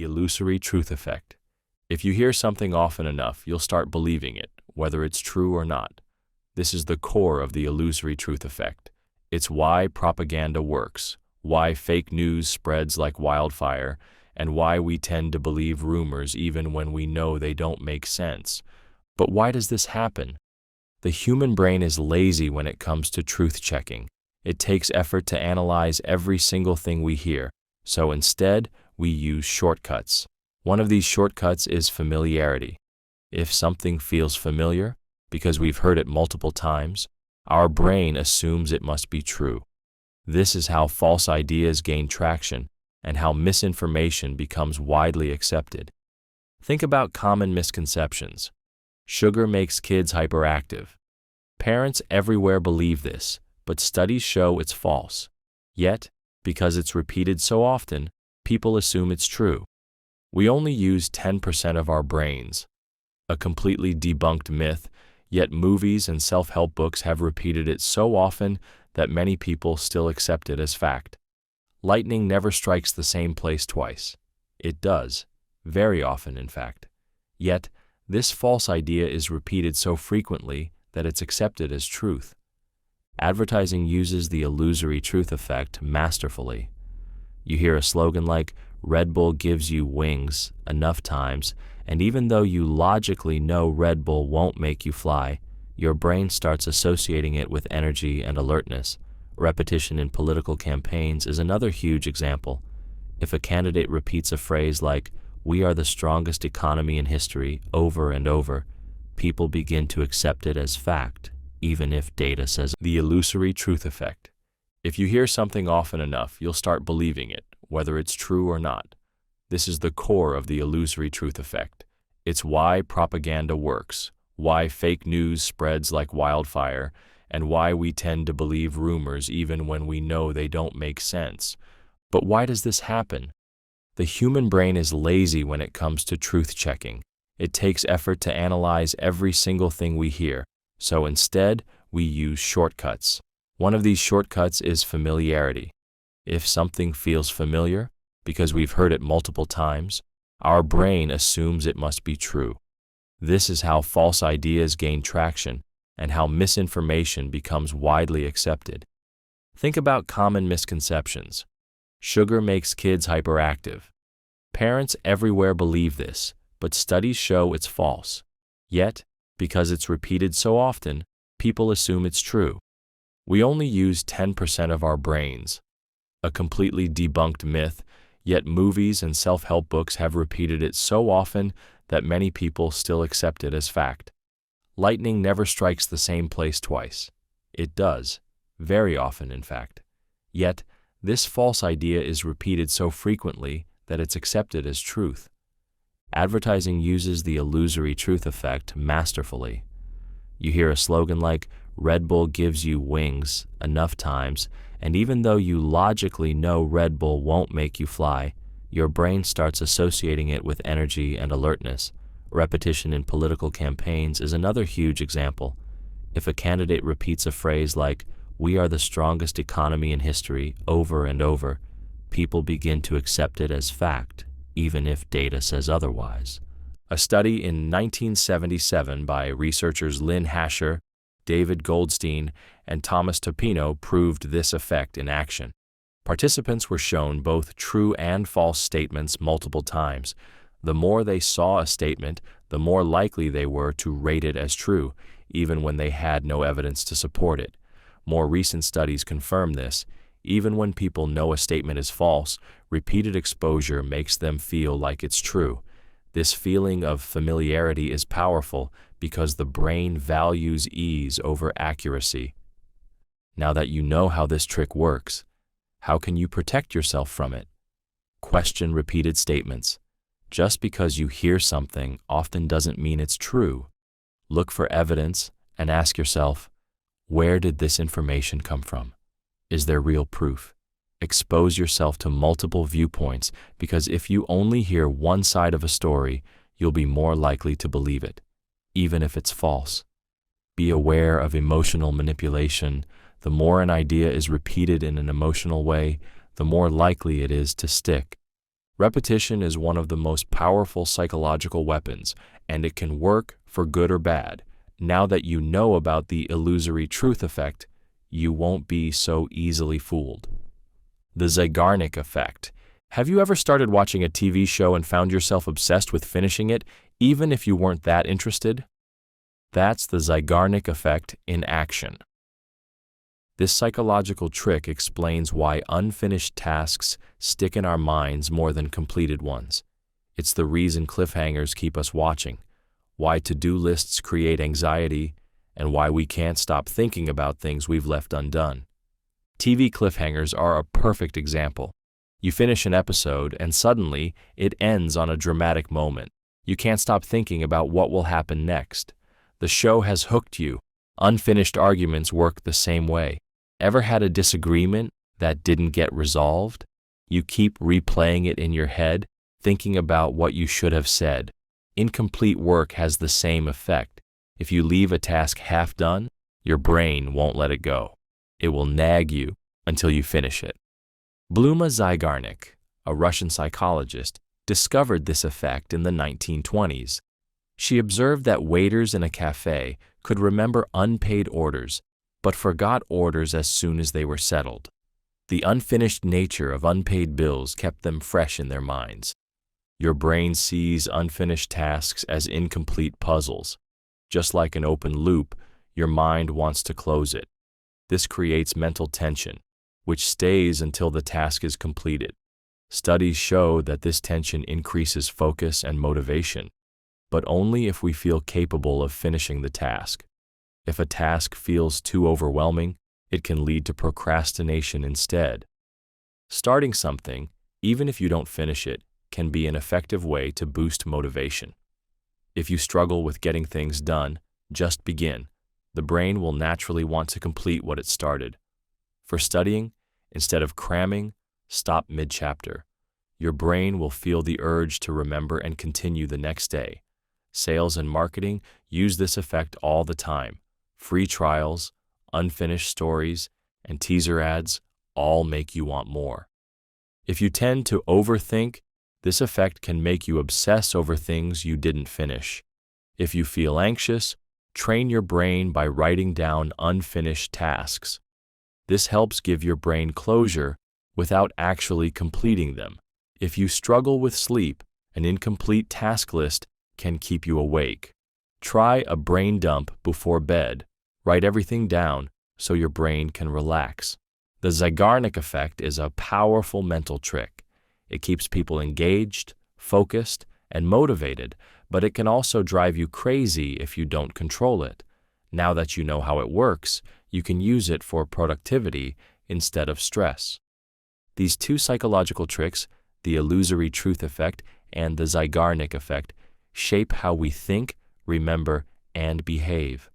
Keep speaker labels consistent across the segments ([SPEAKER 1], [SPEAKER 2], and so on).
[SPEAKER 1] The illusory truth effect. If you hear something often enough, you'll start believing it, whether it's true or not. This is the core of the illusory truth effect. It's why propaganda works, why fake news spreads like wildfire, and why we tend to believe rumors even when we know they don't make sense. But why does this happen? The human brain is lazy when it comes to truth-checking. It takes effort to analyze every single thing we hear, so instead, we use shortcuts. One of these shortcuts is familiarity. If something feels familiar, because we've heard it multiple times, our brain assumes it must be true. This is how false ideas gain traction and how misinformation becomes widely accepted. Think about common misconceptions. Sugar makes kids hyperactive. Parents everywhere believe this, but studies show it's false. Yet, because it's repeated so often, people assume it's true. We only use 10% of our brains. A completely debunked myth, yet movies and self-help books have repeated it so often that many people still accept it as fact. Lightning never strikes the same place twice. It does, very often in fact. Yet, this false idea is repeated so frequently that it's accepted as truth. Advertising uses the illusory truth effect masterfully. You hear a slogan like, "Red Bull gives you wings," enough times, and even though you logically know Red Bull won't make you fly, your brain starts associating it with energy and alertness. Repetition in political campaigns is another huge example. If a candidate repeats a phrase like, "We are the strongest economy in history," over and over, people begin to accept it as fact, even if data says the illusory truth effect. If you hear something often enough, you'll start believing it, whether it's true or not. This is the core of the illusory truth effect. It's why propaganda works, why fake news spreads like wildfire, and why we tend to believe rumors even when we know they don't make sense. But why does this happen? The human brain is lazy when it comes to truth-checking. It takes effort to analyze every single thing we hear, so instead, we use shortcuts. One of these shortcuts is familiarity. If something feels familiar, because we've heard it multiple times, our brain assumes it must be true. This is how false ideas gain traction and how misinformation becomes widely accepted. Think about common misconceptions. Sugar makes kids hyperactive. Parents everywhere believe this, but studies show it's false. Yet, because it's repeated so often, people assume it's true. We only use 10% of our brains. A completely debunked myth, yet movies and self-help books have repeated it so often that many people still accept it as fact. Lightning never strikes the same place twice. It does, very often in fact. Yet, this false idea is repeated so frequently that it's accepted as truth. Advertising uses the illusory truth effect masterfully. You hear a slogan like, "Red Bull gives you wings," enough times, and even though you logically know Red Bull won't make you fly, your brain starts associating it with energy and alertness. Repetition in political campaigns is another huge example. If a candidate repeats a phrase like, "We are the strongest economy in history," over and over, people begin to accept it as fact, even if data says otherwise. A study in 1977 by researchers Lynn Hasher, David Goldstein, and Thomas Topino proved this effect in action. Participants were shown both true and false statements multiple times. The more they saw a statement, the more likely they were to rate it as true, even when they had no evidence to support it. More recent studies confirm this. Even when people know a statement is false, repeated exposure makes them feel like it's true. This feeling of familiarity is powerful because the brain values ease over accuracy. Now that you know how this trick works, how can you protect yourself from it? Question repeated statements. Just because you hear something often doesn't mean it's true. Look for evidence and ask yourself, where did this information come from? Is there real proof? Expose yourself to multiple viewpoints because if you only hear one side of a story, you'll be more likely to believe it, even if it's false. Be aware of emotional manipulation. The more an idea is repeated in an emotional way, the more likely it is to stick. Repetition is one of the most powerful psychological weapons, and it can work for good or bad. Now that you know about the illusory truth effect, you won't be so easily fooled. The zeigarnik effect. Have you ever started watching a TV show and found yourself obsessed with finishing it, even if you weren't that interested? That's the zeigarnik effect in action. This psychological trick explains why unfinished tasks stick in our minds more than completed ones. It's the reason cliffhangers keep us watching, why to-do lists create anxiety, and why we can't stop thinking about things we've left undone. TV cliffhangers are a perfect example. You finish an episode, and suddenly it ends on a dramatic moment. You can't stop thinking about what will happen next. The show has hooked you. Unfinished arguments work the same way. Ever had a disagreement that didn't get resolved? You keep replaying it in your head, thinking about what you should have said. Incomplete work has the same effect. If you leave a task half done, your brain won't let it go. It will nag you until you finish it. Bluma Zeigarnik, a Russian psychologist, discovered this effect in the 1920s. She observed that waiters in a cafe could remember unpaid orders, but forgot orders as soon as they were settled. The unfinished nature of unpaid bills kept them fresh in their minds. Your brain sees unfinished tasks as incomplete puzzles. Just like an open loop, your mind wants to close it. This creates mental tension, which stays until the task is completed. Studies show that this tension increases focus and motivation, but only if we feel capable of finishing the task. If a task feels too overwhelming, it can lead to procrastination instead. Starting something, even if you don't finish it, can be an effective way to boost motivation. If you struggle with getting things done, just begin. The brain will naturally want to complete what it started. For studying, instead of cramming, stop mid-chapter. Your brain will feel the urge to remember and continue the next day. Sales and marketing use this effect all the time. Free trials, unfinished stories, and teaser ads all make you want more. If you tend to overthink, this effect can make you obsess over things you didn't finish. If you feel anxious, train your brain by writing down unfinished tasks. This helps give your brain closure without actually completing them. If you struggle with sleep, an incomplete task list can keep you awake. Try a brain dump before bed. Write everything down so your brain can relax. The zeigarnik effect is a powerful mental trick. It keeps people engaged, focused, and motivated, but it can also drive you crazy if you don't control it. Now that you know how it works, you can use it for productivity instead of stress. These two psychological tricks, the illusory truth effect and the zeigarnik effect, shape how we think, remember, and behave.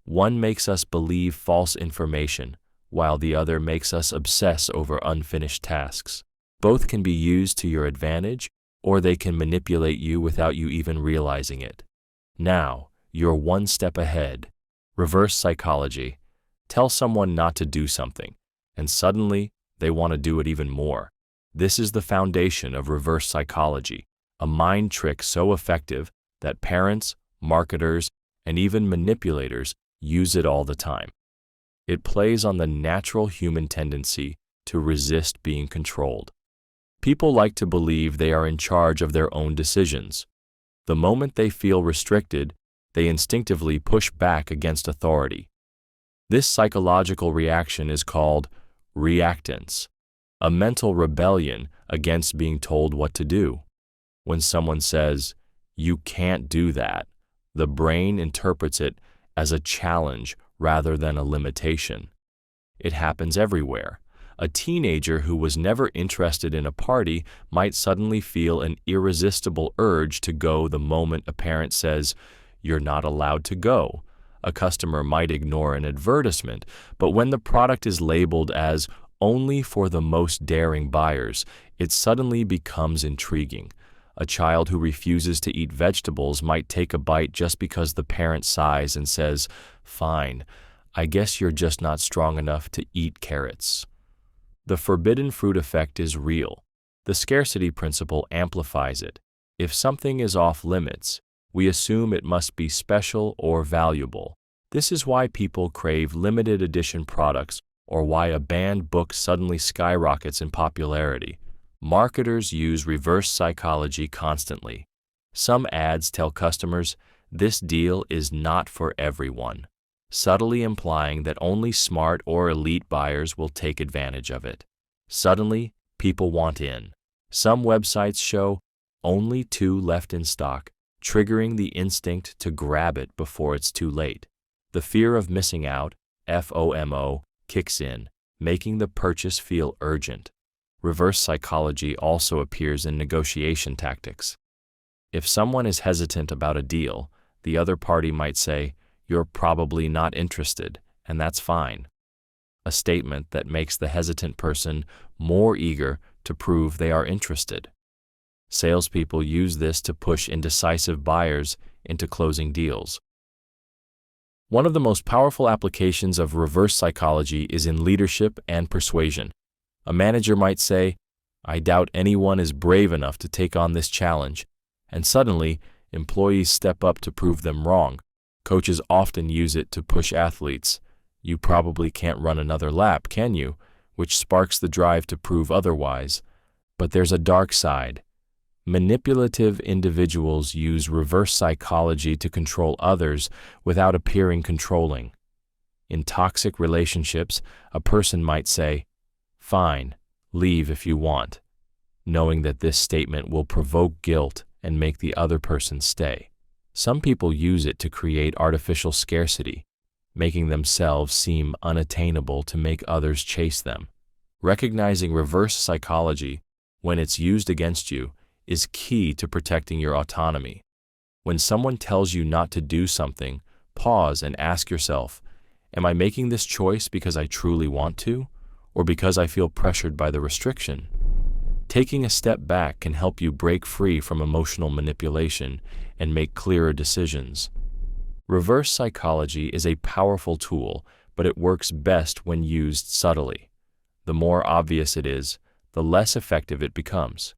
[SPEAKER 1] One makes us believe false information, while the other makes us obsess over unfinished tasks. Both can be used to your advantage, or they can manipulate you without you even realizing it. Now, you're one step ahead. Reverse psychology. Tell someone not to do something, and suddenly they want to do it even more. This is the foundation of reverse psychology, a mind trick so effective that parents, marketers, and even manipulators use it all the time. It plays on the natural human tendency to resist being controlled. People like to believe they are in charge of their own decisions. The moment they feel restricted, they instinctively push back against authority. This psychological reaction is called reactance, a mental rebellion against being told what to do. When someone says, "You can't do that," the brain interprets it as a challenge rather than a limitation. It happens everywhere. A teenager who was never interested in a party might suddenly feel an irresistible urge to go the moment a parent says, "You're not allowed to go." A customer might ignore an advertisement, but when the product is labeled as only for the most daring buyers, it suddenly becomes intriguing. A child who refuses to eat vegetables might take a bite just because the parent sighs and says, "Fine, I guess you're just not strong enough to eat carrots." The forbidden fruit effect is real. The scarcity principle amplifies it. If something is off limits, we assume it must be special or valuable. This is why people crave limited edition products or why a banned book suddenly skyrockets in popularity. Marketers use reverse psychology constantly. Some ads tell customers, "This deal is not for everyone," subtly implying that only smart or elite buyers will take advantage of it. Suddenly, people want in. Some websites show only 2 left in stock, triggering the instinct to grab it before it's too late. The fear of missing out, FOMO, kicks in, making the purchase feel urgent. Reverse psychology also appears in negotiation tactics. If someone is hesitant about a deal, the other party might say, "You're probably not interested," and that's fine. A statement that makes the hesitant person more eager to prove they are interested. Salespeople use this to push indecisive buyers into closing deals. One of the most powerful applications of reverse psychology is in leadership and persuasion. A manager might say, "I doubt anyone is brave enough to take on this challenge," and suddenly, employees step up to prove them wrong. Coaches often use it to push athletes. "You probably can't run another lap, can you?" which sparks the drive to prove otherwise. But there's a dark side. Manipulative individuals use reverse psychology to control others without appearing controlling. In toxic relationships, a person might say, "Fine, leave if you want," knowing that this statement will provoke guilt and make the other person stay. Some people use it to create artificial scarcity, making themselves seem unattainable to make others chase them. Recognizing reverse psychology when it's used against you is key to protecting your autonomy. When someone tells you not to do something, pause and ask yourself, "Am I making this choice because I truly want to, or because I feel pressured by the restriction?" Taking a step back can help you break free from emotional manipulation and make clearer decisions. Reverse psychology is a powerful tool, but it works best when used subtly. The more obvious it is, the less effective it becomes.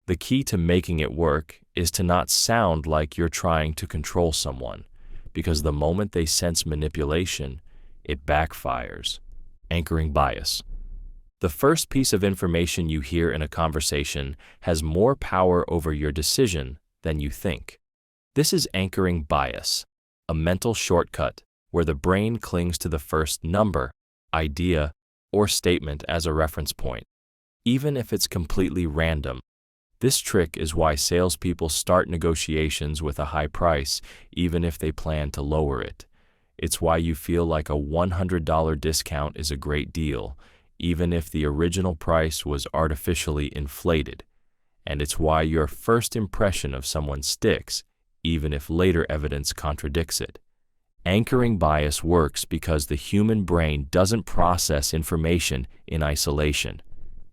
[SPEAKER 1] The key to making it work is to not sound like you're trying to control someone, because the moment they sense manipulation, it backfires. Anchoring bias. The first piece of information you hear in a conversation has more power over your decision than you think. This is anchoring bias, a mental shortcut where the brain clings to the first number, idea, or statement as a reference point, even if it's completely random. This trick is why salespeople start negotiations with a high price, even if they plan to lower it. It's why you feel like a $100 discount is a great deal, even if the original price was artificially inflated. And it's why your first impression of someone sticks, even if later evidence contradicts it. Anchoring bias works because the human brain doesn't process information in isolation.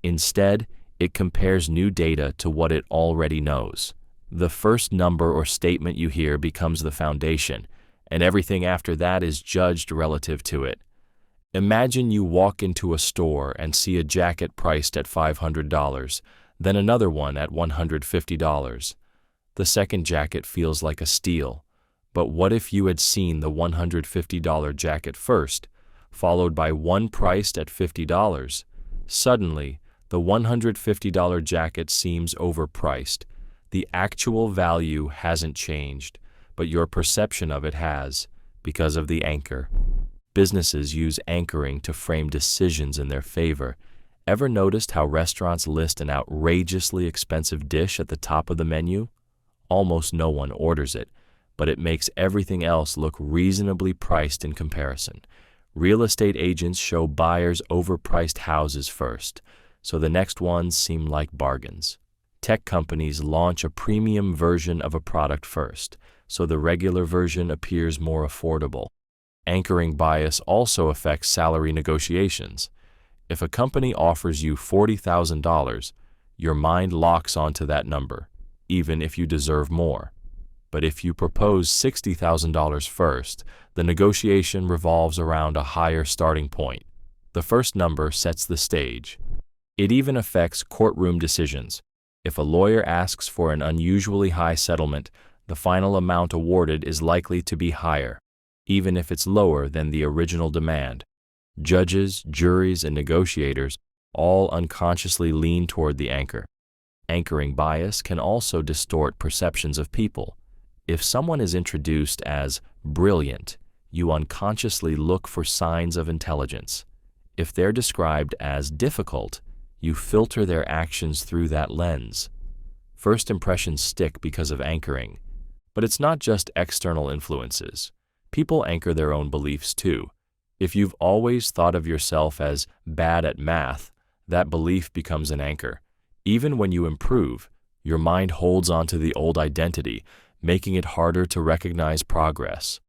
[SPEAKER 1] Instead, it compares new data to what it already knows. The first number or statement you hear becomes the foundation, and everything after that is judged relative to it. Imagine you walk into a store and see a jacket priced at $500, then another one at $150. The second jacket feels like a steal, but what if you had seen the $150 jacket first, followed by one priced at $50? Suddenly, the $150 jacket seems overpriced. The actual value hasn't changed, but your perception of it has, because of the anchor. Businesses use anchoring to frame decisions in their favor. Ever noticed how restaurants list an outrageously expensive dish at the top of the menu? Almost no one orders it, but it makes everything else look reasonably priced in comparison. Real estate agents show buyers overpriced houses first, so the next ones seem like bargains. Tech companies launch a premium version of a product first, so the regular version appears more affordable. Anchoring bias also affects salary negotiations. If a company offers you $40,000, your mind locks onto that number, even if you deserve more. But if you propose $60,000 first, the negotiation revolves around a higher starting point. The first number sets the stage. It even affects courtroom decisions. If a lawyer asks for an unusually high settlement, the final amount awarded is likely to be higher, even if it's lower than the original demand. Judges, juries, and negotiators all unconsciously lean toward the anchor. Anchoring bias can also distort perceptions of people. If someone is introduced as brilliant, you unconsciously look for signs of intelligence. If they're described as difficult, you filter their actions through that lens. First impressions stick because of anchoring. But it's not just external influences. People anchor their own beliefs too. If you've always thought of yourself as bad at math, that belief becomes an anchor. Even when you improve, your mind holds on to the old identity, making it harder to recognize progress.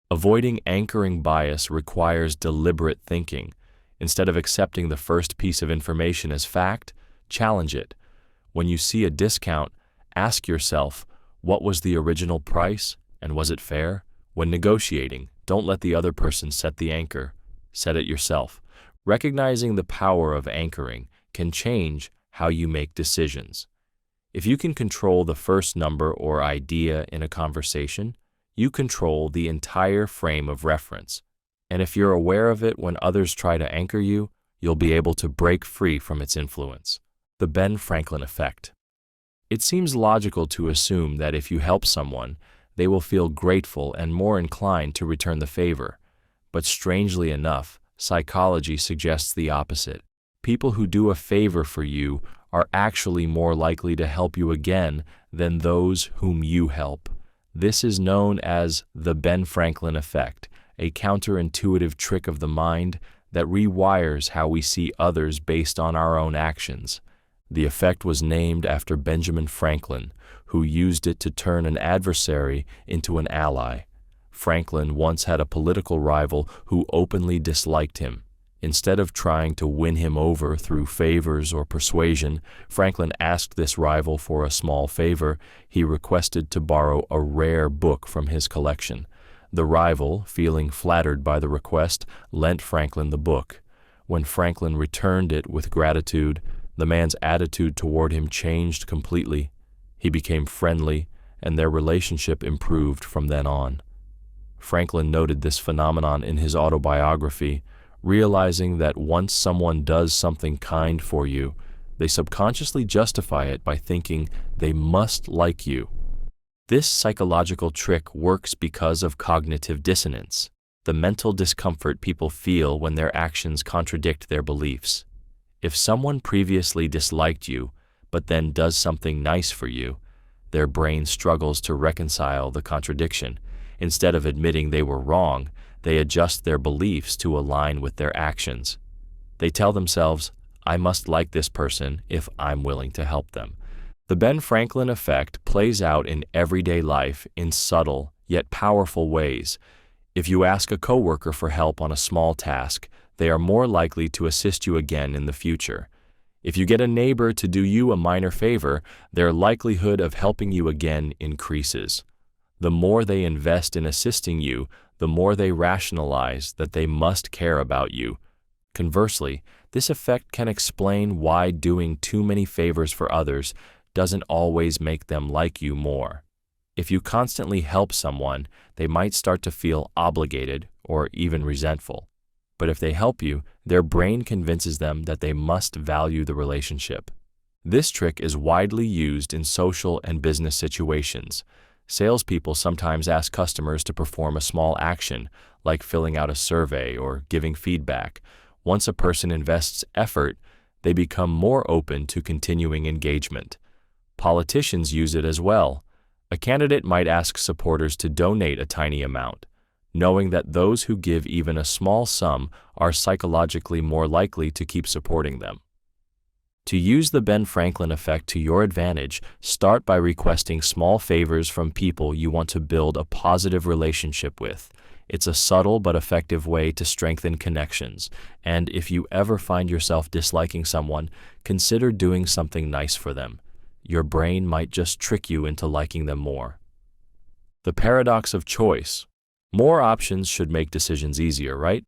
[SPEAKER 1] Avoiding anchoring bias requires deliberate thinking. Instead of accepting the first piece of information as fact, challenge it. When you see a discount, ask yourself, what was the original price, and was it fair? When negotiating, don't let the other person set the anchor. Set it yourself. Recognizing the power of anchoring can change how you make decisions. If you can control the first number or idea in a conversation, you control the entire frame of reference. And if you're aware of it when others try to anchor you, you'll be able to break free from its influence. The Ben Franklin effect. It seems logical to assume that if you help someone, they will feel grateful and more inclined to return the favor. But strangely enough, psychology suggests the opposite. People who do a favor for you are actually more likely to help you again than those whom you help. This is known as the Ben Franklin effect, a counterintuitive trick of the mind that rewires how we see others based on our own actions. The effect was named after Benjamin Franklin, who used it to turn an adversary into an ally. Franklin once had a political rival who openly disliked him. Instead of trying to win him over through favors or persuasion, Franklin asked this rival for a small favor. He requested to borrow a rare book from his collection. The rival, feeling flattered by the request, lent Franklin the book. When Franklin returned it with gratitude, the man's attitude toward him changed completely. He became friendly, and their relationship improved from then on. Franklin noted this phenomenon in his autobiography, realizing that once someone does something kind for you, they subconsciously justify it by thinking they must like you. This psychological trick works because of cognitive dissonance, the mental discomfort people feel when their actions contradict their beliefs. If someone previously disliked you, but then does something nice for you, their brain struggles to reconcile the contradiction. Instead of admitting they were wrong, they adjust their beliefs to align with their actions. They tell themselves, I must like this person if I'm willing to help them. The Ben Franklin effect plays out in everyday life in subtle yet powerful ways. If you ask a coworker for help on a small task, they are more likely to assist you again in the future. If you get a neighbor to do you a minor favor, their likelihood of helping you again increases. The more they invest in assisting you, the more they rationalize that they must care about you. Conversely, this effect can explain why doing too many favors for others doesn't always make them like you more. If you constantly help someone, they might start to feel obligated or even resentful. But if they help you, their brain convinces them that they must value the relationship. This trick is widely used in social and business situations. Salespeople sometimes ask customers to perform a small action, like filling out a survey or giving feedback. Once a person invests effort, they become more open to continuing engagement. Politicians use it as well. A candidate might ask supporters to donate a tiny amount, knowing that those who give even a small sum are psychologically more likely to keep supporting them. To use the Ben Franklin effect to your advantage, start by requesting small favors from people you want to build a positive relationship with. It's a subtle but effective way to strengthen connections, and if you ever find yourself disliking someone, consider doing something nice for them. Your brain might just trick you into liking them more. The paradox of choice. More options should make decisions easier, right?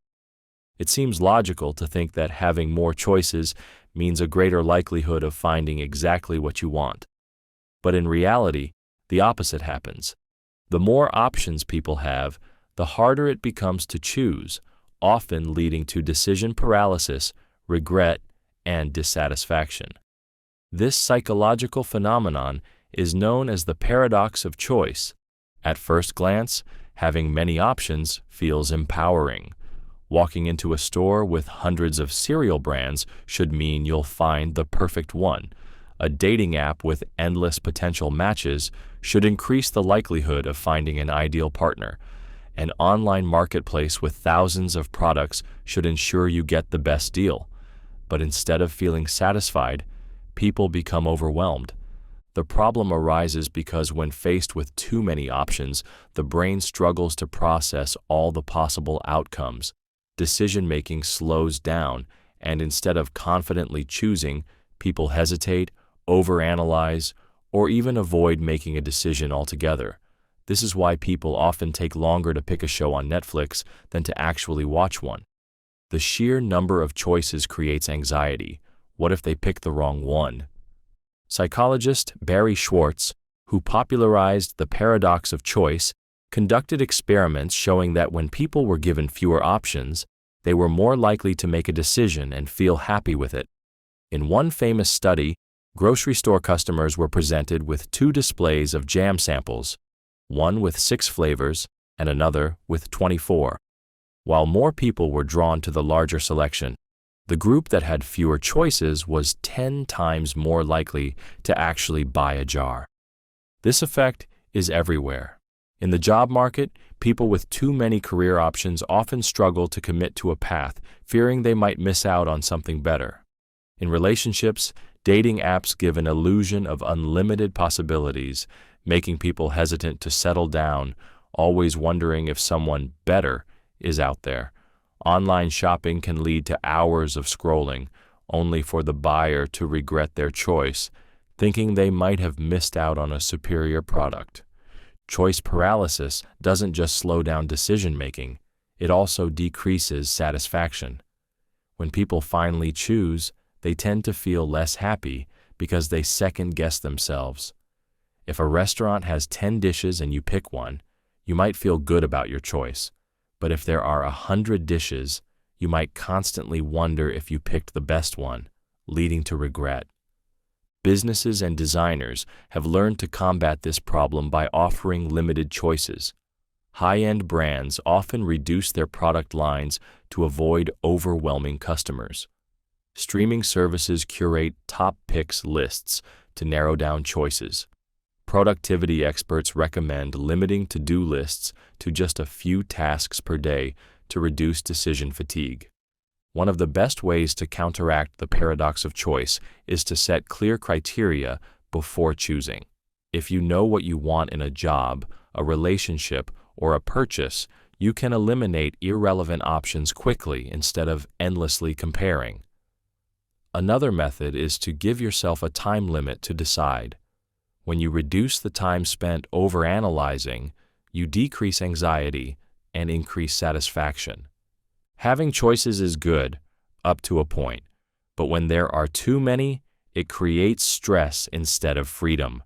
[SPEAKER 1] It seems logical to think that having more choices means a greater likelihood of finding exactly what you want. But in reality, the opposite happens. The more options people have, the harder it becomes to choose, often leading to decision paralysis, regret, and dissatisfaction. This psychological phenomenon is known as the paradox of choice. At first glance, having many options feels empowering. Walking into a store with hundreds of cereal brands should mean you'll find the perfect one. A dating app with endless potential matches should increase the likelihood of finding an ideal partner. An online marketplace with thousands of products should ensure you get the best deal. But instead of feeling satisfied, people become overwhelmed. The problem arises because when faced with too many options, the brain struggles to process all the possible outcomes. Decision-making slows down, and instead of confidently choosing, people hesitate, overanalyze, or even avoid making a decision altogether. This is why people often take longer to pick a show on Netflix than to actually watch one. The sheer number of choices creates anxiety. What if they pick the wrong one? Psychologist Barry Schwartz, who popularized the paradox of choice, conducted experiments showing that when people were given fewer options, they were more likely to make a decision and feel happy with it. In one famous study, grocery store customers were presented with two displays of jam samples, one with 6 flavors and another with 24. While more people were drawn to the larger selection, the group that had fewer choices was 10 times more likely to actually buy a jar. This effect is everywhere. In the job market, people with too many career options often struggle to commit to a path, fearing they might miss out on something better. In relationships, dating apps give an illusion of unlimited possibilities, making people hesitant to settle down, always wondering if someone better is out there. Online shopping can lead to hours of scrolling, only for the buyer to regret their choice, thinking they might have missed out on a superior product. Choice paralysis doesn't just slow down decision-making, it also decreases satisfaction. When people finally choose, they tend to feel less happy because they second-guess themselves. If a restaurant has 10 dishes and you pick one, you might feel good about your choice. But if there are 100 dishes, you might constantly wonder if you picked the best one, leading to regret. Businesses and designers have learned to combat this problem by offering limited choices. High-end brands often reduce their product lines to avoid overwhelming customers. Streaming services curate top picks lists to narrow down choices. Productivity experts recommend limiting to-do lists to just a few tasks per day to reduce decision fatigue. One of the best ways to counteract the paradox of choice is to set clear criteria before choosing. If you know what you want in a job, a relationship, or a purchase, you can eliminate irrelevant options quickly instead of endlessly comparing. Another method is to give yourself a time limit to decide. When you reduce the time spent overanalyzing, you decrease anxiety and increase satisfaction. Having choices is good, up to a point, but when there are too many, it creates stress instead of freedom.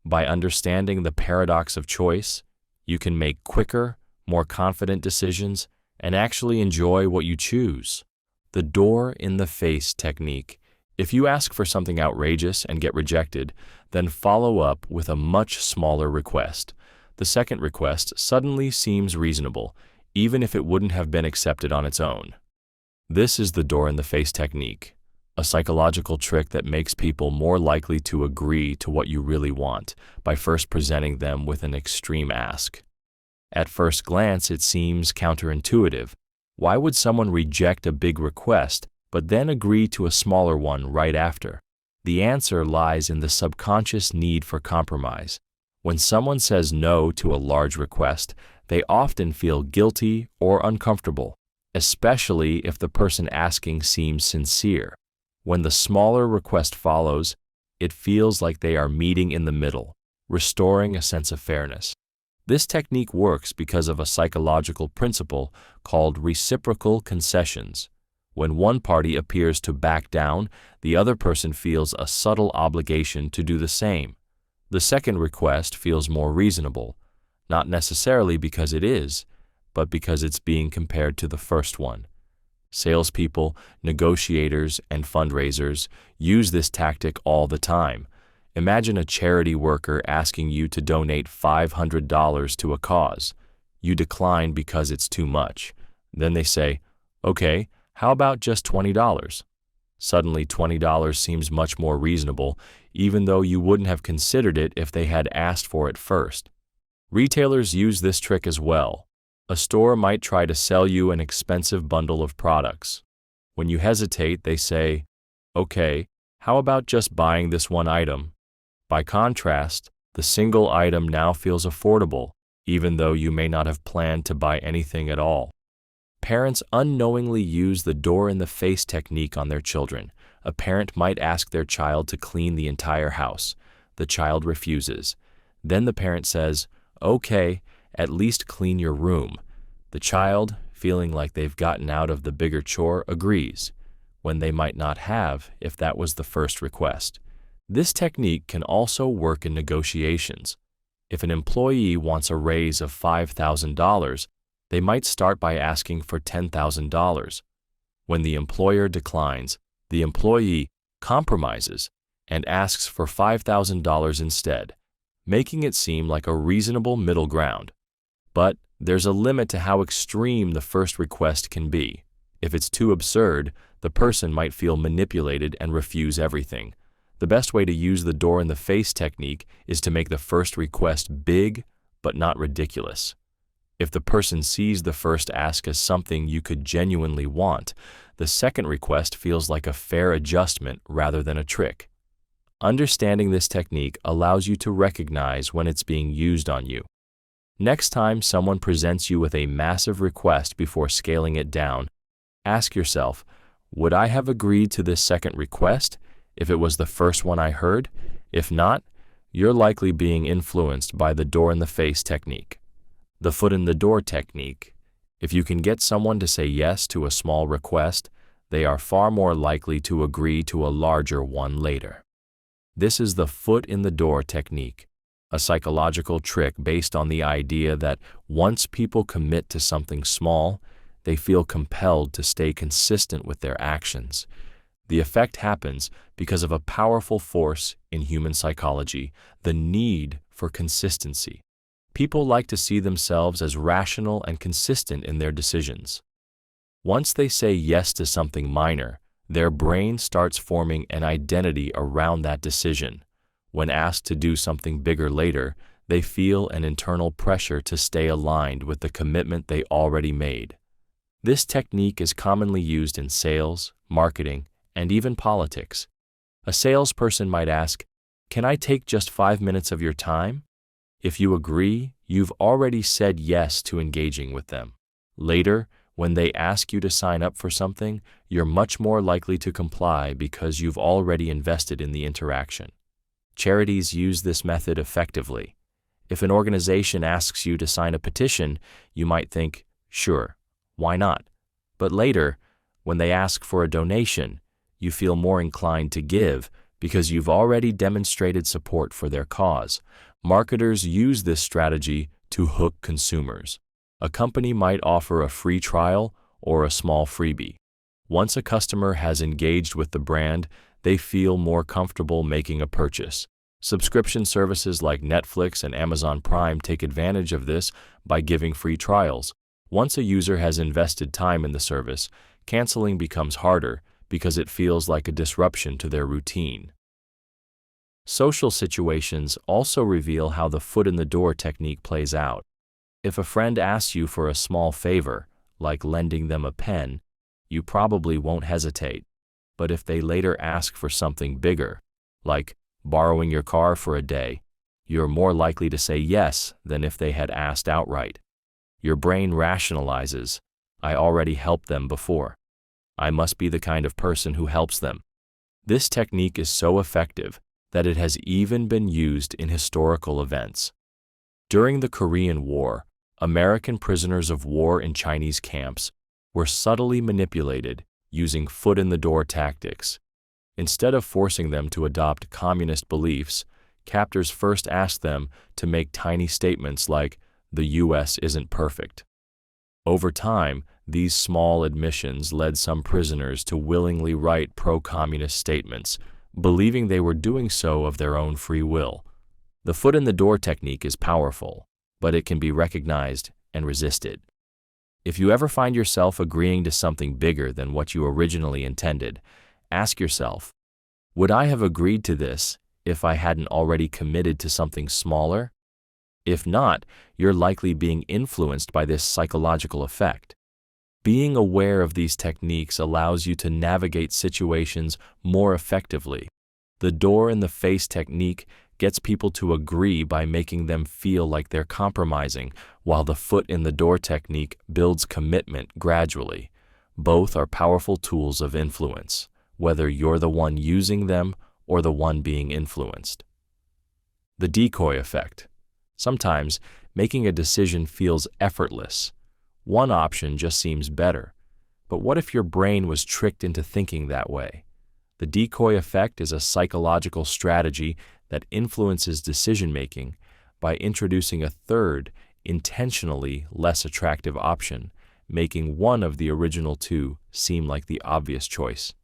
[SPEAKER 1] By understanding the paradox of choice, you can make quicker, more confident decisions and actually enjoy what you choose. The door-in-the-face technique. If you ask for something outrageous and get rejected, then follow up with a much smaller request. The second request suddenly seems reasonable, even if it wouldn't have been accepted on its own. This is the door-in-the-face technique, a psychological trick that makes people more likely to agree to what you really want by first presenting them with an extreme ask. At first glance, it seems counterintuitive. Why would someone reject a big request but then agree to a smaller one right after? The answer lies in the subconscious need for compromise. When someone says no to a large request, they often feel guilty or uncomfortable, especially if the person asking seems sincere. When the smaller request follows, it feels like they are meeting in the middle, restoring a sense of fairness. This technique works because of a psychological principle called reciprocal concessions. When one party appears to back down, the other person feels a subtle obligation to do the same. The second request feels more reasonable, not necessarily because it is, but because it's being compared to the first one. Salespeople, negotiators, and fundraisers use this tactic all the time. Imagine a charity worker asking you to donate $500 to a cause. You decline because it's too much. Then they say, "Okay, how about just $20? Suddenly, $20 seems much more reasonable, even though you wouldn't have considered it if they had asked for it first. Retailers use this trick as well. A store might try to sell you an expensive bundle of products. When you hesitate, they say, "Okay, how about just buying this one item?" By contrast, the single item now feels affordable, even though you may not have planned to buy anything at all. Parents unknowingly use the door-in-the-face technique on their children. A parent might ask their child to clean the entire house. The child refuses. Then the parent says, "Okay, at least clean your room." The child, feeling like they've gotten out of the bigger chore, agrees, when they might not have if that was the first request. This technique can also work in negotiations. If an employee wants a raise of $5,000, they might start by asking for $10,000. When the employer declines, the employee compromises and asks for $5,000 instead, making it seem like a reasonable middle ground. But there's a limit to how extreme the first request can be. If it's too absurd, the person might feel manipulated and refuse everything. The best way to use the door-in-the-face technique is to make the first request big but not ridiculous. If the person sees the first ask as something you could genuinely want, the second request feels like a fair adjustment rather than a trick. Understanding this technique allows you to recognize when it's being used on you. Next time someone presents you with a massive request before scaling it down, ask yourself, would I have agreed to this second request if it was the first one I heard? If not, you're likely being influenced by the door-in-the-face technique. The foot-in-the-door technique. If you can get someone to say yes to a small request, they are far more likely to agree to a larger one later. This is the foot-in-the-door technique, a psychological trick based on the idea that once people commit to something small, they feel compelled to stay consistent with their actions. The effect happens because of a powerful force in human psychology, the need for consistency. People like to see themselves as rational and consistent in their decisions. Once they say yes to something minor, their brain starts forming an identity around that decision. When asked to do something bigger later, they feel an internal pressure to stay aligned with the commitment they already made. This technique is commonly used in sales, marketing, and even politics. A salesperson might ask, "Can I take just 5 minutes of your time?" If you agree, you've already said yes to engaging with them. Later, when they ask you to sign up for something, you're much more likely to comply because you've already invested in the interaction. Charities use this method effectively. If an organization asks you to sign a petition, you might think, "Sure, why not?" But later, when they ask for a donation, you feel more inclined to give because you've already demonstrated support for their cause. Marketers use this strategy to hook consumers. A company might offer a free trial or a small freebie. Once a customer has engaged with the brand, they feel more comfortable making a purchase. Subscription services like Netflix and Amazon Prime take advantage of this by giving free trials. Once a user has invested time in the service, canceling becomes harder because it feels like a disruption to their routine. Social situations also reveal how the foot-in-the-door technique plays out. If a friend asks you for a small favor, like lending them a pen, you probably won't hesitate. But if they later ask for something bigger, like borrowing your car for a day, you're more likely to say yes than if they had asked outright. Your brain rationalizes, "I already helped them before. I must be the kind of person who helps them." This technique is so effective that it has even been used in historical events. During the Korean War, American prisoners of war in Chinese camps were subtly manipulated using foot-in-the-door tactics. Instead of forcing them to adopt communist beliefs, captors first ask them to make tiny statements like, "The U.S. isn't perfect." Over time, these small admissions led some prisoners to willingly write pro-communist statements, believing they were doing so of their own free will. The foot-in-the-door technique is powerful, but it can be recognized and resisted. If you ever find yourself agreeing to something bigger than what you originally intended, ask yourself, would I have agreed to this if I hadn't already committed to something smaller? If not, you're likely being influenced by this psychological effect. Being aware of these techniques allows you to navigate situations more effectively. The door-in-the-face technique gets people to agree by making them feel like they're compromising, while the foot-in-the-door technique builds commitment gradually. Both are powerful tools of influence, whether you're the one using them or the one being influenced. The decoy effect. Sometimes, making a decision feels effortless. One option just seems better. But what if your brain was tricked into thinking that way? The decoy effect is a psychological strategy that influences decision-making by introducing a third, intentionally less attractive option, making one of the original two seem like the obvious choice.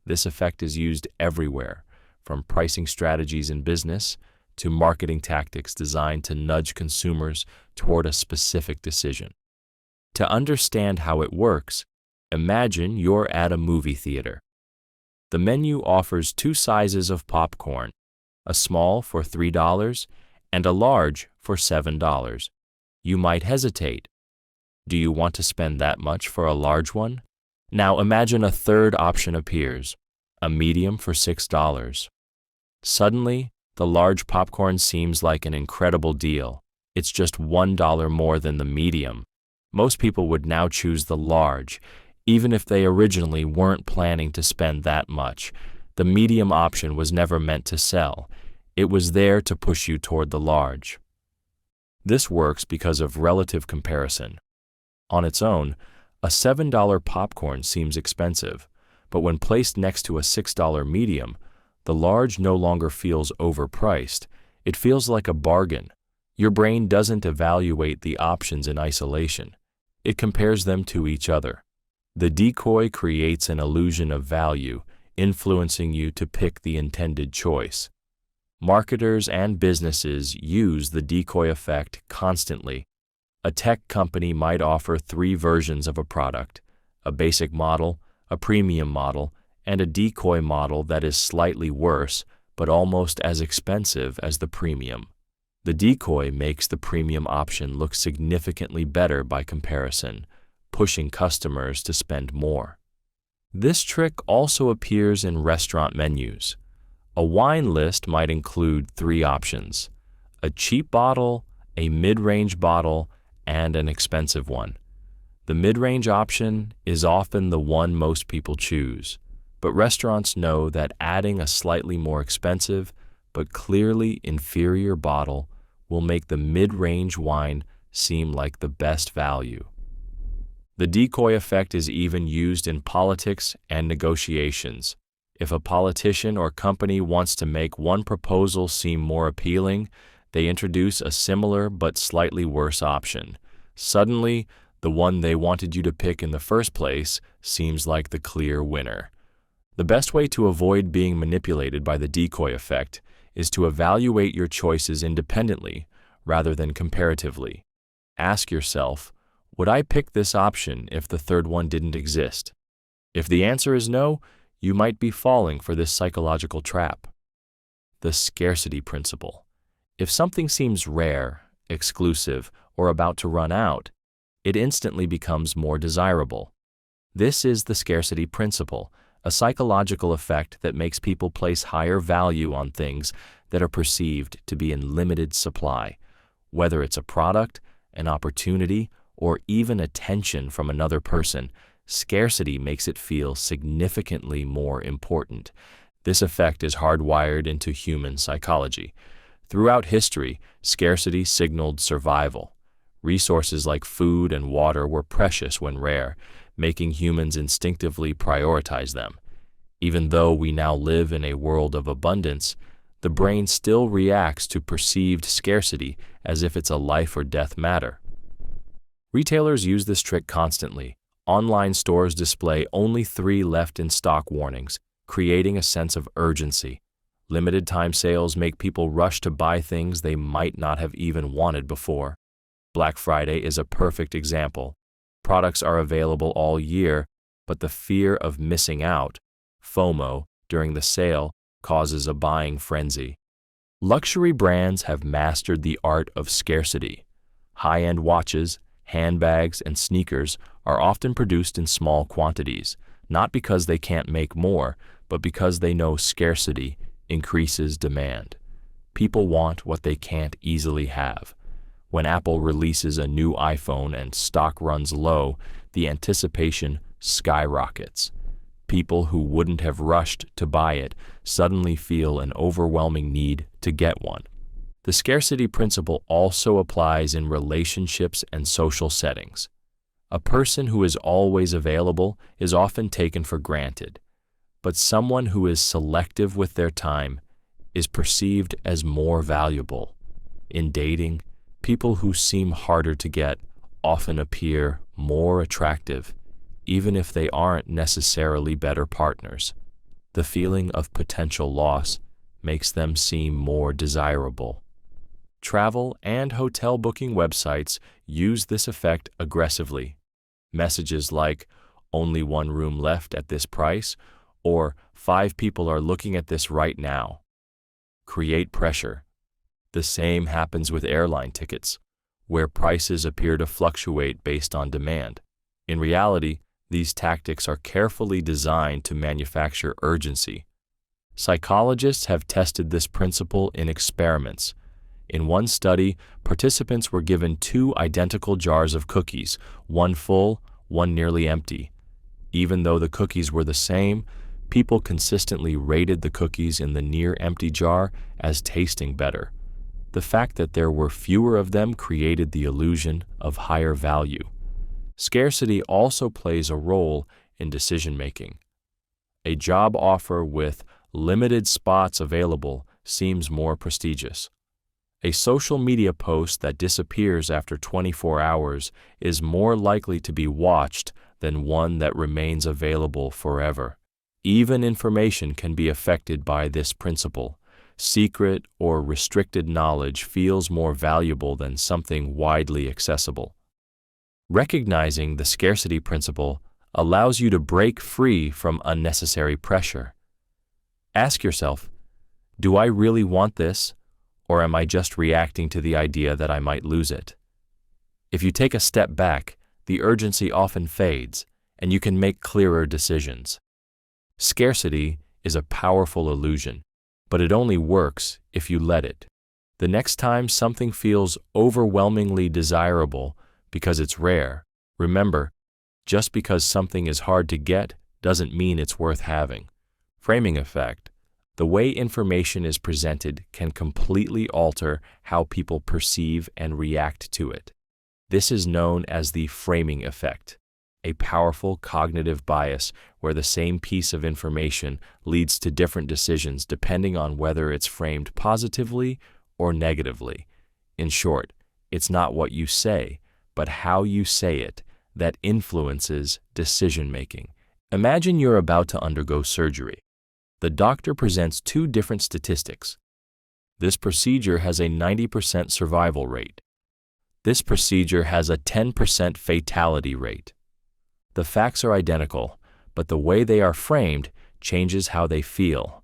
[SPEAKER 1] This effect is used everywhere, from pricing strategies in business to marketing tactics designed to nudge consumers toward a specific decision. To understand how it works, imagine you're at a movie theater. The menu offers two sizes of popcorn, a small for $3 and a large for $7. You might hesitate. Do you want to spend that much for a large one? Now imagine a third option appears, a medium for $6. Suddenly, the large popcorn seems like an incredible deal. It's just $1 more than the medium. Most people would now choose the large, even if they originally weren't planning to spend that much. The medium option was never meant to sell. It was there to push you toward the large. This works because of relative comparison. On its own, a $7 popcorn seems expensive, but when placed next to a $6 medium, the large no longer feels overpriced. It feels like a bargain. Your brain doesn't evaluate the options in isolation. It compares them to each other. The decoy creates an illusion of value, influencing you to pick the intended choice. Marketers and businesses use the decoy effect constantly. A tech company might offer 3 versions of a product: a basic model, a premium model, and a decoy model that is slightly worse but almost as expensive as the premium. The decoy makes the premium option look significantly better by comparison, pushing customers to spend more. This trick also appears in restaurant menus. A wine list might include 3 options: a cheap bottle, a mid-range bottle, and an expensive one. The mid-range option is often the one most people choose, but restaurants know that adding a slightly more expensive but clearly inferior bottle will make the mid-range wine seem like the best value. The decoy effect is even used in politics and negotiations. If a politician or company wants to make one proposal seem more appealing, they introduce a similar but slightly worse option. Suddenly, the one they wanted you to pick in the first place seems like the clear winner. The best way to avoid being manipulated by the decoy effect is to evaluate your choices independently rather than comparatively. Ask yourself, would I pick this option if the third one didn't exist? If the answer is no, you might be falling for this psychological trap. The scarcity principle. If something seems rare, exclusive, or about to run out, it instantly becomes more desirable. This is the scarcity principle, a psychological effect that makes people place higher value on things that are perceived to be in limited supply. Whether it's a product, an opportunity, or even attention from another person, scarcity makes it feel significantly more important. This effect is hardwired into human psychology. Throughout history, scarcity signaled survival. Resources like food and water were precious when rare, making humans instinctively prioritize them. Even though we now live in a world of abundance, the brain still reacts to perceived scarcity as if it's a life or death matter. Retailers use this trick constantly. Online stores display only 3 left in stock warnings, creating a sense of urgency. Limited time sales make people rush to buy things they might not have even wanted before. Black Friday is a perfect example. Products are available all year, but the fear of missing out, FOMO, during the sale causes a buying frenzy. Luxury brands have mastered the art of scarcity. High-end watches, handbags, and sneakers are often produced in small quantities, not because they can't make more, but because they know scarcity increases demand. People want what they can't easily have. When Apple releases a new iPhone and stock runs low, the anticipation skyrockets. People who wouldn't have rushed to buy it suddenly feel an overwhelming need to get one. The scarcity principle also applies in relationships and social settings. A person who is always available is often taken for granted, but someone who is selective with their time is perceived as more valuable. In dating, people who seem harder to get often appear more attractive, even if they aren't necessarily better partners. The feeling of potential loss makes them seem more desirable. Travel and hotel booking websites use this effect aggressively. Messages like, "Only 1 room left at this price," or "5 people are looking at this right now," create pressure. The same happens with airline tickets, where prices appear to fluctuate based on demand. In reality, these tactics are carefully designed to manufacture urgency. Psychologists have tested this principle in experiments. In one study, participants were given 2 identical jars of cookies, one full, one nearly empty. Even though the cookies were the same, people consistently rated the cookies in the near-empty jar as tasting better. The fact that there were fewer of them created the illusion of higher value. Scarcity also plays a role in decision-making. A job offer with limited spots available seems more prestigious. A social media post that disappears after 24 hours is more likely to be watched than one that remains available forever. Even information can be affected by this principle. Secret or restricted knowledge feels more valuable than something widely accessible. Recognizing the scarcity principle allows you to break free from unnecessary pressure. Ask yourself, do I really want this, or am I just reacting to the idea that I might lose it? If you take a step back, the urgency often fades, and you can make clearer decisions. Scarcity is a powerful illusion, but it only works if you let it. The next time something feels overwhelmingly desirable because it's rare, remember, just because something is hard to get doesn't mean it's worth having. Framing effect. The way information is presented can completely alter how people perceive and react to it. This is known as the framing effect, a powerful cognitive bias where the same piece of information leads to different decisions depending on whether it's framed positively or negatively. In short, it's not what you say, but how you say it that influences decision-making. Imagine you're about to undergo surgery. The doctor presents 2 different statistics. This procedure has a 90% survival rate. This procedure has a 10% fatality rate. The facts are identical, but the way they are framed changes how they feel.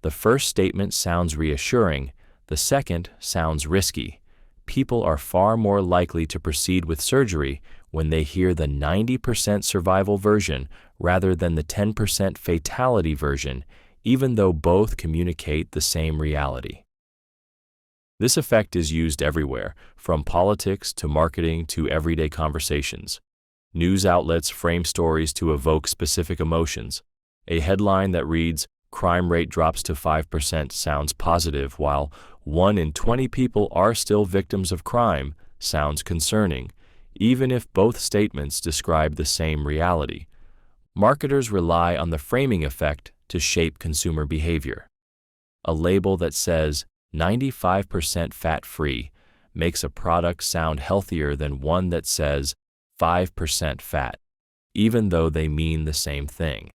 [SPEAKER 1] The first statement sounds reassuring, the second sounds risky. People are far more likely to proceed with surgery when they hear the 90% survival version rather than the 10% fatality version, even though both communicate the same reality. This effect is used everywhere, from politics to marketing to everyday conversations. News outlets frame stories to evoke specific emotions. A headline that reads, "Crime rate drops to 5% sounds positive, while 1 in 20 people are still victims of crime sounds concerning. even if both statements describe the same reality. Marketers rely on the framing effect to shape consumer behavior. A label that says 95% fat-free makes a product sound healthier than one that says 5% fat, even though they mean the same thing.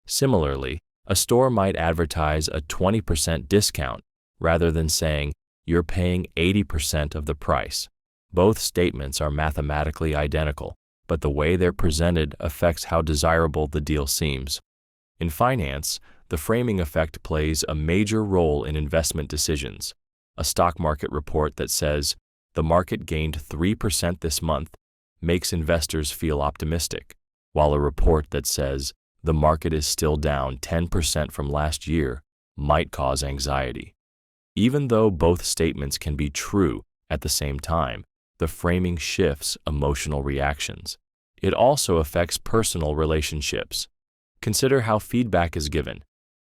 [SPEAKER 1] Similarly, a store might advertise a 20% discount rather than saying you're paying 80% of the price. Both statements are mathematically identical, but the way they're presented affects how desirable the deal seems. In finance, the framing effect plays a major role in investment decisions. A stock market report that says the market gained 3% this month makes investors feel optimistic, while a report that says the market is still down 10% from last year might cause anxiety. Even though both statements can be true at the same time, the framing shifts emotional reactions. It also affects personal relationships. Consider how feedback is given.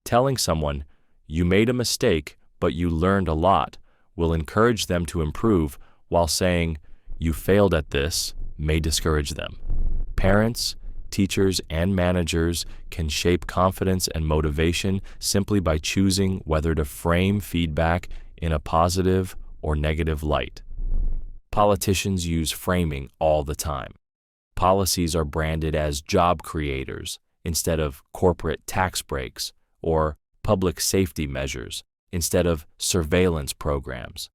[SPEAKER 1] Telling someone, "You made a mistake, but you learned a lot," will encourage them to improve, while saying, "You failed at this," may discourage them. Parents, teachers, and managers can shape confidence and motivation simply by choosing whether to frame feedback in a positive or negative light. Politicians use framing all the time. Policies are branded as job creators instead of corporate tax breaks, or public safety measures instead of surveillance programs.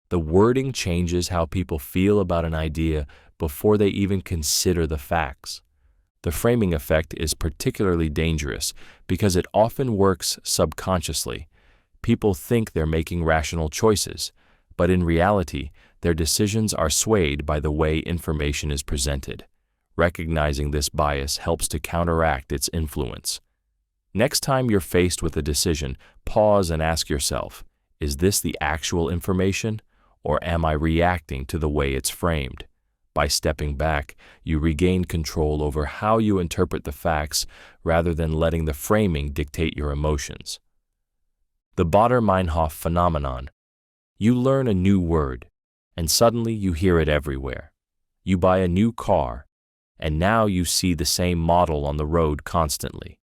[SPEAKER 1] The wording changes how people feel about an idea before they even consider the facts. The framing effect is particularly dangerous because it often works subconsciously. People think they're making rational choices, but in reality, their decisions are swayed by the way information is presented. Recognizing this bias helps to counteract its influence. Next time you're faced with a decision, pause and ask yourself, is this the actual information, or am I reacting to the way it's framed? By stepping back, you regain control over how you interpret the facts rather than letting the framing dictate your emotions. The Baader-Meinhof phenomenon. You learn a new word, and suddenly you hear it everywhere. You buy a new car, and now you see the same model on the road constantly.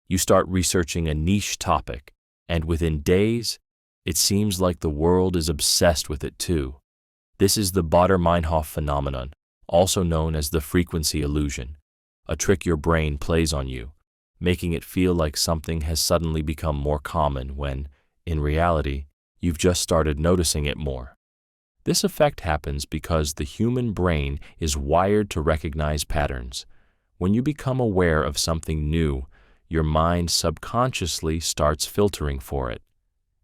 [SPEAKER 1] You start researching a niche topic, and within days, it seems like the world is obsessed with it too. This is the Baader-Meinhof phenomenon, also known as the frequency illusion, a trick your brain plays on you, making it feel like something has suddenly become more common when, in reality, you've just started noticing it more. This effect happens because the human brain is wired to recognize patterns. When you become aware of something new, your mind subconsciously starts filtering for it.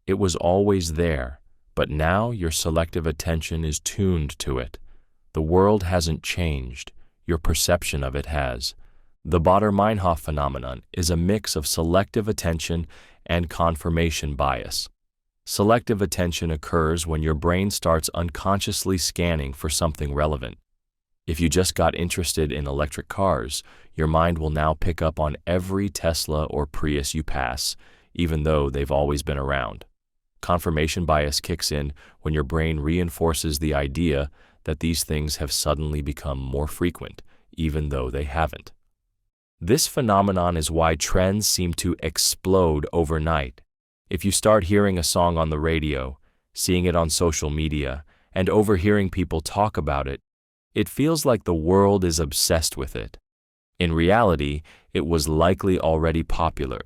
[SPEAKER 1] It was always there, but now your selective attention is tuned to it. The world hasn't changed, your perception of it has. The Baader-Meinhof phenomenon is a mix of selective attention and confirmation bias. Selective attention occurs when your brain starts unconsciously scanning for something relevant. If you just got interested in electric cars, your mind will now pick up on every Tesla or Prius you pass, even though they've always been around. Confirmation bias kicks in when your brain reinforces the idea that these things have suddenly become more frequent, even though they haven't. This phenomenon is why trends seem to explode overnight. If you start hearing a song on the radio, seeing it on social media, and overhearing people talk about it, it feels like the world is obsessed with it. In reality, it was likely already popular.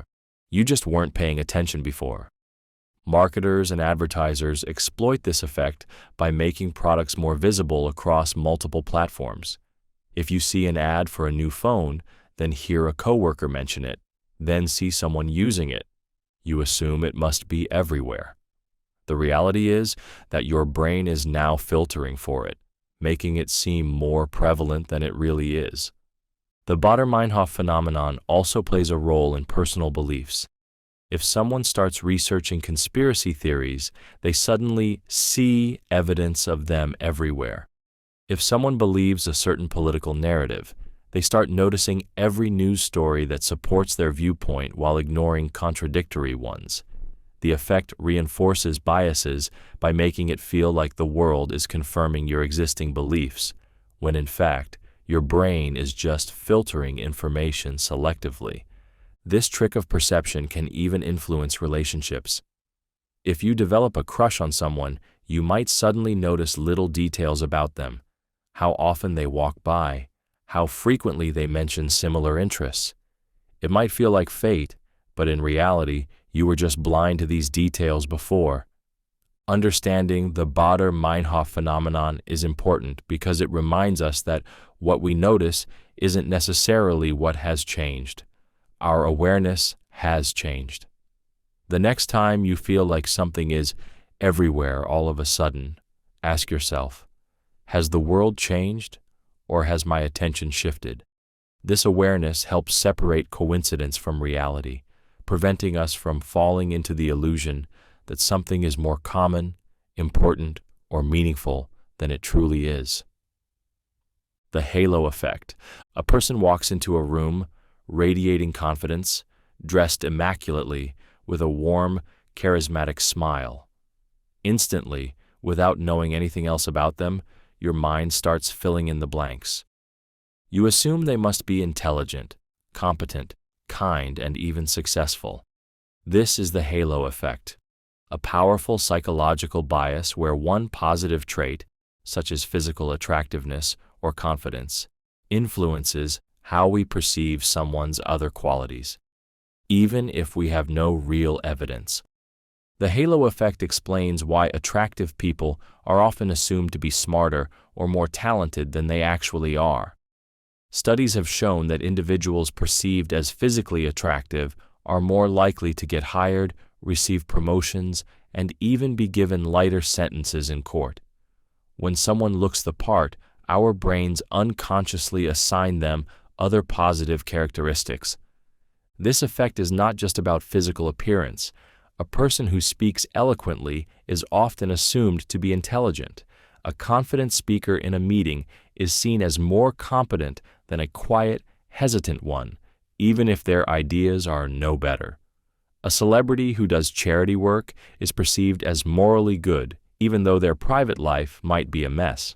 [SPEAKER 1] You just weren't paying attention before. Marketers and advertisers exploit this effect by making products more visible across multiple platforms. If you see an ad for a new phone, then hear a coworker mention it, then see someone using it, you assume it must be everywhere. The reality is that your brain is now filtering for it, making it seem more prevalent than it really is. The Baader-Meinhof phenomenon also plays a role in personal beliefs. If someone starts researching conspiracy theories, they suddenly see evidence of them everywhere. If someone believes a certain political narrative, they start noticing every news story that supports their viewpoint while ignoring contradictory ones. The effect reinforces biases by making it feel like the world is confirming your existing beliefs, when in fact, your brain is just filtering information selectively. This trick of perception can even influence relationships. If you develop a crush on someone, you might suddenly notice little details about them: how often they walk by, how frequently they mention similar interests. It might feel like fate, but in reality, you were just blind to these details before. Understanding the Baader-Meinhof phenomenon is important because it reminds us that what we notice isn't necessarily what has changed. Our awareness has changed. The next time you feel like something is everywhere all of a sudden, ask yourself, has the world changed, or has my attention shifted? This awareness helps separate coincidence from reality, preventing us from falling into the illusion that something is more common, important, or meaningful than it truly is. The halo effect. A person walks into a room, radiating confidence, dressed immaculately, with a warm, charismatic smile. Instantly, without knowing anything else about them, your mind starts filling in the blanks. You assume they must be intelligent, competent, kind, and even successful. This is the halo effect, a powerful psychological bias where one positive trait, such as physical attractiveness or confidence, influences how we perceive someone's other qualities, even if we have no real evidence. The halo effect explains why attractive people are often assumed to be smarter or more talented than they actually are. Studies have shown that individuals perceived as physically attractive are more likely to get hired, receive promotions, and even be given lighter sentences in court. When someone looks the part, our brains unconsciously assign them other positive characteristics. This effect is not just about physical appearance. A person who speaks eloquently is often assumed to be intelligent. A confident speaker in a meeting is seen as more competent than a quiet, hesitant one, even if their ideas are no better. A celebrity who does charity work is perceived as morally good, even though their private life might be a mess.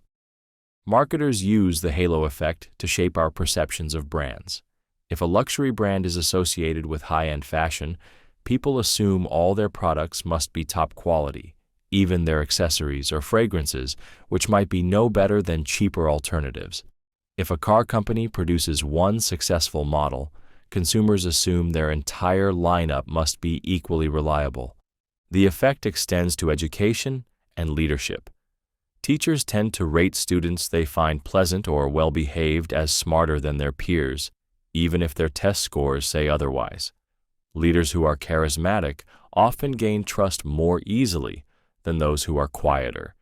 [SPEAKER 1] Marketers use the halo effect to shape our perceptions of brands. If a luxury brand is associated with high-end fashion, people assume all their products must be top quality, even their accessories or fragrances, which might be no better than cheaper alternatives. If a car company produces one successful model, consumers assume their entire lineup must be equally reliable. The effect extends to education and leadership. Teachers tend to rate students they find pleasant or well-behaved as smarter than their peers, even if their test scores say otherwise. Leaders who are charismatic often gain trust more easily than those who are quieter,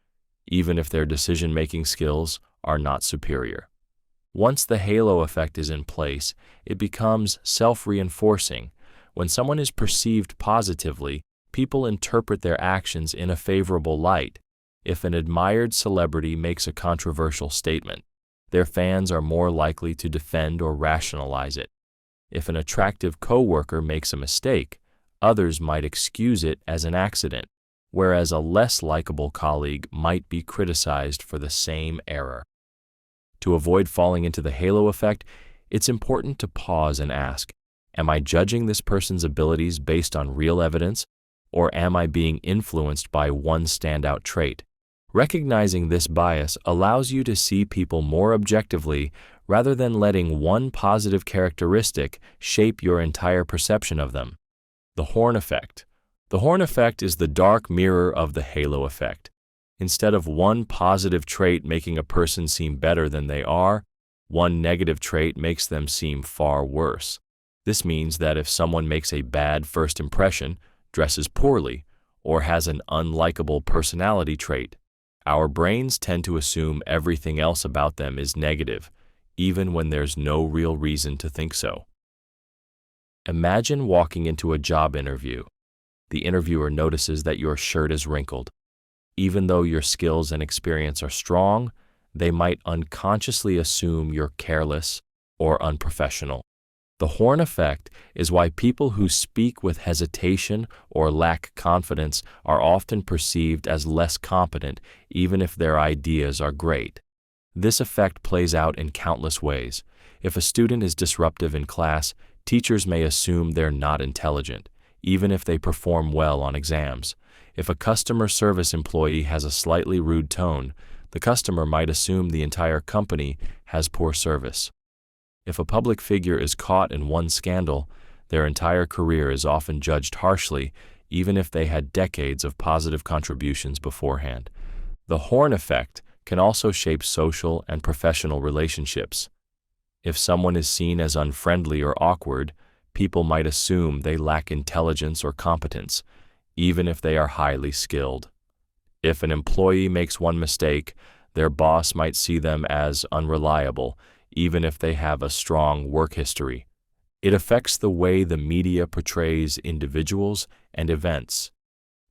[SPEAKER 1] even if their decision-making skills are not superior. Once the halo effect is in place, it becomes self-reinforcing. When someone is perceived positively, people interpret their actions in a favorable light. If an admired celebrity makes a controversial statement, their fans are more likely to defend or rationalize it. If an attractive coworker makes a mistake, others might excuse it as an accident, whereas a less likable colleague might be criticized for the same error. To avoid falling into the halo effect, it's important to pause and ask, am I judging this person's abilities based on real evidence, or am I being influenced by one standout trait? Recognizing this bias allows you to see people more objectively rather than letting one positive characteristic shape your entire perception of them. The horn effect. The horn effect is the dark mirror of the halo effect. Instead of one positive trait making a person seem better than they are, one negative trait makes them seem far worse. This means that if someone makes a bad first impression, dresses poorly, or has an unlikable personality trait, our brains tend to assume everything else about them is negative, even when there's no real reason to think so. Imagine walking into a job interview. The interviewer notices that your shirt is wrinkled. Even though your skills and experience are strong, they might unconsciously assume you're careless or unprofessional. The horn effect is why people who speak with hesitation or lack confidence are often perceived as less competent, even if their ideas are great. This effect plays out in countless ways. If a student is disruptive in class, teachers may assume they're not intelligent, even if they perform well on exams. If a customer service employee has a slightly rude tone, the customer might assume the entire company has poor service. If a public figure is caught in one scandal, their entire career is often judged harshly, even if they had decades of positive contributions beforehand. The horn effect can also shape social and professional relationships. If someone is seen as unfriendly or awkward, people might assume they lack intelligence or competence, even if they are highly skilled. If an employee makes one mistake, their boss might see them as unreliable, even if they have a strong work history. It affects the way the media portrays individuals and events.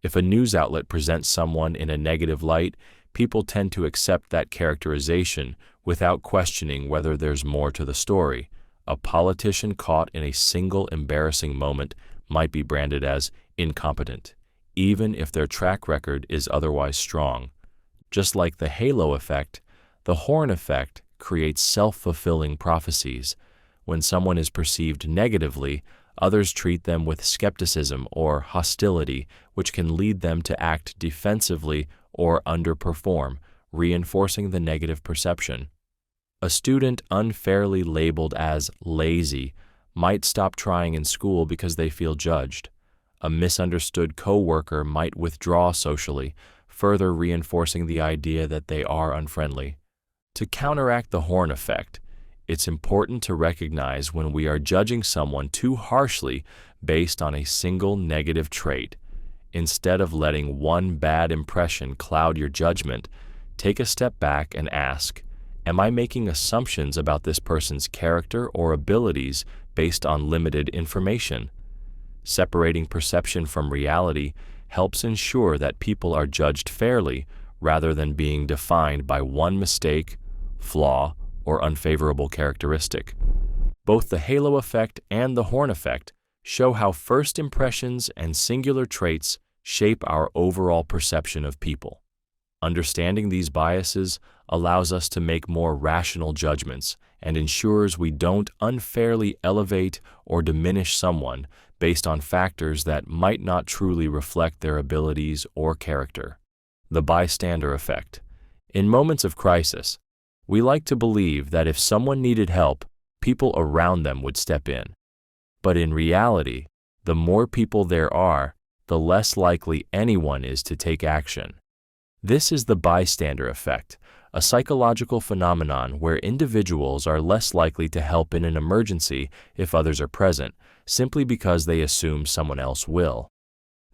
[SPEAKER 1] If a news outlet presents someone in a negative light, people tend to accept that characterization without questioning whether there's more to the story. A politician caught in a single embarrassing moment might be branded as incompetent, even if their track record is otherwise strong. Just like the halo effect, the horn effect creates self-fulfilling prophecies. When someone is perceived negatively, others treat them with skepticism or hostility, which can lead them to act defensively or underperform, reinforcing the negative perception. A student unfairly labeled as lazy might stop trying in school because they feel judged. A misunderstood coworker might withdraw socially, further reinforcing the idea that they are unfriendly. To counteract the horn effect, it's important to recognize when we are judging someone too harshly based on a single negative trait. Instead of letting one bad impression cloud your judgment, take a step back and ask, am I making assumptions about this person's character or abilities based on limited information? Separating perception from reality helps ensure that people are judged fairly rather than being defined by one mistake, flaw, or unfavorable characteristic. Both the halo effect and the horn effect show how first impressions and singular traits shape our overall perception of people. Understanding these biases allows us to make more rational judgments and ensures we don't unfairly elevate or diminish someone based on factors that might not truly reflect their abilities or character. The bystander effect. In moments of crisis, we like to believe that if someone needed help, people around them would step in. But in reality, the more people there are, the less likely anyone is to take action. This is the bystander effect, a psychological phenomenon where individuals are less likely to help in an emergency if others are present, simply because they assume someone else will.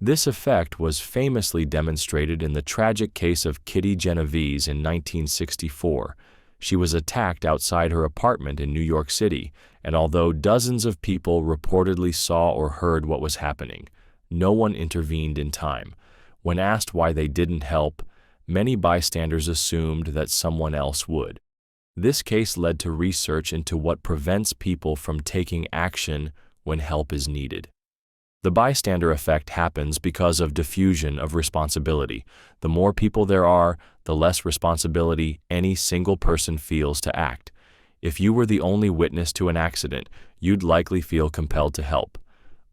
[SPEAKER 1] This effect was famously demonstrated in the tragic case of Kitty Genovese in 1964. She was attacked outside her apartment in New York City, and although dozens of people reportedly saw or heard what was happening, no one intervened in time. When asked why they didn't help, many bystanders assumed that someone else would. This case led to research into what prevents people from taking action when help is needed. The bystander effect happens because of diffusion of responsibility. The more people there are, the less responsibility any single person feels to act. If you were the only witness to an accident, you'd likely feel compelled to help.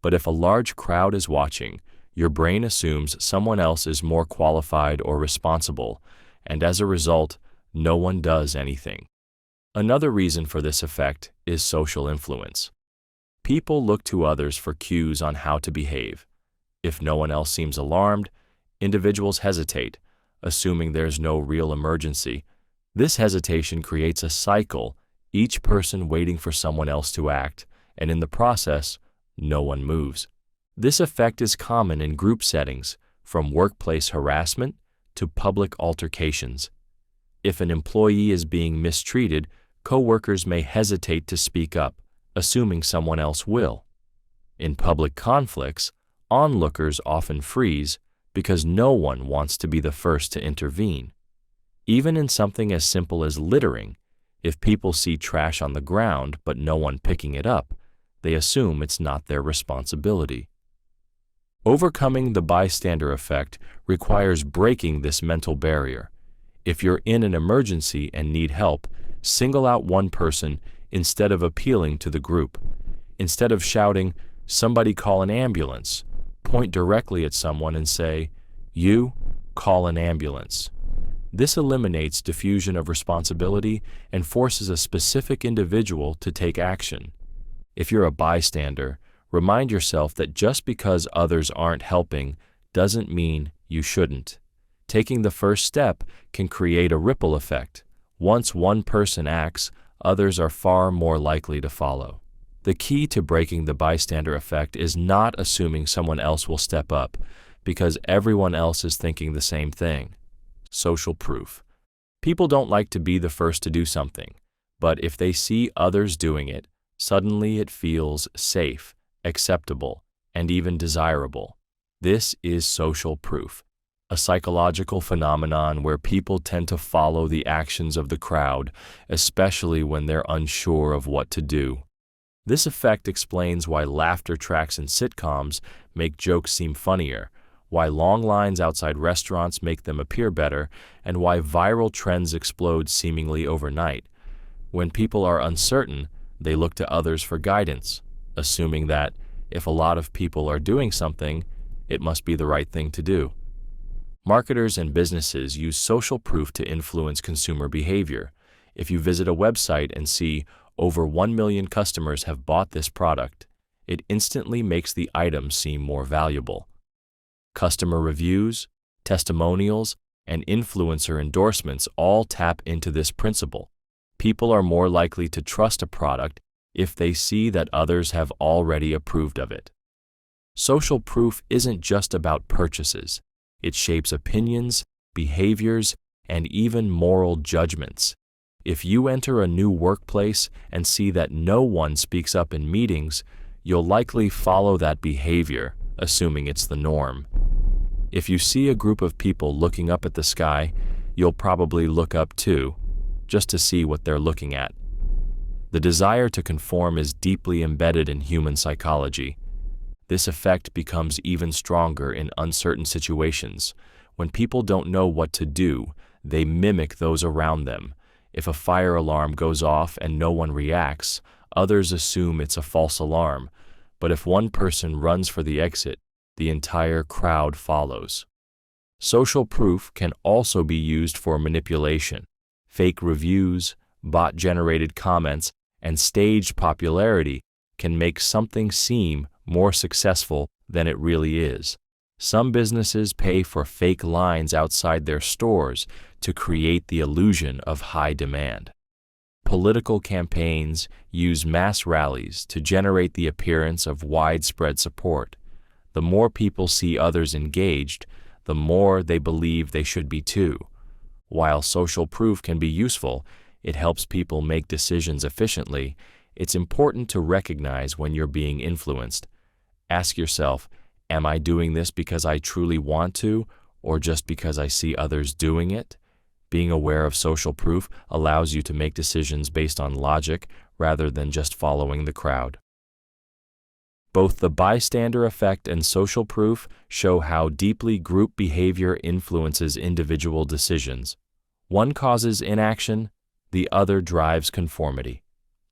[SPEAKER 1] But if a large crowd is watching, your brain assumes someone else is more qualified or responsible, and as a result, no one does anything. Another reason for this effect is social influence. People look to others for cues on how to behave. If no one else seems alarmed, individuals hesitate, assuming there's no real emergency. This hesitation creates a cycle, each person waiting for someone else to act, and in the process, no one moves. This effect is common in group settings, from workplace harassment to public altercations. If an employee is being mistreated, coworkers may hesitate to speak up, assuming someone else will. In public conflicts, onlookers often freeze because no one wants to be the first to intervene. Even in something as simple as littering, if people see trash on the ground but no one picking it up, they assume it's not their responsibility. Overcoming the bystander effect requires breaking this mental barrier. If you're in an emergency and need help, single out one person instead of appealing to the group. Instead of shouting, "Somebody call an ambulance," point directly at someone and say, "You call an ambulance." This eliminates diffusion of responsibility and forces a specific individual to take action. If you're a bystander, remind yourself that just because others aren't helping doesn't mean you shouldn't. Taking the first step can create a ripple effect. Once one person acts, others are far more likely to follow. The key to breaking the bystander effect is not assuming someone else will step up, because everyone else is thinking the same thing. Social proof. People don't like to be the first to do something, but if they see others doing it, suddenly it feels safe, acceptable, and even desirable. This is social proof, a psychological phenomenon where people tend to follow the actions of the crowd, especially when they're unsure of what to do. This effect explains why laughter tracks in sitcoms make jokes seem funnier, why long lines outside restaurants make them appear better, and why viral trends explode seemingly overnight. When people are uncertain, they look to others for guidance, assuming that if a lot of people are doing something, it must be the right thing to do. Marketers and businesses use social proof to influence consumer behavior. If you visit a website and see over 1 million customers have bought this product, it instantly makes the item seem more valuable. Customer reviews, testimonials, and influencer endorsements all tap into this principle. People are more likely to trust a product if they see that others have already approved of it. Social proof isn't just about purchases. It shapes opinions, behaviors, and even moral judgments. If you enter a new workplace and see that no one speaks up in meetings, you'll likely follow that behavior, assuming it's the norm. If you see a group of people looking up at the sky, you'll probably look up too, just to see what they're looking at. The desire to conform is deeply embedded in human psychology. This effect becomes even stronger in uncertain situations. When people don't know what to do, they mimic those around them. If a fire alarm goes off and no one reacts, others assume it's a false alarm. But if one person runs for the exit, the entire crowd follows. Social proof can also be used for manipulation. Fake reviews, bot-generated comments, and staged popularity can make something seem more successful than it really is. Some businesses pay for fake lines outside their stores to create the illusion of high demand. Political campaigns use mass rallies to generate the appearance of widespread support. The more people see others engaged, the more they believe they should be too. While social proof can be useful, it helps people make decisions efficiently. It's important to recognize when you're being influenced. Ask yourself, am I doing this because I truly want to, or just because I see others doing it? Being aware of social proof allows you to make decisions based on logic rather than just following the crowd. Both the bystander effect and social proof show how deeply group behavior influences individual decisions. One causes inaction, the other drives conformity.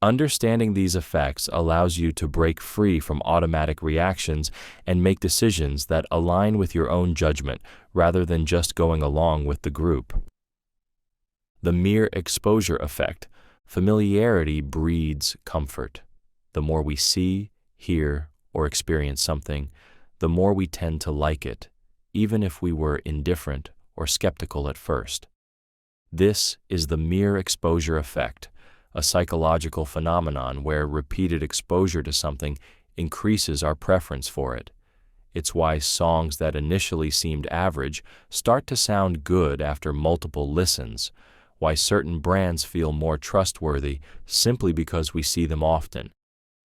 [SPEAKER 1] Understanding these effects allows you to break free from automatic reactions and make decisions that align with your own judgment rather than just going along with the group. The mere exposure effect. Familiarity breeds comfort. The more we see, hear, or experience something, the more we tend to like it, even if we were indifferent or skeptical at first. This is the mere exposure effect, a psychological phenomenon where repeated exposure to something increases our preference for it. It's why songs that initially seemed average start to sound good after multiple listens, why certain brands feel more trustworthy simply because we see them often,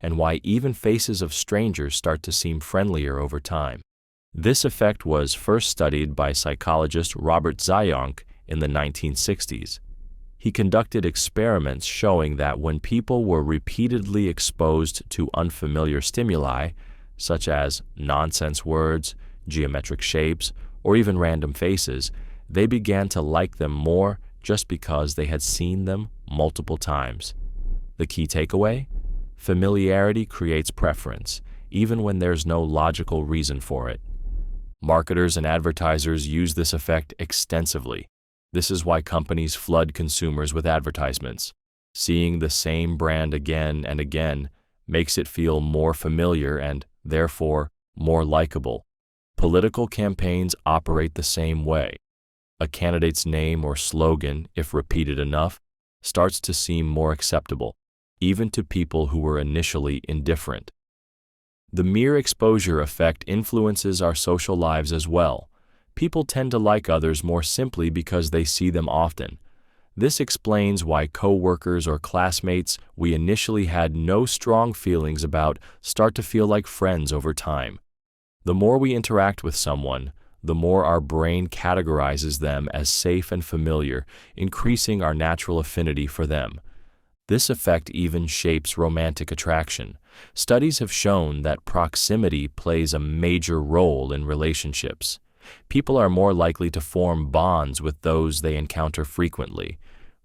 [SPEAKER 1] and why even faces of strangers start to seem friendlier over time. This effect was first studied by psychologist Robert Zeigarnik in the 1960s. He conducted experiments showing that when people were repeatedly exposed to unfamiliar stimuli, such as nonsense words, geometric shapes, or even random faces, They began to like them more just because they had seen them multiple times. The key takeaway? Familiarity creates preference, even when there's no logical reason for it. Marketers and advertisers use this effect extensively. This is why companies flood consumers with advertisements. Seeing the same brand again and again makes it feel more familiar and, therefore, more likable. Political campaigns operate the same way. A candidate's name or slogan, if repeated enough, starts to seem more acceptable, even to people who were initially indifferent. The mere exposure effect influences our social lives as well. People tend to like others more simply because they see them often. This explains why coworkers or classmates we initially had no strong feelings about start to feel like friends over time. The more we interact with someone, the more our brain categorizes them as safe and familiar, increasing our natural affinity for them. This effect even shapes romantic attraction. Studies have shown that proximity plays a major role in relationships. People are more likely to form bonds with those they encounter frequently,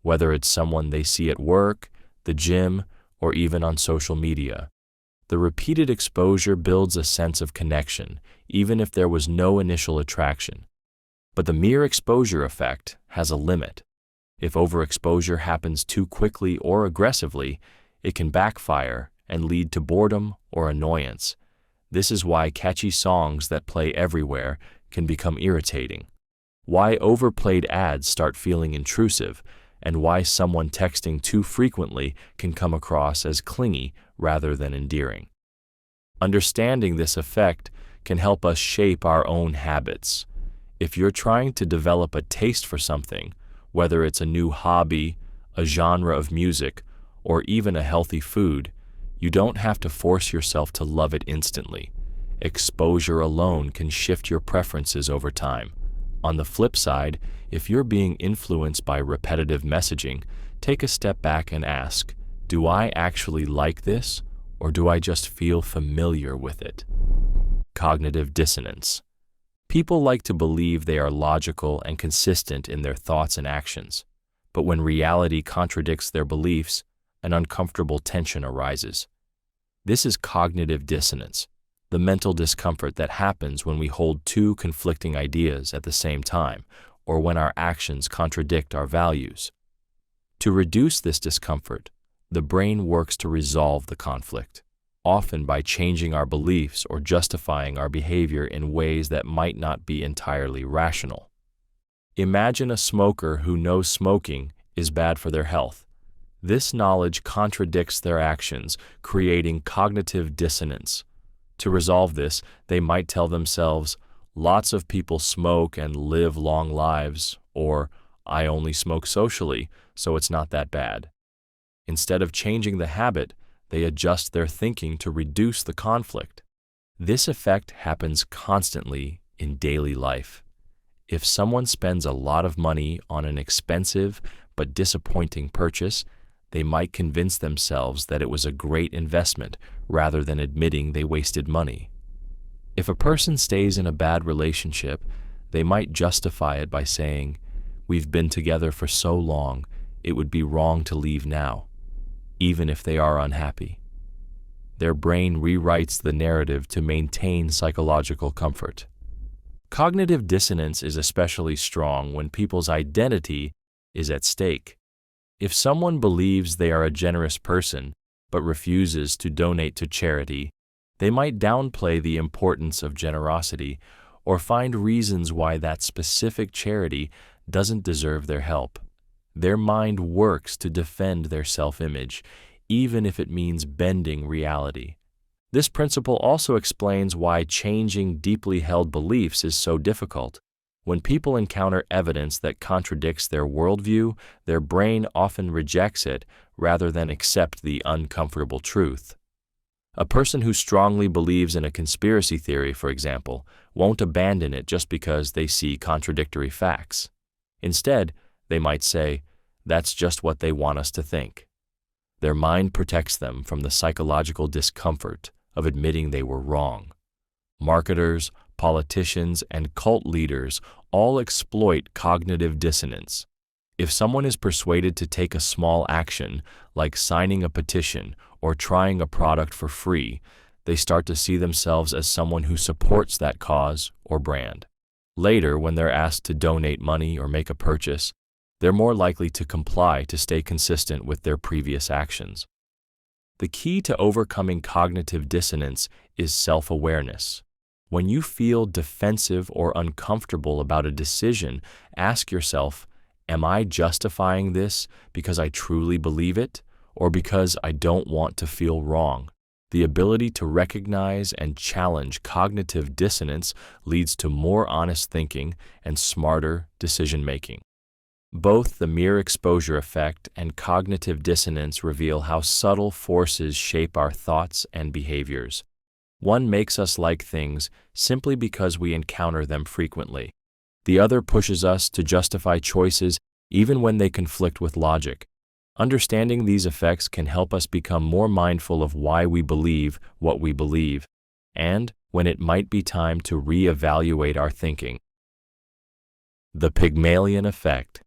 [SPEAKER 1] whether it's someone they see at work, the gym, or even on social media. The repeated exposure builds a sense of connection, even if there was no initial attraction. But the mere exposure effect has a limit. If overexposure happens too quickly or aggressively, it can backfire and lead to boredom or annoyance. This is why catchy songs that play everywhere can become irritating, why overplayed ads start feeling intrusive, and why someone texting too frequently can come across as clingy rather than endearing. Understanding this effect can help us shape our own habits. If you're trying to develop a taste for something, whether it's a new hobby, a genre of music, or even a healthy food, you don't have to force yourself to love it instantly. Exposure alone can shift your preferences over time. On the flip side, if you're being influenced by repetitive messaging, take a step back and ask, do I actually like this, or do I just feel familiar with it? Cognitive dissonance. People like to believe they are logical and consistent in their thoughts and actions, but when reality contradicts their beliefs, an uncomfortable tension arises. This is cognitive dissonance, the mental discomfort that happens when we hold two conflicting ideas at the same time, or when our actions contradict our values. To reduce this discomfort, the brain works to resolve the conflict, often by changing our beliefs or justifying our behavior in ways that might not be entirely rational. Imagine a smoker who knows smoking is bad for their health. This knowledge contradicts their actions, creating cognitive dissonance. To resolve this, they might tell themselves, lots of people smoke and live long lives, or I only smoke socially, so it's not that bad. Instead of changing the habit, they adjust their thinking to reduce the conflict. This effect happens constantly in daily life. If someone spends a lot of money on an expensive but disappointing purchase, they might convince themselves that it was a great investment rather than admitting they wasted money. If a person stays in a bad relationship, they might justify it by saying, "We've been together for so long, it would be wrong to leave now," even if they are unhappy. Their brain rewrites the narrative to maintain psychological comfort. Cognitive dissonance is especially strong when people's identity is at stake. If someone believes they are a generous person but refuses to donate to charity, they might downplay the importance of generosity or find reasons why that specific charity doesn't deserve their help. Their mind works to defend their self-image, even if it means bending reality. This principle also explains why changing deeply held beliefs is so difficult. When people encounter evidence that contradicts their worldview, their brain often rejects it rather than accept the uncomfortable truth. A person who strongly believes in a conspiracy theory, for example, won't abandon it just because they see contradictory facts. Instead, they might say, "That's just what they want us to think." Their mind protects them from the psychological discomfort of admitting they were wrong. Marketers, politicians, and cult leaders all exploit cognitive dissonance. If someone is persuaded to take a small action, like signing a petition or trying a product for free, they start to see themselves as someone who supports that cause or brand. Later, when they're asked to donate money or make a purchase, they're more likely to comply to stay consistent with their previous actions. The key to overcoming cognitive dissonance is self-awareness. When you feel defensive or uncomfortable about a decision, ask yourself, am I justifying this because I truly believe it, or because I don't want to feel wrong? The ability to recognize and challenge cognitive dissonance leads to more honest thinking and smarter decision-making. Both the mere exposure effect and cognitive dissonance reveal how subtle forces shape our thoughts and behaviors. One makes us like things simply because we encounter them frequently. The other pushes us to justify choices even when they conflict with logic. Understanding these effects can help us become more mindful of why we believe what we believe, and when it might be time to re-evaluate our thinking. The Pygmalion effect.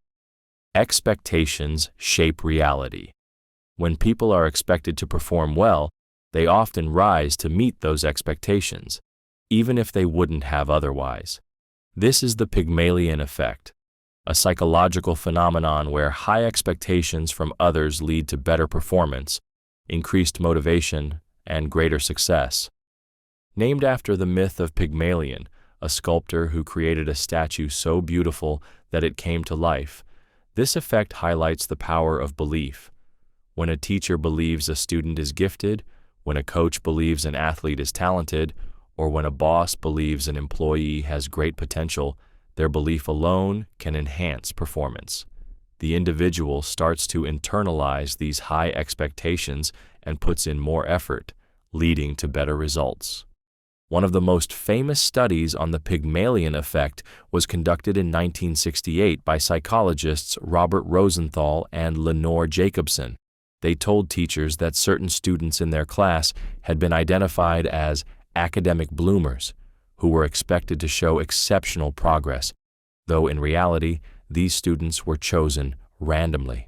[SPEAKER 1] Expectations shape reality. When people are expected to perform well, they often rise to meet those expectations, even if they wouldn't have otherwise. This is the Pygmalion effect, a psychological phenomenon where high expectations from others lead to better performance, increased motivation, and greater success. Named after the myth of Pygmalion, a sculptor who created a statue so beautiful that it came to life, this effect highlights the power of belief. When a teacher believes a student is gifted, when a coach believes an athlete is talented, or when a boss believes an employee has great potential, their belief alone can enhance performance. The individual starts to internalize these high expectations and puts in more effort, leading to better results. One of the most famous studies on the Pygmalion effect was conducted in 1968 by psychologists Robert Rosenthal and Lenore Jacobson. They told teachers that certain students in their class had been identified as academic bloomers, who were expected to show exceptional progress, though in reality, these students were chosen randomly.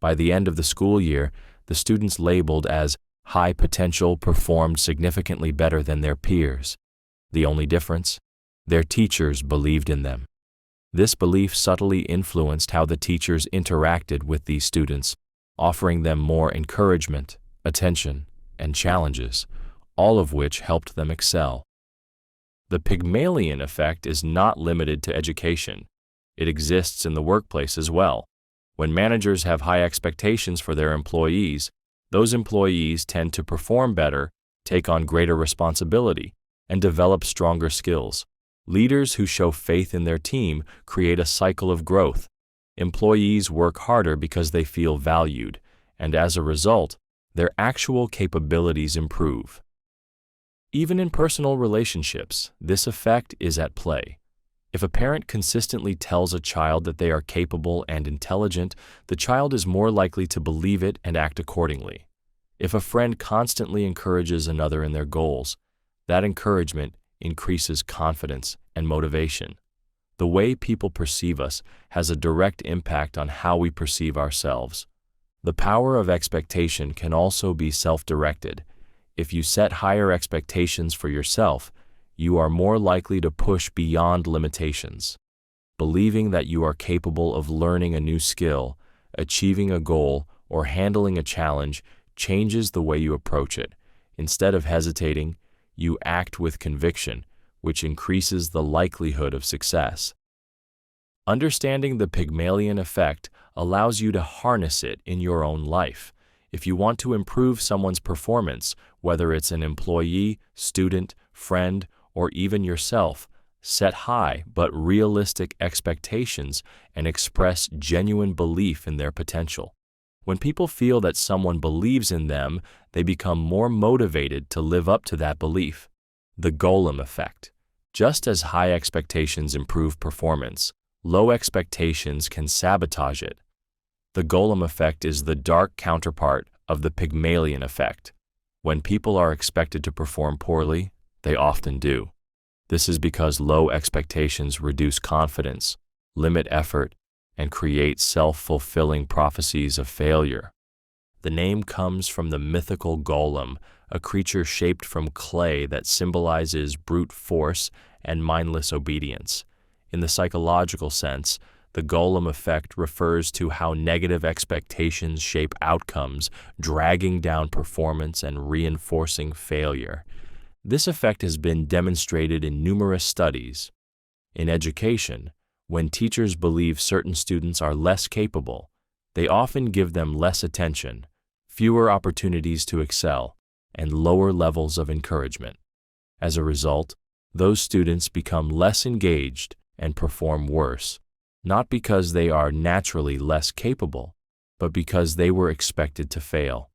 [SPEAKER 1] By the end of the school year, the students labeled as high potential performed significantly better than their peers. The only difference? Their teachers believed in them. This belief subtly influenced how the teachers interacted with these students, offering them more encouragement, attention, and challenges, all of which helped them excel. The Pygmalion effect is not limited to education. It exists in the workplace as well. When managers have high expectations for their employees, those employees tend to perform better, take on greater responsibility, and develop stronger skills. Leaders who show faith in their team create a cycle of growth. Employees work harder because they feel valued, and as a result, their actual capabilities improve. Even in personal relationships, this effect is at play. If a parent consistently tells a child that they are capable and intelligent, the child is more likely to believe it and act accordingly. If a friend constantly encourages another in their goals, that encouragement increases confidence and motivation. The way people perceive us has a direct impact on how we perceive ourselves. The power of expectation can also be self-directed. If you set higher expectations for yourself, you are more likely to push beyond limitations. Believing that you are capable of learning a new skill, achieving a goal, or handling a challenge changes the way you approach it. Instead of hesitating, you act with conviction, which increases the likelihood of success. Understanding the Pygmalion effect allows you to harness it in your own life. If you want to improve someone's performance, whether it's an employee, student, friend, or even yourself, set high but realistic expectations and express genuine belief in their potential. When people feel that someone believes in them, they become more motivated to live up to that belief. The Golem effect. Just as high expectations improve performance, low expectations can sabotage it. The Golem effect is the dark counterpart of the Pygmalion effect. When people are expected to perform poorly, they often do. This is because low expectations reduce confidence, limit effort, and create self-fulfilling prophecies of failure. The name comes from the mythical golem, a creature shaped from clay that symbolizes brute force and mindless obedience. In the psychological sense, the golem effect refers to how negative expectations shape outcomes, dragging down performance and reinforcing failure. This effect has been demonstrated in numerous studies. In education, when teachers believe certain students are less capable, they often give them less attention, fewer opportunities to excel, and lower levels of encouragement. As a result, those students become less engaged and perform worse, not because they are naturally less capable, but because they were expected to fail.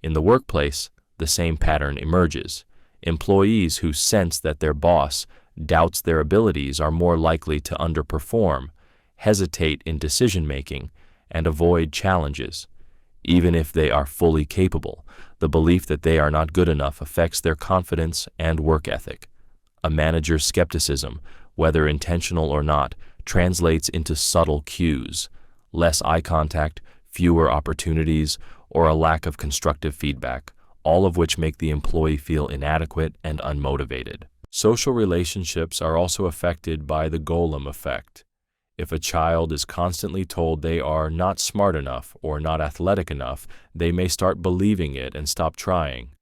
[SPEAKER 1] In the workplace, the same pattern emerges. Employees who sense that their boss doubts their abilities are more likely to underperform, hesitate in decision-making, and avoid challenges. Even if they are fully capable, the belief that they are not good enough affects their confidence and work ethic. A manager's skepticism, whether intentional or not, translates into subtle cues: less eye contact, fewer opportunities, or a lack of constructive feedback, all of which make the employee feel inadequate and unmotivated. Social relationships are also affected by the golem effect. If a child is constantly told they are not smart enough or not athletic enough, they may start believing it and stop trying.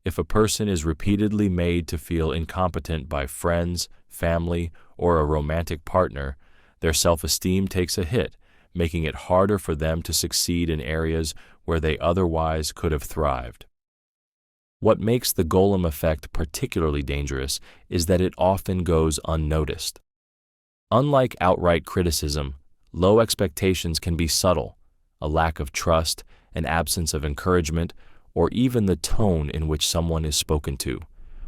[SPEAKER 1] If a person is repeatedly made to feel incompetent by friends, family, or a romantic partner, their self-esteem takes a hit, making it harder for them to succeed in areas where they otherwise could have thrived. What makes the golem effect particularly dangerous is that it often goes unnoticed. Unlike outright criticism, low expectations can be subtle: a lack of trust, an absence of encouragement, or even the tone in which someone is spoken to.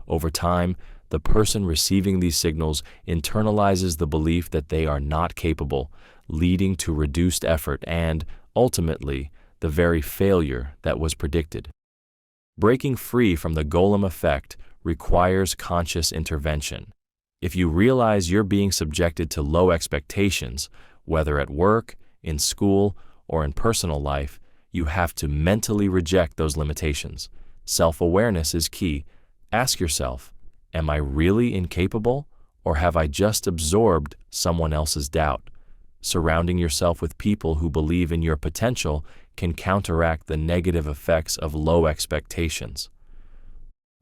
[SPEAKER 1] Over time, the person receiving these signals internalizes the belief that they are not capable, leading to reduced effort and, ultimately, the very failure that was predicted. Breaking free from the golem effect requires conscious intervention. If you realize you're being subjected to low expectations, whether at work, in school, or in personal life, you have to mentally reject those limitations. Self-awareness is key. Ask yourself, am I really incapable, or have I just absorbed someone else's doubt? Surrounding yourself with people who believe in your potential can counteract the negative effects of low expectations.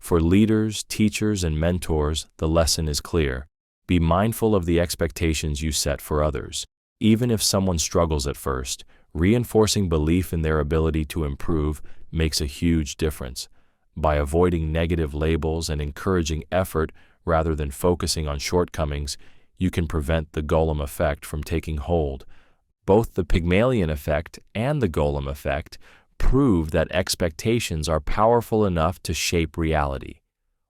[SPEAKER 1] For leaders, teachers, and mentors, the lesson is clear. Be mindful of the expectations you set for others. Even if someone struggles at first, reinforcing belief in their ability to improve makes a huge difference. By avoiding negative labels and encouraging effort rather than focusing on shortcomings, you can prevent the golem effect from taking hold. Both the Pygmalion effect and the golem effect prove that expectations are powerful enough to shape reality.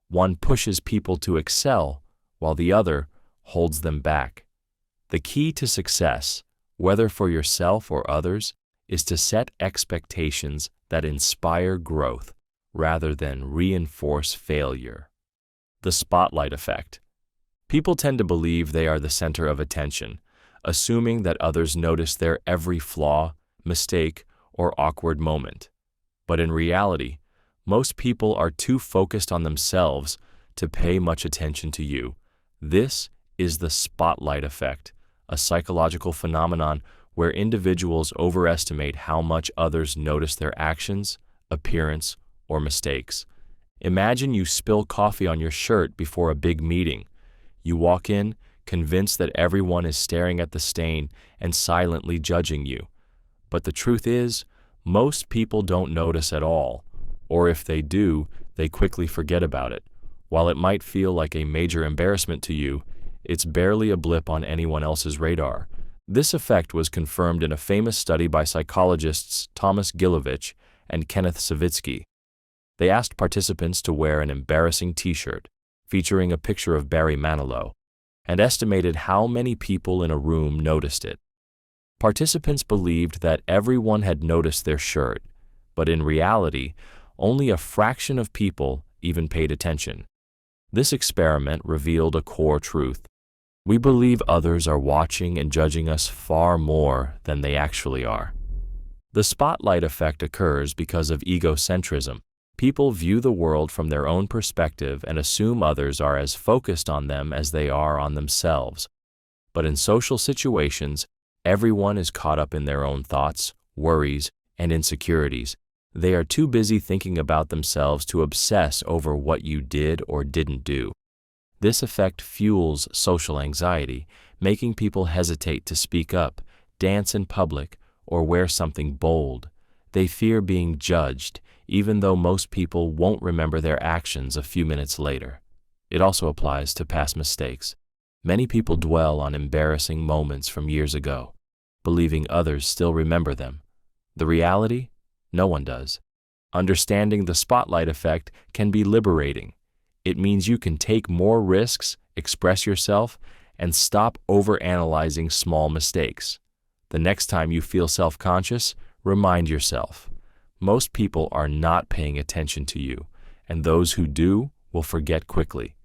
[SPEAKER 1] One pushes people to excel, while the other holds them back. The key to success, whether for yourself or others, is to set expectations that inspire growth rather than reinforce failure. The spotlight effect. People tend to believe they are the center of attention, assuming that others notice their every flaw, mistake, or awkward moment. But in reality, most people are too focused on themselves to pay much attention to you. This is the spotlight effect, a psychological phenomenon where individuals overestimate how much others notice their actions, appearance, or mistakes. Imagine you spill coffee on your shirt before a big meeting. You walk in, convinced that everyone is staring at the stain and silently judging you. But the truth is, most people don't notice at all, or if they do, they quickly forget about it. While it might feel like a major embarrassment to you, it's barely a blip on anyone else's radar. This effect was confirmed in a famous study by psychologists Thomas Gilovich and Kenneth Savitsky. They asked participants to wear an embarrassing t-shirt featuring a picture of Barry Manilow and estimated how many people in a room noticed it. Participants believed that everyone had noticed their shirt, but in reality, only a fraction of people even paid attention. This experiment revealed a core truth. We believe others are watching and judging us far more than they actually are. The spotlight effect occurs because of egocentrism. People view the world from their own perspective and assume others are as focused on them as they are on themselves. But in social situations, everyone is caught up in their own thoughts, worries, and insecurities. They are too busy thinking about themselves to obsess over what you did or didn't do. This effect fuels social anxiety, making people hesitate to speak up, dance in public, or wear something bold. They fear being judged, even though most people won't remember their actions a few minutes later. It also applies to past mistakes. Many people dwell on embarrassing moments from years ago, believing others still remember them. The reality? No one does. Understanding the spotlight effect can be liberating. It means you can take more risks, express yourself, and stop overanalyzing small mistakes. The next time you feel self-conscious, remind yourself, most people are not paying attention to you, and those who do will forget quickly.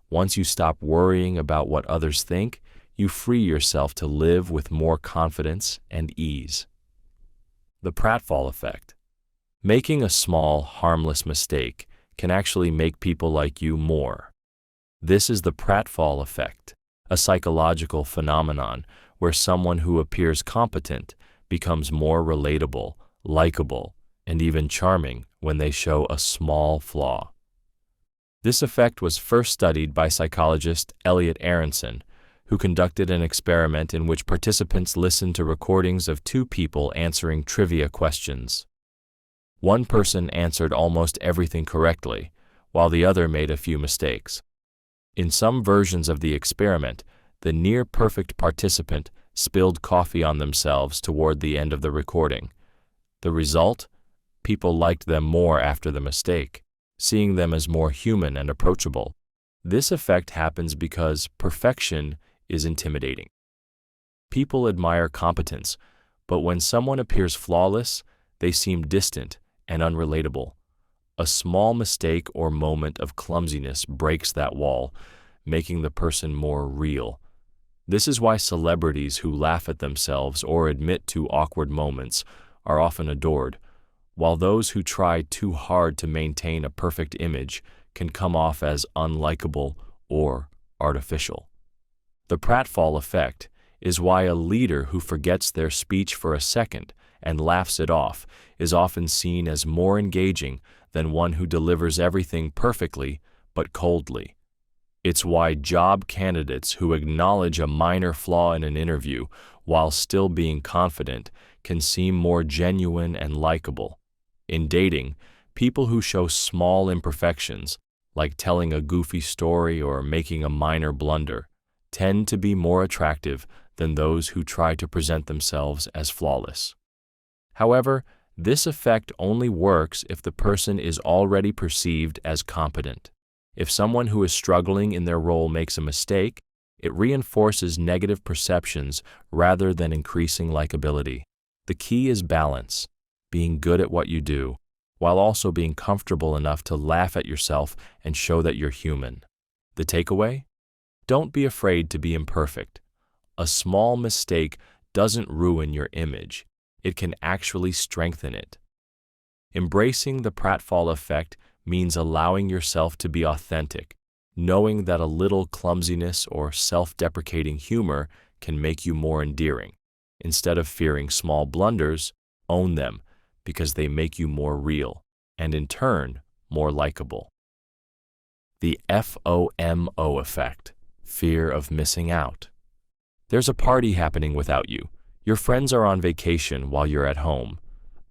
[SPEAKER 1] Once you stop worrying about what others think, you free yourself to live with more confidence and ease. The pratfall effect. Making a small, harmless mistake can actually make people like you more. This is the pratfall effect, a psychological phenomenon where someone who appears competent becomes more relatable, likable, and even charming when they show a small flaw. This effect was first studied by psychologist Elliot Aronson, who conducted an experiment in which participants listened to recordings of two people answering trivia questions. One person answered almost everything correctly, while the other made a few mistakes. In some versions of the experiment, the near-perfect participant spilled coffee on themselves toward the end of the recording. The result? People liked them more after the mistake, seeing them as more human and approachable. This effect happens because perfection is intimidating. People admire competence, but when someone appears flawless, they seem distant and unrelatable. A small mistake or moment of clumsiness breaks that wall, making the person more real. This is why celebrities who laugh at themselves or admit to awkward moments are often adored, while those who try too hard to maintain a perfect image can come off as unlikable or artificial. The pratfall effect is why a leader who forgets their speech for a second and laughs it off is often seen as more engaging than one who delivers everything perfectly but coldly. It's why job candidates who acknowledge a minor flaw in an interview while still being confident can seem more genuine and likable. In dating, people who show small imperfections, like telling a goofy story or making a minor blunder, tend to be more attractive than those who try to present themselves as flawless. However, this effect only works if the person is already perceived as competent. If someone who is struggling in their role makes a mistake, it reinforces negative perceptions rather than increasing likability. The key is balance, being good at what you do, while also being comfortable enough to laugh at yourself and show that you're human. The takeaway? Don't be afraid to be imperfect. A small mistake doesn't ruin your image. It can actually strengthen it. Embracing the pratfall effect means allowing yourself to be authentic, knowing that a little clumsiness or self-deprecating humor can make you more endearing. Instead of fearing small blunders, own them because they make you more real and, in turn, more likable. The FOMO effect, fear of missing out. There's a party happening without you. Your friends are on vacation while you're at home.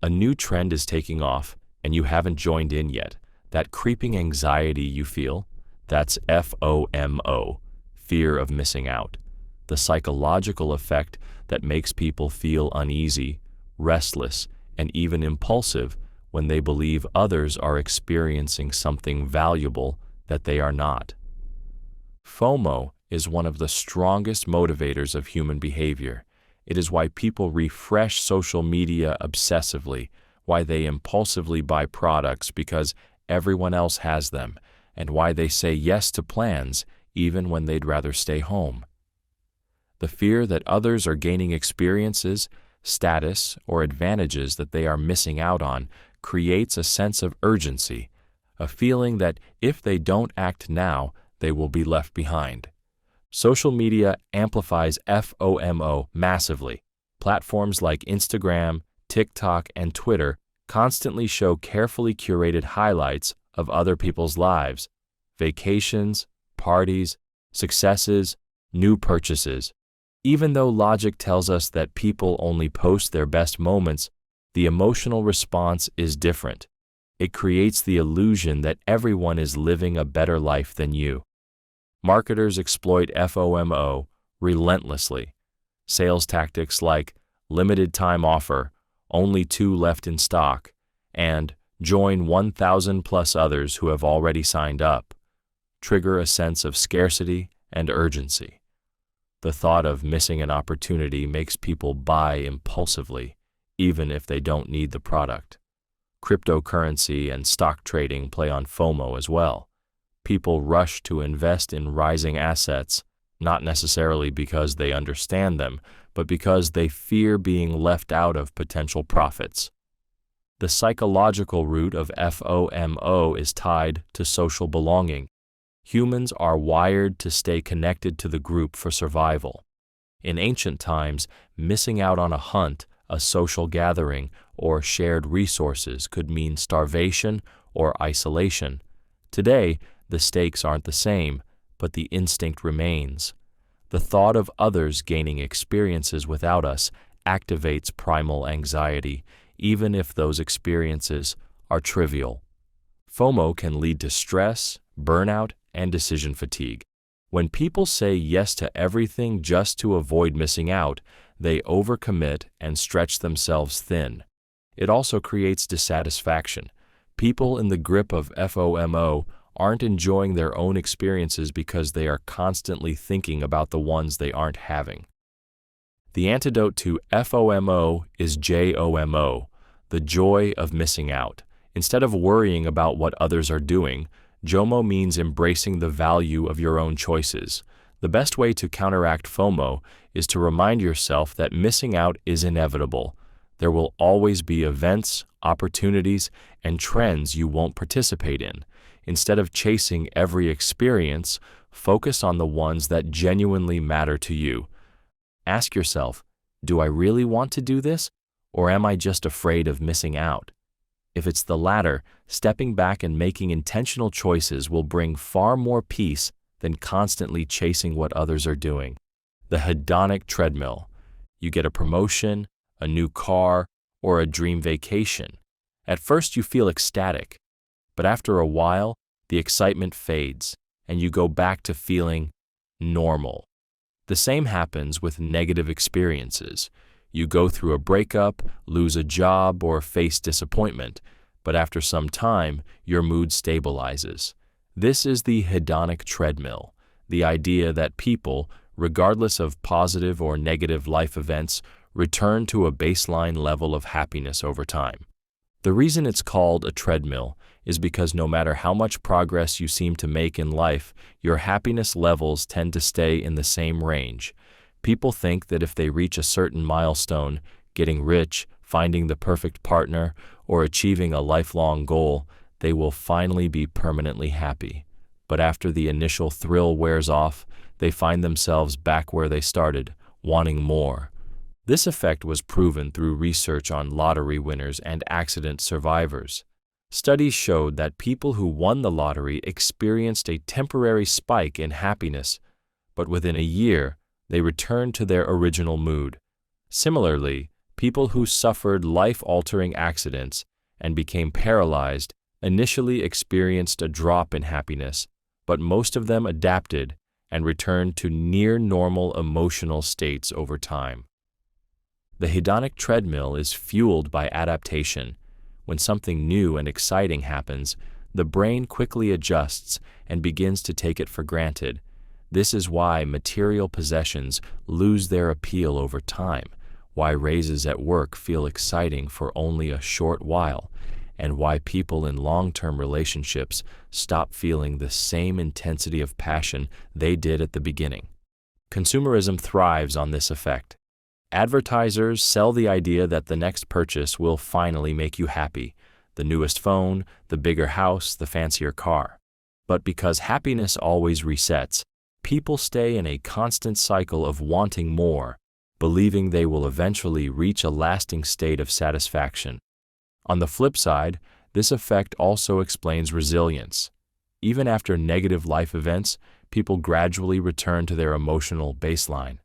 [SPEAKER 1] A new trend is taking off, and you haven't joined in yet. That creeping anxiety you feel, that's FOMO, fear of missing out. The psychological effect that makes people feel uneasy, restless, and even impulsive when they believe others are experiencing something valuable that they are not. FOMO is one of the strongest motivators of human behavior. It is why people refresh social media obsessively, why they impulsively buy products because everyone else has them, and why they say yes to plans even when they'd rather stay home. The fear that others are gaining experiences, status, or advantages that they are missing out on creates a sense of urgency, a feeling that if they don't act now, they will be left behind. Social media amplifies FOMO massively. Platforms like Instagram, TikTok, and Twitter constantly show carefully curated highlights of other people's lives, vacations, parties, successes, new purchases. Even though logic tells us that people only post their best moments, the emotional response is different. It creates the illusion that everyone is living a better life than you. Marketers exploit FOMO relentlessly. Sales tactics like limited time offer, only 2 left in stock, and join 1,000 plus others who have already signed up trigger a sense of scarcity and urgency. The thought of missing an opportunity makes people buy impulsively, even if they don't need the product. Cryptocurrency and stock trading play on FOMO as well. People rush to invest in rising assets, not necessarily because they understand them, but because they fear being left out of potential profits. The psychological root of FOMO is tied to social belonging. Humans are wired to stay connected to the group for survival. In ancient times, missing out on a hunt, a social gathering, or shared resources could mean starvation or isolation. Today, the stakes aren't the same, but the instinct remains. The thought of others gaining experiences without us activates primal anxiety, even if those experiences are trivial. FOMO can lead to stress, burnout, and decision fatigue. When people say yes to everything just to avoid missing out, they overcommit and stretch themselves thin. It also creates dissatisfaction. People in the grip of FOMO aren't enjoying their own experiences because they are constantly thinking about the ones they aren't having. The antidote to FOMO is JOMO, the joy of missing out. Instead of worrying about what others are doing, JOMO means embracing the value of your own choices. The best way to counteract FOMO is to remind yourself that missing out is inevitable. There will always be events, opportunities, and trends you won't participate in. Instead of chasing every experience, focus on the ones that genuinely matter to you. Ask yourself, do I really want to do this, or am I just afraid of missing out? If it's the latter, stepping back and making intentional choices will bring far more peace than constantly chasing what others are doing. The hedonic treadmill. You get a promotion, a new car, or a dream vacation. At first you feel ecstatic, but after a while, the excitement fades, and you go back to feeling normal. The same happens with negative experiences. You go through a breakup, lose a job, or face disappointment, but after some time, your mood stabilizes. This is the hedonic treadmill, the idea that people, regardless of positive or negative life events, return to a baseline level of happiness over time. The reason it's called a treadmill is because no matter how much progress you seem to make in life, your happiness levels tend to stay in the same range. People think that if they reach a certain milestone, getting rich, finding the perfect partner, or achieving a lifelong goal, they will finally be permanently happy. But after the initial thrill wears off, they find themselves back where they started, wanting more. This effect was proven through research on lottery winners and accident survivors. Studies showed that people who won the lottery experienced a temporary spike in happiness, but within a year, they returned to their original mood. Similarly, people who suffered life-altering accidents and became paralyzed initially experienced a drop in happiness, but most of them adapted and returned to near-normal emotional states over time. The hedonic treadmill is fueled by adaptation. When something new and exciting happens, the brain quickly adjusts and begins to take it for granted. This is why material possessions lose their appeal over time, why raises at work feel exciting for only a short while, and why people in long-term relationships stop feeling the same intensity of passion they did at the beginning. Consumerism thrives on this effect. Advertisers sell the idea that the next purchase will finally make you happy, the newest phone, the bigger house, the fancier car. But because happiness always resets, people stay in a constant cycle of wanting more, believing they will eventually reach a lasting state of satisfaction. On the flip side, this effect also explains resilience. Even after negative life events, people gradually return to their emotional baseline.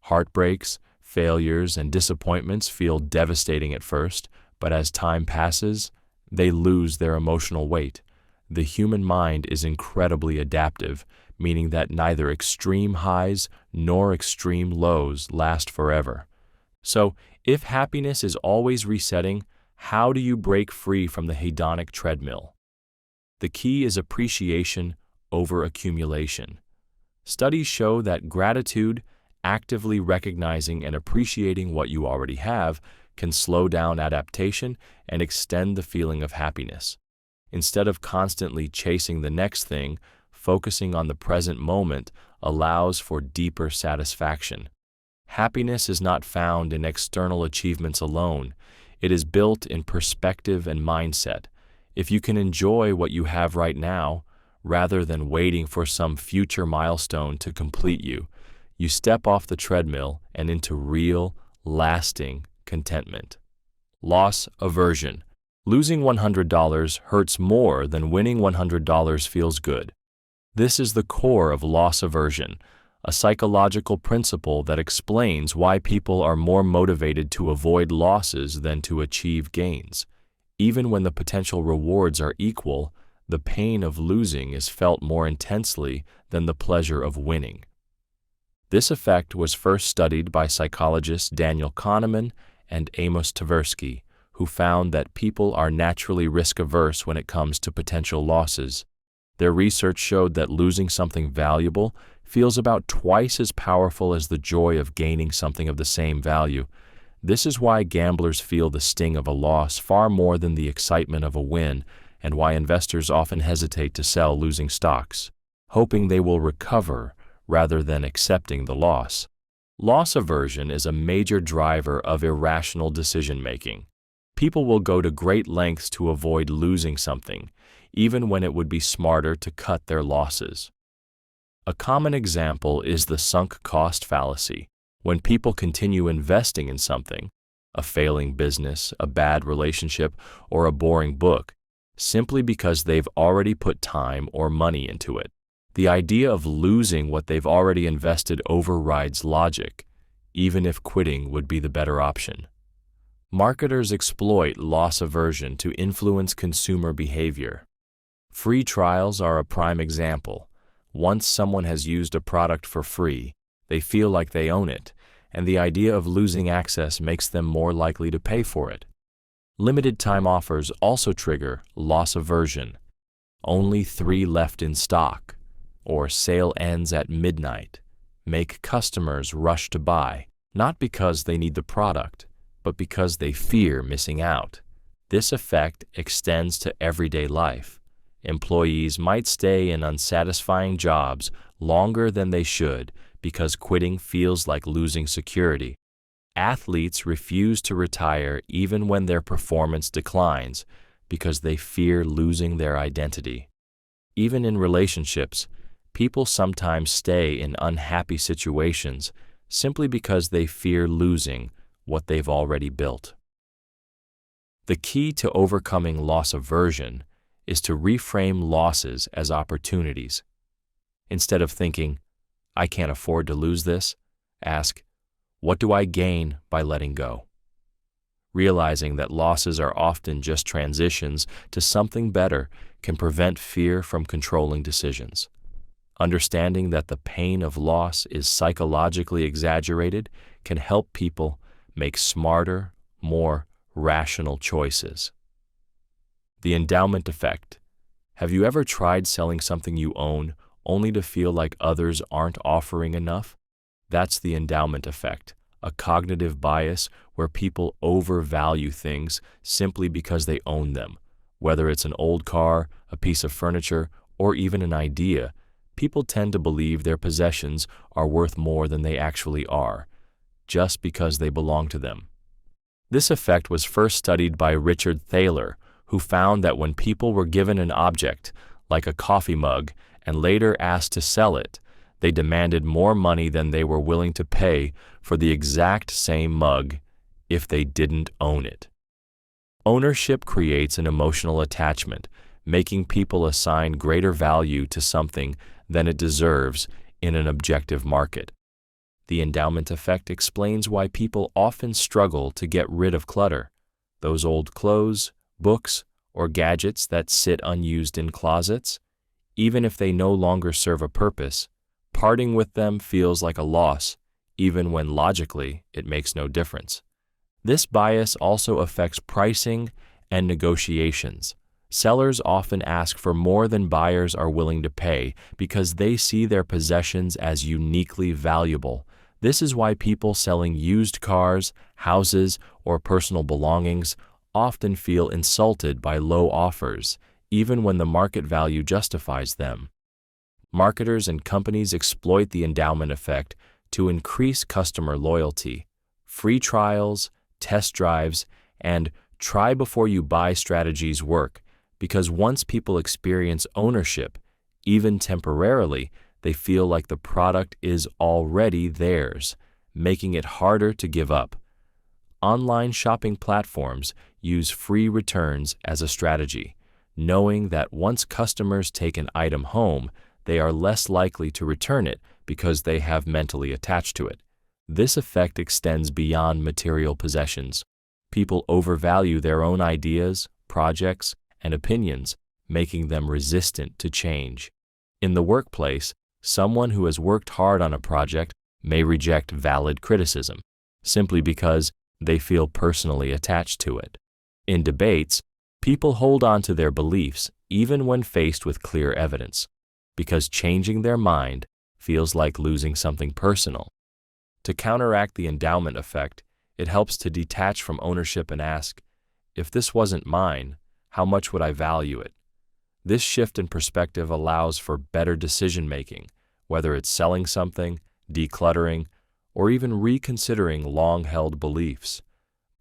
[SPEAKER 1] Heartbreaks, failures, and disappointments feel devastating at first, but as time passes, they lose their emotional weight. The human mind is incredibly adaptive, meaning that neither extreme highs nor extreme lows last forever. So, if happiness is always resetting, how do you break free from the hedonic treadmill? The key is appreciation over accumulation. Studies show that gratitude, actively recognizing and appreciating what you already have, can slow down adaptation and extend the feeling of happiness. Instead of constantly chasing the next thing, focusing on the present moment allows for deeper satisfaction. Happiness is not found in external achievements alone. It is built in perspective and mindset. If you can enjoy what you have right now, rather than waiting for some future milestone to complete you, you step off the treadmill and into real, lasting contentment. Loss aversion. Losing $100 hurts more than winning $100 feels good. This is the core of loss aversion, a psychological principle that explains why people are more motivated to avoid losses than to achieve gains. Even when the potential rewards are equal, the pain of losing is felt more intensely than the pleasure of winning. This effect was first studied by psychologists Daniel Kahneman and Amos Tversky, who found that people are naturally risk-averse when it comes to potential losses. Their research showed that losing something valuable feels about twice as powerful as the joy of gaining something of the same value. This is why gamblers feel the sting of a loss far more than the excitement of a win, and why investors often hesitate to sell losing stocks, hoping they will recover rather than accepting the loss. Loss aversion is a major driver of irrational decision-making. People will go to great lengths to avoid losing something, even when it would be smarter to cut their losses. A common example is the sunk cost fallacy. When people continue investing in something, a failing business, a bad relationship, or a boring book, simply because they've already put time or money into it. The idea of losing what they've already invested overrides logic, even if quitting would be the better option. Marketers exploit loss aversion to influence consumer behavior. Free trials are a prime example. Once someone has used a product for free, they feel like they own it, and the idea of losing access makes them more likely to pay for it. Limited time offers also trigger loss aversion. Only 3 left in stock, or sale ends at midnight, make customers rush to buy, not because they need the product, but because they fear missing out. This effect extends to everyday life. Employees might stay in unsatisfying jobs longer than they should because quitting feels like losing security. Athletes refuse to retire even when their performance declines because they fear losing their identity. Even in relationships, people sometimes stay in unhappy situations simply because they fear losing what they've already built. The key to overcoming loss aversion is to reframe losses as opportunities. Instead of thinking, "I can't afford to lose this," ask, "What do I gain by letting go?" Realizing that losses are often just transitions to something better can prevent fear from controlling decisions. Understanding that the pain of loss is psychologically exaggerated can help people make smarter, more rational choices. The endowment effect. Have you ever tried selling something you own only to feel like others aren't offering enough? That's the endowment effect, a cognitive bias where people overvalue things simply because they own them, Whether it's an old car, a piece of furniture, or even an idea, people tend to believe their possessions are worth more than they actually are, just because they belong to them. This effect was first studied by Richard Thaler, who found that when people were given an object, like a coffee mug, and later asked to sell it, they demanded more money than they were willing to pay for the exact same mug if they didn't own it. Ownership creates an emotional attachment, making people assign greater value to something than it deserves in an objective market. The endowment effect explains why people often struggle to get rid of clutter. Those old clothes, books, or gadgets that sit unused in closets, even if they no longer serve a purpose, parting with them feels like a loss, even when logically it makes no difference. This bias also affects pricing and negotiations. Sellers often ask for more than buyers are willing to pay because they see their possessions as uniquely valuable. This is why people selling used cars, houses, or personal belongings often feel insulted by low offers, even when the market value justifies them. Marketers and companies exploit the endowment effect to increase customer loyalty. Free trials, test drives, and try-before-you-buy strategies work because once people experience ownership, even temporarily, they feel like the product is already theirs, making it harder to give up. Online shopping platforms use free returns as a strategy, knowing that once customers take an item home, they are less likely to return it because they have mentally attached to it. This effect extends beyond material possessions. People overvalue their own ideas, projects, and opinions, making them resistant to change. In the workplace, someone who has worked hard on a project may reject valid criticism, simply because they feel personally attached to it. In debates, people hold on to their beliefs even when faced with clear evidence, because changing their mind feels like losing something personal. To counteract the endowment effect, it helps to detach from ownership and ask, if this wasn't mine, how much would I value it? This shift in perspective allows for better decision-making, whether it's selling something, decluttering, or even reconsidering long-held beliefs.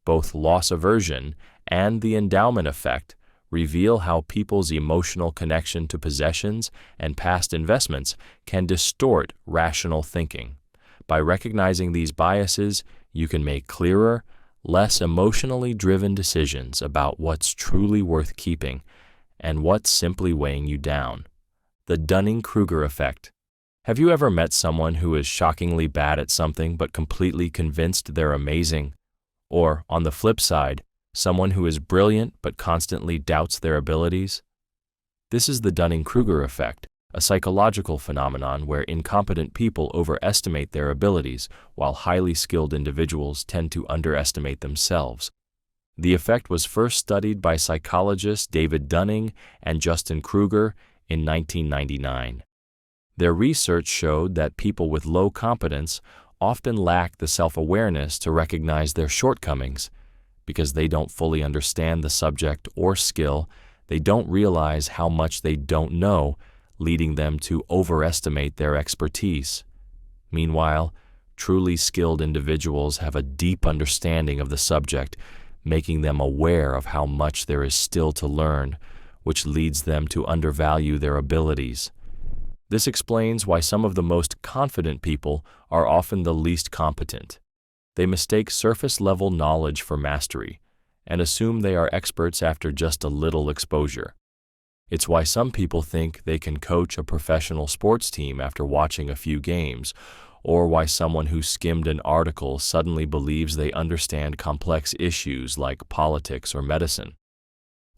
[SPEAKER 1] Both loss aversion and the endowment effect reveal how people's emotional connection to possessions and past investments can distort rational thinking. By recognizing these biases, you can make clearer, less emotionally driven decisions about what's truly worth keeping and what's simply weighing you down. The Dunning-Kruger effect. Have you ever met someone who is shockingly bad at something but completely convinced they're amazing? Or, on the flip side, someone who is brilliant but constantly doubts their abilities? This is the Dunning-Kruger effect, a psychological phenomenon where incompetent people overestimate their abilities, while highly skilled individuals tend to underestimate themselves. The effect was first studied by psychologists David Dunning and Justin Kruger in 1999. Their research showed that people with low competence often lack the self-awareness to recognize their shortcomings. Because they don't fully understand the subject or skill, they don't realize how much they don't know, leading them to overestimate their expertise. Meanwhile, truly skilled individuals have a deep understanding of the subject, making them aware of how much there is still to learn, which leads them to undervalue their abilities. This explains why some of the most confident people are often the least competent. They mistake surface-level knowledge for mastery and assume they are experts after just a little exposure. It's why some people think they can coach a professional sports team after watching a few games, or why someone who skimmed an article suddenly believes they understand complex issues like politics or medicine.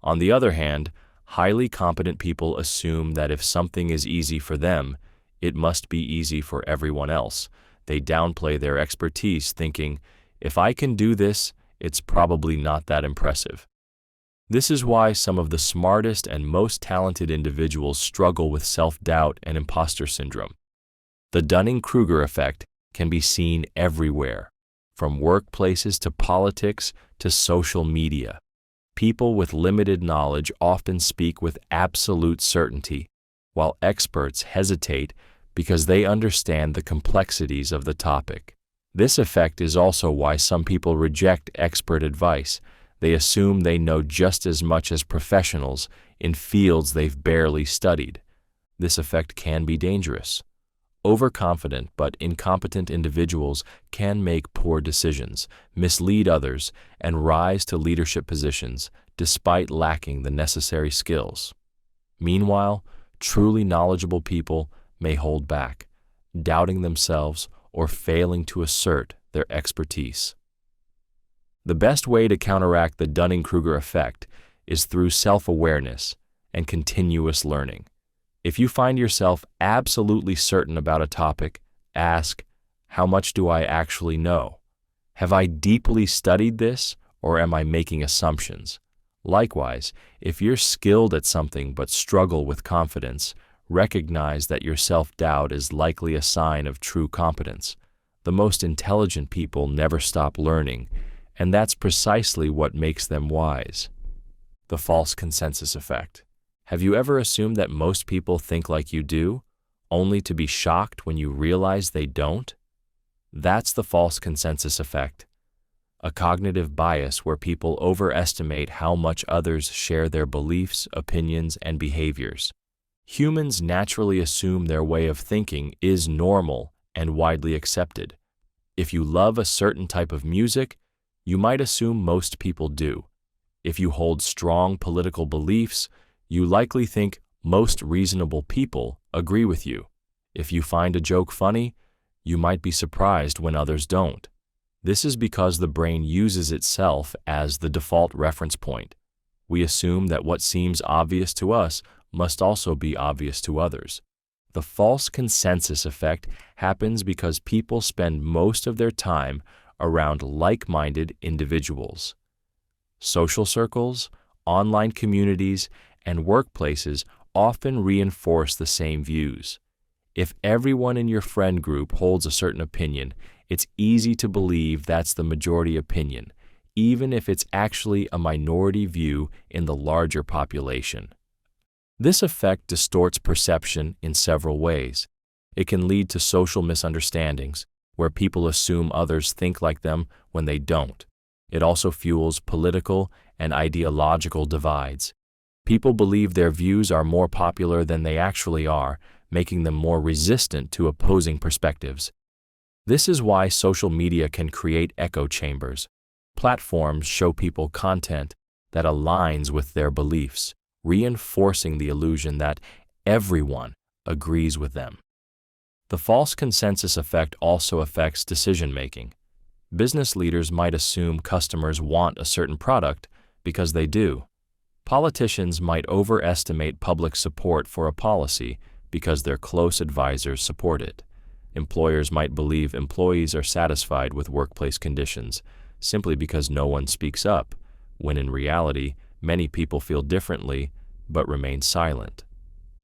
[SPEAKER 1] On the other hand, highly competent people assume that if something is easy for them, it must be easy for everyone else. They downplay their expertise, thinking, if I can do this, it's probably not that impressive. This is why some of the smartest and most talented individuals struggle with self-doubt and imposter syndrome. The Dunning-Kruger effect can be seen everywhere, from workplaces to politics to social media. People with limited knowledge often speak with absolute certainty, while experts hesitate because they understand the complexities of the topic. This effect is also why some people reject expert advice. They assume they know just as much as professionals in fields they've barely studied. This effect can be dangerous. Overconfident but incompetent individuals can make poor decisions, mislead others, and rise to leadership positions despite lacking the necessary skills. Meanwhile, truly knowledgeable people may hold back, doubting themselves or failing to assert their expertise. The best way to counteract the Dunning-Kruger effect is through self-awareness and continuous learning. If you find yourself absolutely certain about a topic, ask, how much do I actually know? Have I deeply studied this, or am I making assumptions? Likewise, if you're skilled at something but struggle with confidence, recognize that your self-doubt is likely a sign of true competence. The most intelligent people never stop learning, and that's precisely what makes them wise. The false consensus effect. Have you ever assumed that most people think like you do, only to be shocked when you realize they don't? That's the false consensus effect, a cognitive bias where people overestimate how much others share their beliefs, opinions, and behaviors. Humans naturally assume their way of thinking is normal and widely accepted. If you love a certain type of music, you might assume most people do. If you hold strong political beliefs, you likely think most reasonable people agree with you. If you find a joke funny, you might be surprised when others don't. This is because the brain uses itself as the default reference point. We assume that what seems obvious to us must also be obvious to others. The false consensus effect happens because people spend most of their time around like-minded individuals. Social circles, online communities, and workplaces often reinforce the same views. If everyone in your friend group holds a certain opinion, it's easy to believe that's the majority opinion, even if it's actually a minority view in the larger population. This effect distorts perception in several ways. It can lead to social misunderstandings, where people assume others think like them when they don't. It also fuels political and ideological divides. People believe their views are more popular than they actually are, making them more resistant to opposing perspectives. This is why social media can create echo chambers. Platforms show people content that aligns with their beliefs, reinforcing the illusion that everyone agrees with them. The false consensus effect also affects decision-making. Business leaders might assume customers want a certain product because they do. Politicians might overestimate public support for a policy because their close advisors support it. Employers might believe employees are satisfied with workplace conditions simply because no one speaks up, when in reality, many people feel differently but remain silent.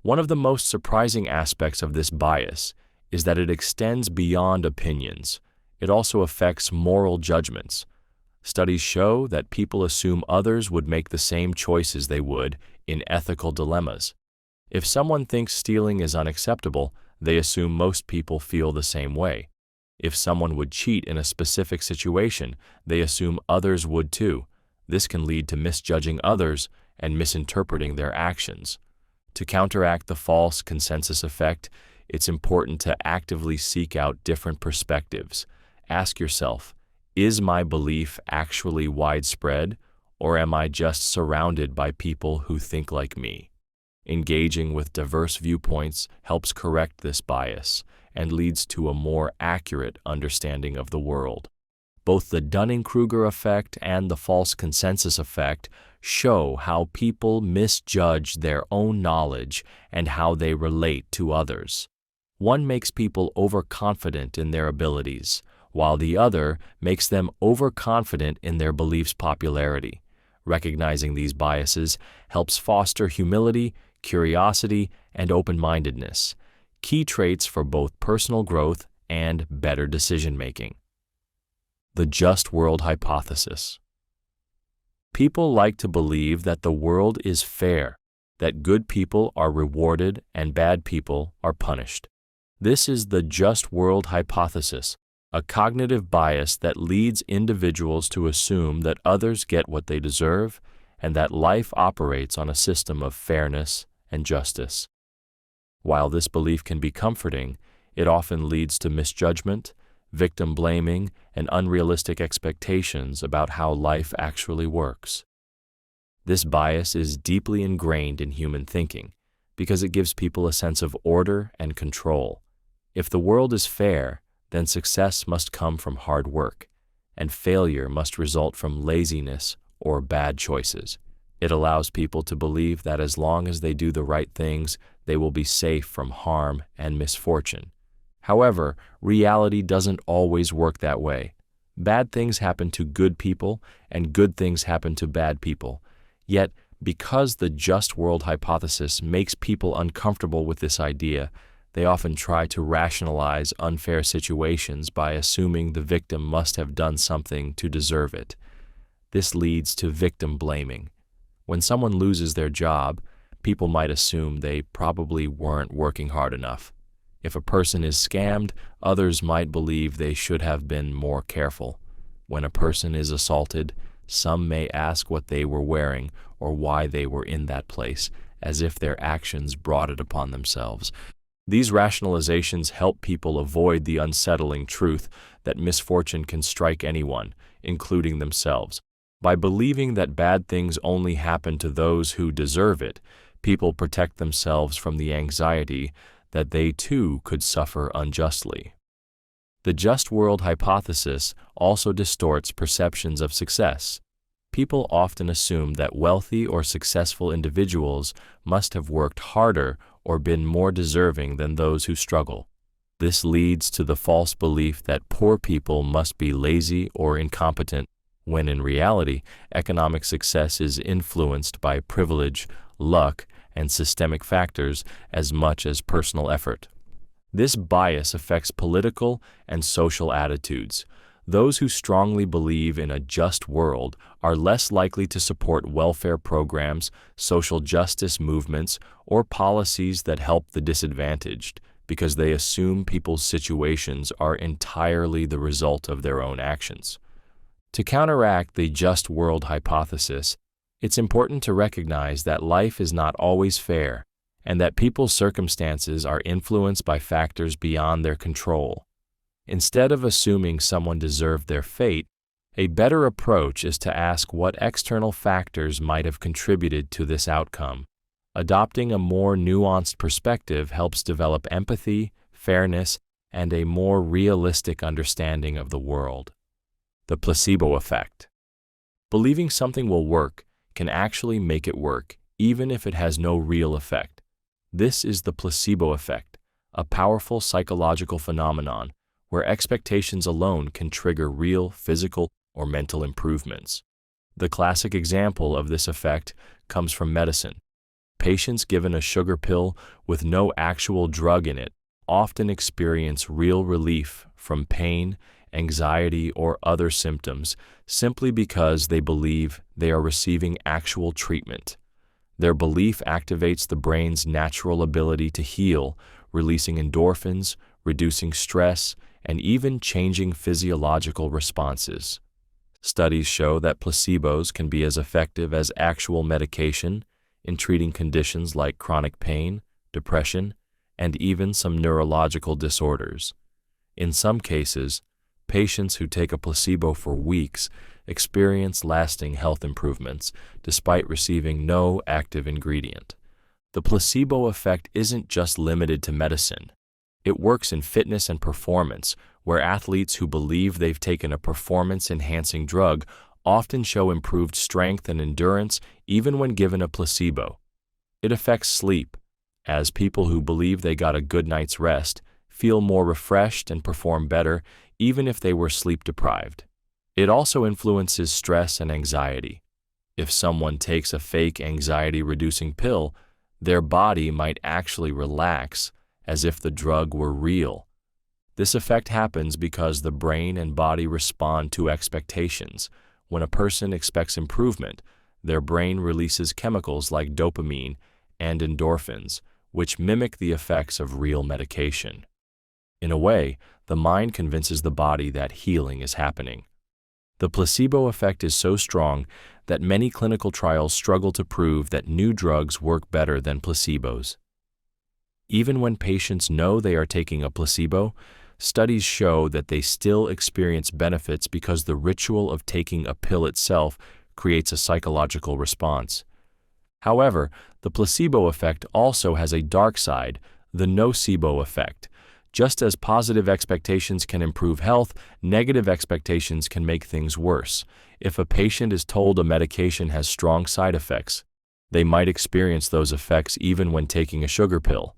[SPEAKER 1] One of the most surprising aspects of this bias is that it extends beyond opinions. It also affects moral judgments. Studies show that people assume others would make the same choices they would in ethical dilemmas. If someone thinks stealing is unacceptable, they assume most people feel the same way. If someone would cheat in a specific situation, they assume others would too. This can lead to misjudging others and misinterpreting their actions. To counteract the false consensus effect, it's important to actively seek out different perspectives. Ask yourself, is my belief actually widespread, or am I just surrounded by people who think like me? Engaging with diverse viewpoints helps correct this bias and leads to a more accurate understanding of the world. Both the Dunning-Kruger effect and the false consensus effect show how people misjudge their own knowledge and how they relate to others. One makes people overconfident in their abilities, while the other makes them overconfident in their beliefs' popularity. Recognizing these biases helps foster humility, curiosity, and open-mindedness, key traits for both personal growth and better decision-making. The just world hypothesis. People like to believe that the world is fair, that good people are rewarded and bad people are punished. This is the just world hypothesis, a cognitive bias that leads individuals to assume that others get what they deserve and that life operates on a system of fairness and justice. While this belief can be comforting, it often leads to misjudgment, victim blaming, and unrealistic expectations about how life actually works. This bias is deeply ingrained in human thinking because it gives people a sense of order and control. If the world is fair, then success must come from hard work, and failure must result from laziness or bad choices. It allows people to believe that as long as they do the right things, they will be safe from harm and misfortune. However, reality doesn't always work that way. Bad things happen to good people, and good things happen to bad people. Yet, because the just world hypothesis makes people uncomfortable with this idea, they often try to rationalize unfair situations by assuming the victim must have done something to deserve it. This leads to victim blaming. When someone loses their job, people might assume they probably weren't working hard enough. If a person is scammed, others might believe they should have been more careful. When a person is assaulted, some may ask what they were wearing or why they were in that place, as if their actions brought it upon themselves. These rationalizations help people avoid the unsettling truth that misfortune can strike anyone, including themselves. By believing that bad things only happen to those who deserve it, people protect themselves from the anxiety that they too could suffer unjustly. The just world hypothesis also distorts perceptions of success. People often assume that wealthy or successful individuals must have worked harder or been more deserving than those who struggle. This leads to the false belief that poor people must be lazy or incompetent, when in reality, economic success is influenced by privilege, luck, and systemic factors as much as personal effort. This bias affects political and social attitudes. Those who strongly believe in a just world are less likely to support welfare programs, social justice movements, or policies that help the disadvantaged, because they assume people's situations are entirely the result of their own actions. To counteract the just world hypothesis, it's important to recognize that life is not always fair and that people's circumstances are influenced by factors beyond their control. Instead of assuming someone deserved their fate, a better approach is to ask what external factors might have contributed to this outcome. Adopting a more nuanced perspective helps develop empathy, fairness, and a more realistic understanding of the world. The placebo effect. Believing something will work can actually make it work, even if it has no real effect. This is the placebo effect, a powerful psychological phenomenon where expectations alone can trigger real physical or mental improvements. The classic example of this effect comes from medicine. Patients given a sugar pill with no actual drug in it often experience real relief from pain, anxiety, or other symptoms simply because they believe they are receiving actual treatment. Their belief activates the brain's natural ability to heal, releasing endorphins, reducing stress, and even changing physiological responses. Studies show that placebos can be as effective as actual medication in treating conditions like chronic pain, depression, and even some neurological disorders. In some cases, patients who take a placebo for weeks experience lasting health improvements despite receiving no active ingredient. The placebo effect isn't just limited to medicine. It works in fitness and performance, where athletes who believe they've taken a performance-enhancing drug often show improved strength and endurance even when given a placebo. It affects sleep, as people who believe they got a good night's rest feel more refreshed and perform better even if they were sleep-deprived. It also influences stress and anxiety. If someone takes a fake anxiety-reducing pill, their body might actually relax as if the drug were real. This effect happens because the brain and body respond to expectations, When a person expects improvement, their brain releases chemicals like dopamine and endorphins, which mimic the effects of real medication. In a way, the mind convinces the body that healing is happening. The placebo effect is so strong that many clinical trials struggle to prove that new drugs work better than placebos. Even when patients know they are taking a placebo, studies show that they still experience benefits because the ritual of taking a pill itself creates a psychological response. However, the placebo effect also has a dark side, the nocebo effect. Just as positive expectations can improve health, negative expectations can make things worse. If a patient is told a medication has strong side effects, they might experience those effects even when taking a sugar pill.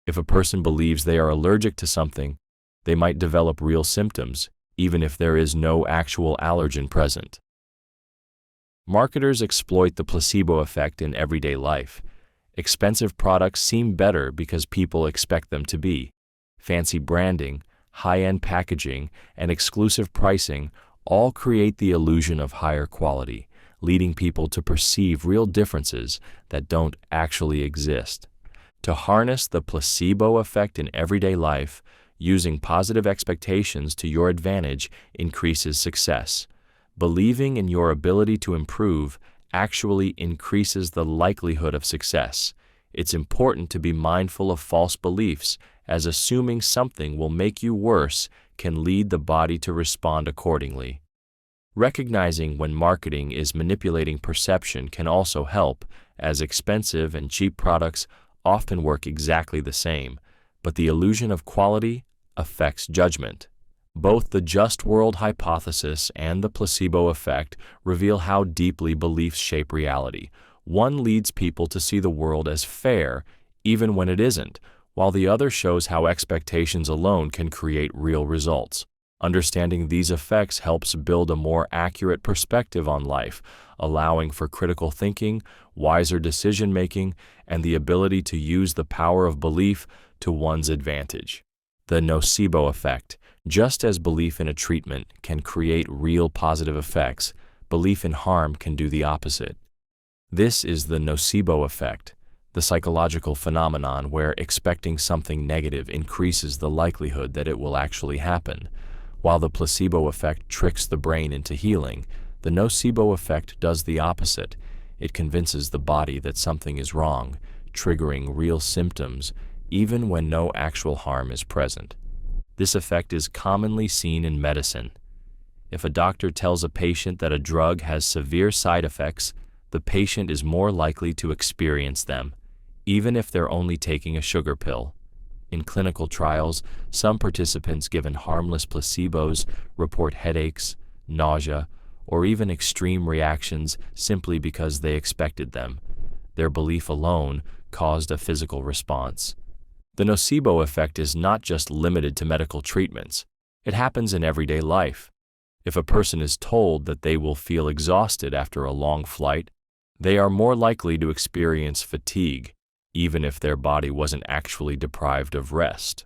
[SPEAKER 1] If a person believes they are allergic to something, they might develop real symptoms, even if there is no actual allergen present. Marketers exploit the placebo effect in everyday life. Expensive products seem better because people expect them to be. Fancy branding, high-end packaging, and exclusive pricing all create the illusion of higher quality, leading people to perceive real differences that don't actually exist. To harness the placebo effect in everyday life, using positive expectations to your advantage increases success. Believing in your ability to improve actually increases the likelihood of success. It's important to be mindful of false beliefs, as assuming something will make you worse can lead the body to respond accordingly. Recognizing when marketing is manipulating perception can also help, as expensive and cheap products often work exactly the same, but the illusion of quality affects judgment. Both the just world hypothesis and the placebo effect reveal how deeply beliefs shape reality. One leads people to see the world as fair, even when it isn't, while the other shows how expectations alone can create real results. Understanding these effects helps build a more accurate perspective on life, allowing for critical thinking, wiser decision-making, and the ability to use the power of belief to one's advantage. The nocebo effect. Just as belief in a treatment can create real positive effects, belief in harm can do the opposite. This is the nocebo effect, the psychological phenomenon where expecting something negative increases the likelihood that it will actually happen. While the placebo effect tricks the brain into healing, the nocebo effect does the opposite. It convinces the body that something is wrong, triggering real symptoms, even when no actual harm is present. This effect is commonly seen in medicine. If a doctor tells a patient that a drug has severe side effects, the patient is more likely to experience them, even if they're only taking a sugar pill. In clinical trials, some participants given harmless placebos report headaches, nausea, or even extreme reactions simply because they expected them. Their belief alone caused a physical response. The nocebo effect is not just limited to medical treatments. It happens in everyday life. If a person is told that they will feel exhausted after a long flight, they are more likely to experience fatigue, even if their body wasn't actually deprived of rest.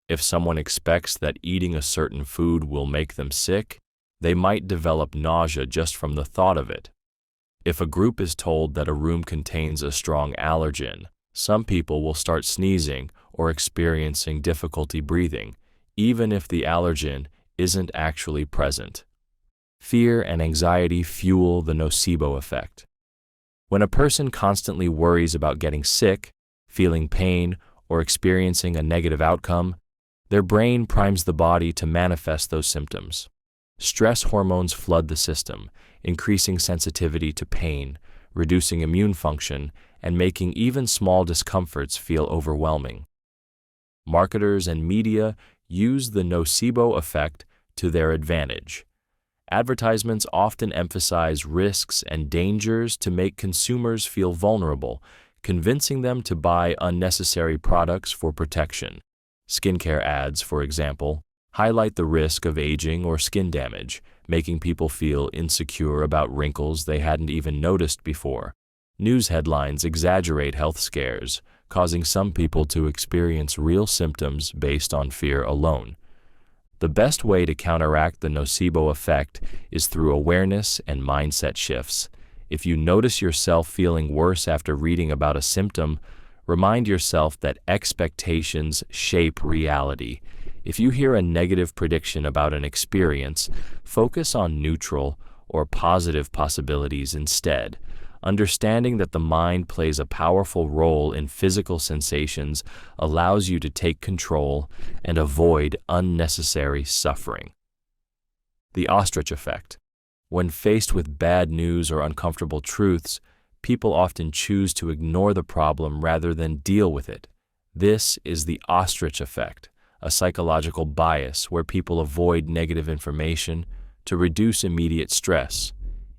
[SPEAKER 1] If someone expects that eating a certain food will make them sick, they might develop nausea just from the thought of it. If a group is told that a room contains a strong allergen, some people will start sneezing or experiencing difficulty breathing, even if the allergen isn't actually present. Fear and anxiety fuel the nocebo effect. When a person constantly worries about getting sick, feeling pain, or experiencing a negative outcome, their brain primes the body to manifest those symptoms. Stress hormones flood the system, increasing sensitivity to pain, reducing immune function, and making even small discomforts feel overwhelming. Marketers and media use the nocebo effect to their advantage. Advertisements often emphasize risks and dangers to make consumers feel vulnerable, convincing them to buy unnecessary products for protection. Skincare ads, for example, highlight the risk of aging or skin damage, making people feel insecure about wrinkles they hadn't even noticed before. News headlines exaggerate health scares, causing some people to experience real symptoms based on fear alone. The best way to counteract the nocebo effect is through awareness and mindset shifts. If you notice yourself feeling worse after reading about a symptom, remind yourself that expectations shape reality. If you hear a negative prediction about an experience, focus on neutral or positive possibilities instead. Understanding that the mind plays a powerful role in physical sensations allows you to take control and avoid unnecessary suffering. The ostrich effect. When faced with bad news or uncomfortable truths, people often choose to ignore the problem rather than deal with it. This is the ostrich effect, a psychological bias where people avoid negative information to reduce immediate stress,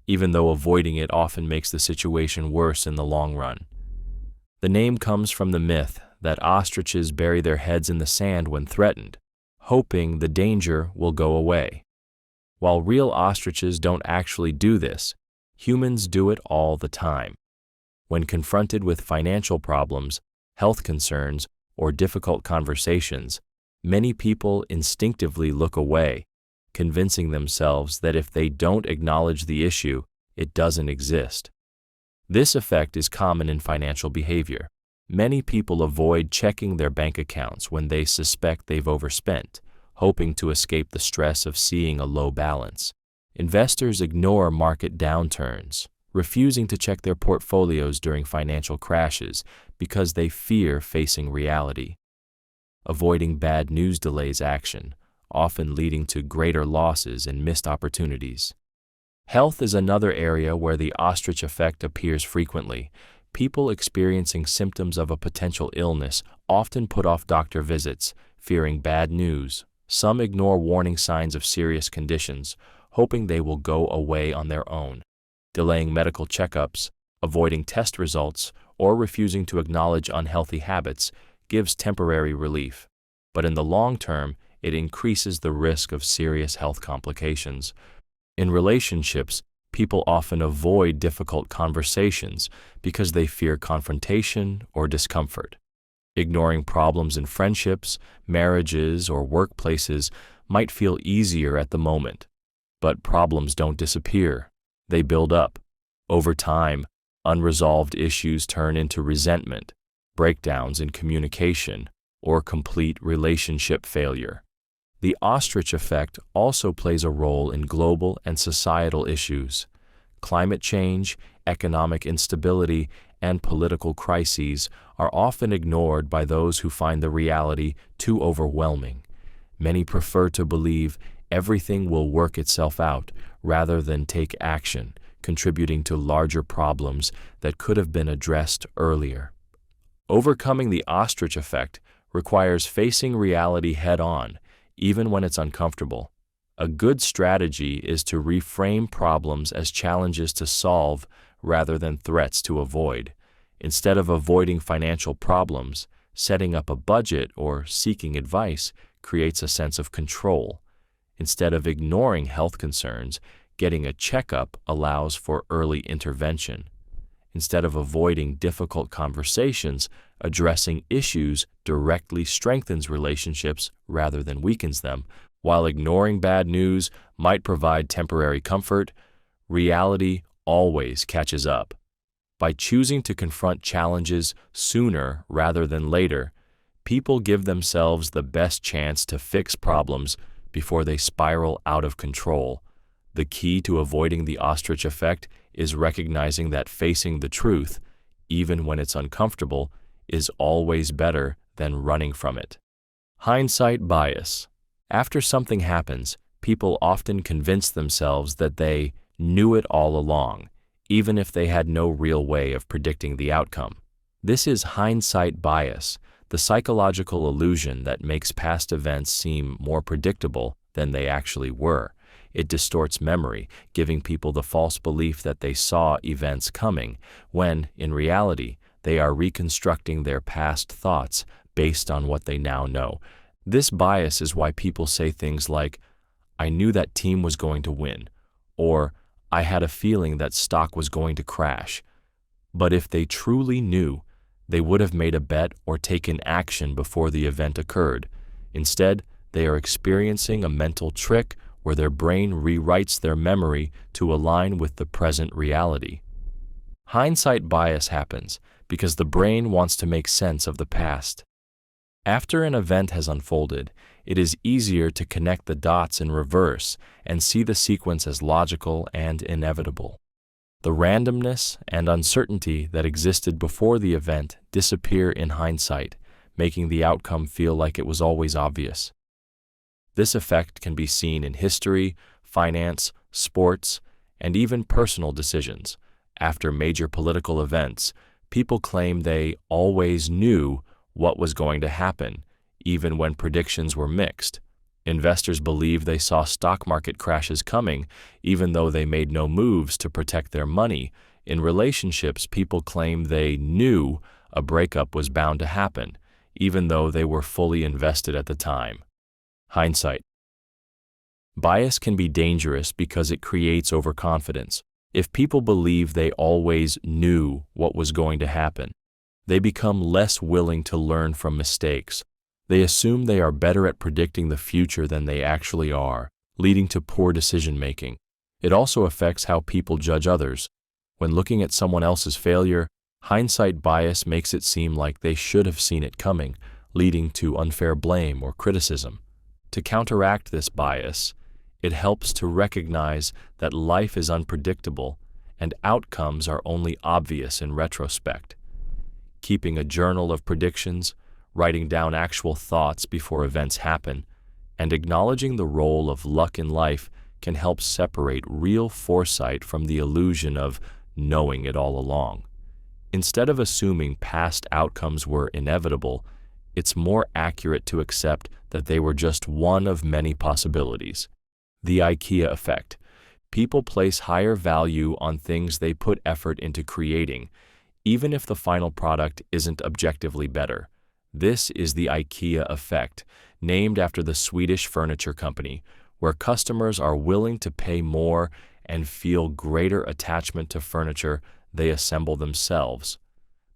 [SPEAKER 1] even though avoiding it often makes the situation worse in the long run. The name comes from the myth that ostriches bury their heads in the sand when threatened, hoping the danger will go away. While real ostriches don't actually do this, humans do it all the time. When confronted with financial problems, health concerns, or difficult conversations, many people instinctively look away, convincing themselves that if they don't acknowledge the issue, it doesn't exist. This effect is common in financial behavior. Many people avoid checking their bank accounts when they suspect they've overspent, hoping to escape the stress of seeing a low balance. Investors ignore market downturns, refusing to check their portfolios during financial crashes because they fear facing reality. Avoiding bad news delays action, often leading to greater losses and missed opportunities. Health is another area where the ostrich effect appears frequently. People experiencing symptoms of a potential illness often put off doctor visits, fearing bad news. Some ignore warning signs of serious conditions, hoping they will go away on their own. Delaying medical checkups, avoiding test results, or refusing to acknowledge unhealthy habits gives temporary relief. But in the long term, it increases the risk of serious health complications. In relationships, people often avoid difficult conversations because they fear confrontation or discomfort. Ignoring problems in friendships, marriages, or workplaces might feel easier at the moment, but problems don't disappear. They build up. Over time, unresolved issues turn into resentment, breakdowns in communication, or complete relationship failure. The ostrich effect also plays a role in global and societal issues. Climate change, economic instability, and political crises are often ignored by those who find the reality too overwhelming. Many prefer to believe everything will work itself out rather than take action, contributing to larger problems that could have been addressed earlier. Overcoming the ostrich effect requires facing reality head-on, even when it's uncomfortable. A good strategy is to reframe problems as challenges to solve rather than threats to avoid. Instead of avoiding financial problems, setting up a budget or seeking advice creates a sense of control. Instead of ignoring health concerns, getting a checkup allows for early intervention. Instead of avoiding difficult conversations, addressing issues directly strengthens relationships rather than weakens them. While ignoring bad news might provide temporary comfort, reality always catches up. By choosing to confront challenges sooner rather than later, people give themselves the best chance to fix problems before they spiral out of control. The key to avoiding the ostrich effect is recognizing that facing the truth, even when it's uncomfortable, is always better than running from it. Hindsight bias. After something happens, people often convince themselves that they knew it all along, even if they had no real way of predicting the outcome. This is hindsight bias, the psychological illusion that makes past events seem more predictable than they actually were. It distorts memory, giving people the false belief that they saw events coming, when, in reality, they are reconstructing their past thoughts based on what they now know. This bias is why people say things like, "I knew that team was going to win," or "I had a feeling that stock was going to crash." But if they truly knew, they would have made a bet or taken action before the event occurred. Instead, They are experiencing a mental trick where their brain rewrites their memory to align with the present reality. Hindsight bias happens because the brain wants to make sense of the past. After an event has unfolded, it is easier to connect the dots in reverse and see the sequence as logical and inevitable. The randomness and uncertainty that existed before the event disappear in hindsight, making the outcome feel like it was always obvious. This effect can be seen in history, finance, sports, and even personal decisions. After major political events, people claim they always knew what was going to happen, even when predictions were mixed. Investors believe they saw stock market crashes coming, even though they made no moves to protect their money. In relationships, people claim they knew a breakup was bound to happen, even though they were fully invested at the time. Hindsight bias can be dangerous because it creates overconfidence. If people believe they always knew what was going to happen, they become less willing to learn from mistakes. They assume they are better at predicting the future than they actually are, leading to poor decision-making. It also affects how people judge others. When looking at someone else's failure, hindsight bias makes it seem like they should have seen it coming, leading to unfair blame or criticism. To counteract this bias, it helps to recognize that life is unpredictable and outcomes are only obvious in retrospect. Keeping a journal of predictions, writing down actual thoughts before events happen, and acknowledging the role of luck in life can help separate real foresight from the illusion of knowing it all along. Instead of assuming past outcomes were inevitable, it's more accurate to accept that they were just one of many possibilities. The IKEA effect. People place higher value on things they put effort into creating, even if the final product isn't objectively better. This is the IKEA effect, named after the Swedish furniture company, where customers are willing to pay more and feel greater attachment to furniture they assemble themselves.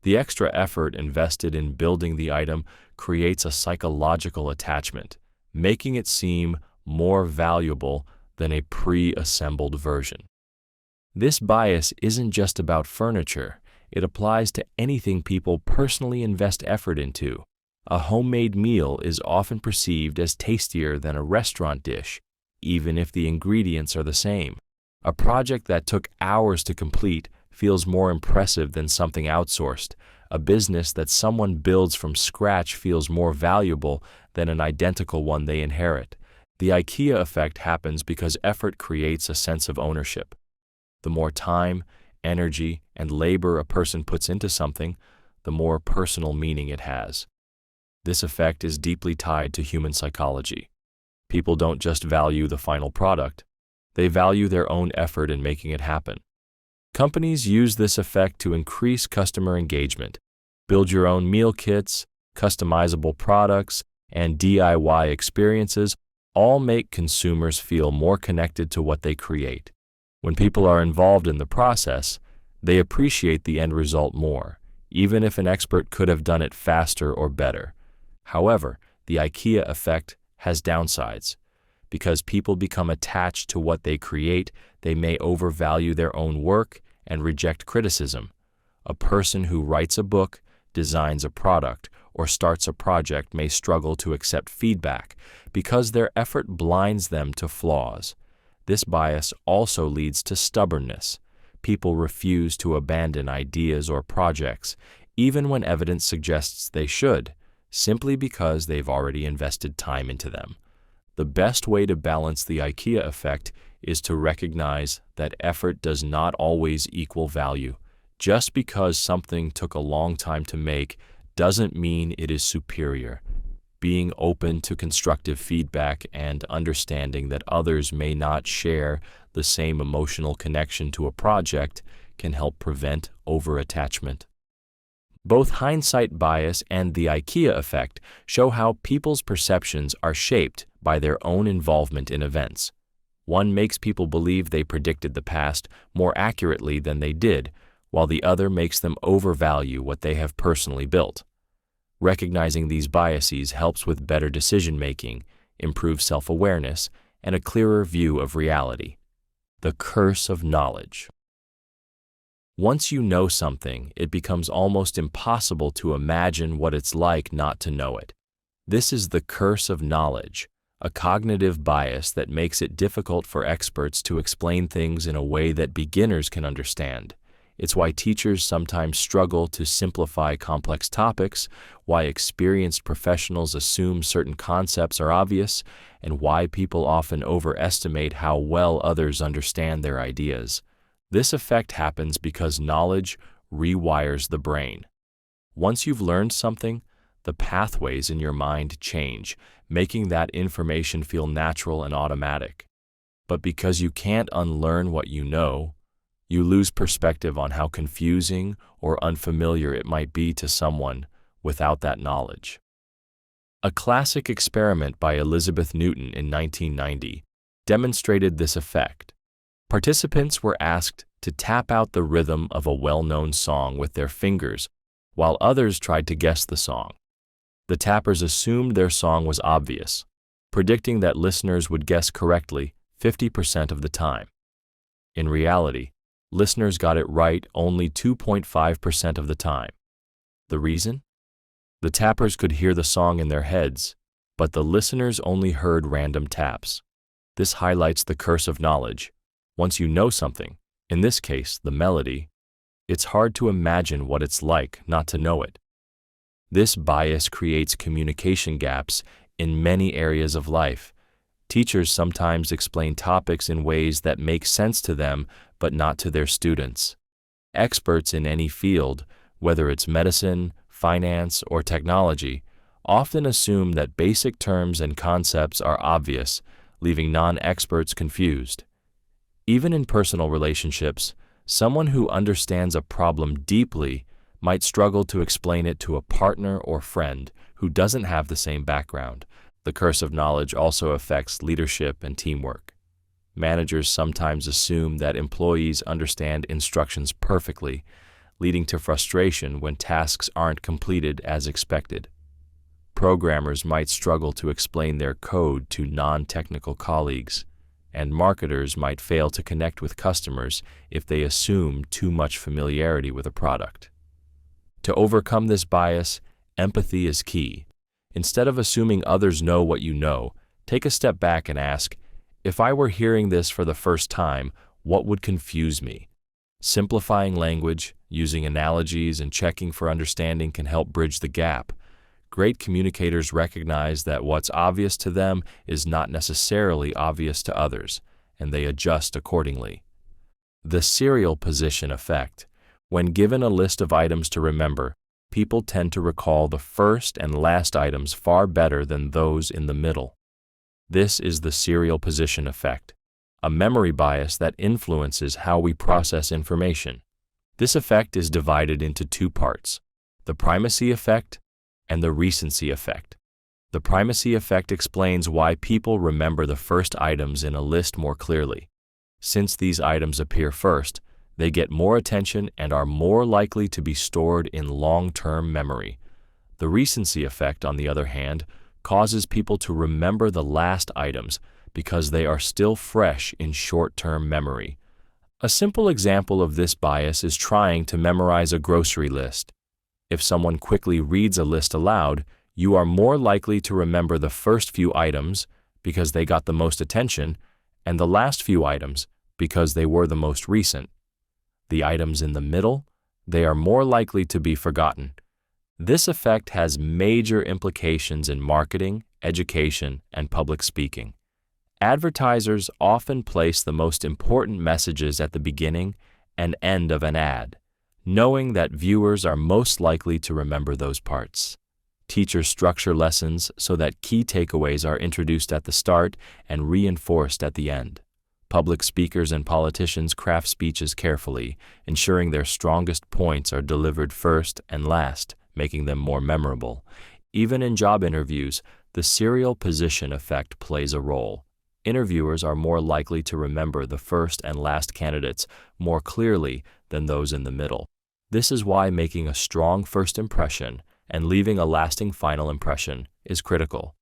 [SPEAKER 1] The extra effort invested in building the item creates a psychological attachment, making it seem more valuable than a pre-assembled version. This bias isn't just about furniture. It applies to anything people personally invest effort into. A homemade meal is often perceived as tastier than a restaurant dish, even if the ingredients are the same. A project that took hours to complete feels more impressive than something outsourced. A business that someone builds from scratch feels more valuable than an identical one they inherit. The IKEA effect happens because effort creates a sense of ownership. The more time, energy, and labor a person puts into something, the more personal meaning it has. This effect is deeply tied to human psychology. People don't just value the final product, they value their own effort in making it happen. Companies use this effect to increase customer engagement. Build your own meal kits, customizable products, and DIY experiences all make consumers feel more connected to what they create. When people are involved in the process, they appreciate the end result more, even if an expert could have done it faster or better. However, the IKEA effect has downsides. Because people become attached to what they create, they may overvalue their own work and reject criticism. A person who writes a book, designs a product, or starts a project may struggle to accept feedback because their effort blinds them to flaws. This bias also leads to stubbornness. People refuse to abandon ideas or projects, even when evidence suggests they should, simply because they've already invested time into them. The best way to balance the IKEA effect is to recognize that effort does not always equal value. Just because something took a long time to make doesn't mean it is superior. Being open to constructive feedback and understanding that others may not share the same emotional connection to a project can help prevent over-attachment. Both hindsight bias and the IKEA effect show how people's perceptions are shaped by their own involvement in events. One makes people believe they predicted the past more accurately than they did, while the other makes them overvalue what they have personally built. Recognizing these biases helps with better decision-making, improved self-awareness, and a clearer view of reality. The curse of knowledge. Once you know something, it becomes almost impossible to imagine what it's like not to know it. This is the curse of knowledge, a cognitive bias that makes it difficult for experts to explain things in a way that beginners can understand. It's why teachers sometimes struggle to simplify complex topics, why experienced professionals assume certain concepts are obvious, and why people often overestimate how well others understand their ideas. This effect happens because knowledge rewires the brain. Once you've learned something, the pathways in your mind change, making that information feel natural and automatic. But because you can't unlearn what you know, you lose perspective on how confusing or unfamiliar it might be to someone without that knowledge. A classic experiment by Elizabeth Newton in 1990 demonstrated this effect. Participants were asked to tap out the rhythm of a well-known song with their fingers, while others tried to guess the song. The tappers assumed their song was obvious, predicting that listeners would guess correctly 50% of the time. In reality, listeners got it right only 2.5% of the time. The reason? The tappers could hear the song in their heads, but the listeners only heard random taps. This highlights the curse of knowledge. Once you know something, in this case, the melody, it's hard to imagine what it's like not to know it. This bias creates communication gaps in many areas of life. Teachers sometimes explain topics in ways that make sense to them but not to their students. Experts in any field, whether it's medicine, finance, or technology, often assume that basic terms and concepts are obvious, leaving non-experts confused. Even in personal relationships, someone who understands a problem deeply might struggle to explain it to a partner or friend who doesn't have the same background. The curse of knowledge also affects leadership and teamwork. Managers sometimes assume that employees understand instructions perfectly, leading to frustration when tasks aren't completed as expected. Programmers might struggle to explain their code to non-technical colleagues, and marketers might fail to connect with customers if they assume too much familiarity with a product. To overcome this bias, empathy is key. Instead of assuming others know what you know, take a step back and ask, if I were hearing this for the first time, what would confuse me? Simplifying language, using analogies, and checking for understanding can help bridge the gap. Great communicators recognize that what's obvious to them is not necessarily obvious to others, and they adjust accordingly. The serial position effect. When given a list of items to remember, people tend to recall the first and last items far better than those in the middle. This is the serial position effect, a memory bias that influences how we process information. This effect is divided into two parts, the primacy effect and the recency effect. The primacy effect explains why people remember the first items in a list more clearly. Since these items appear first, they get more attention and are more likely to be stored in long-term memory. The recency effect, on the other hand, causes people to remember the last items because they are still fresh in short-term memory. A simple example of this bias is trying to memorize a grocery list. If someone quickly reads a list aloud, you are more likely to remember the first few items because they got the most attention, and the last few items because they were the most recent. The items in the middle, they are more likely to be forgotten. This effect has major implications in marketing, education, and public speaking. Advertisers often place the most important messages at the beginning and end of an ad, knowing that viewers are most likely to remember those parts. Teachers structure lessons so that key takeaways are introduced at the start and reinforced at the end. Public speakers and politicians craft speeches carefully, ensuring their strongest points are delivered first and last, making them more memorable. Even in job interviews, the serial position effect plays a role. Interviewers are more likely to remember the first and last candidates more clearly than those in the middle. This is why making a strong first impression and leaving a lasting final impression is critical.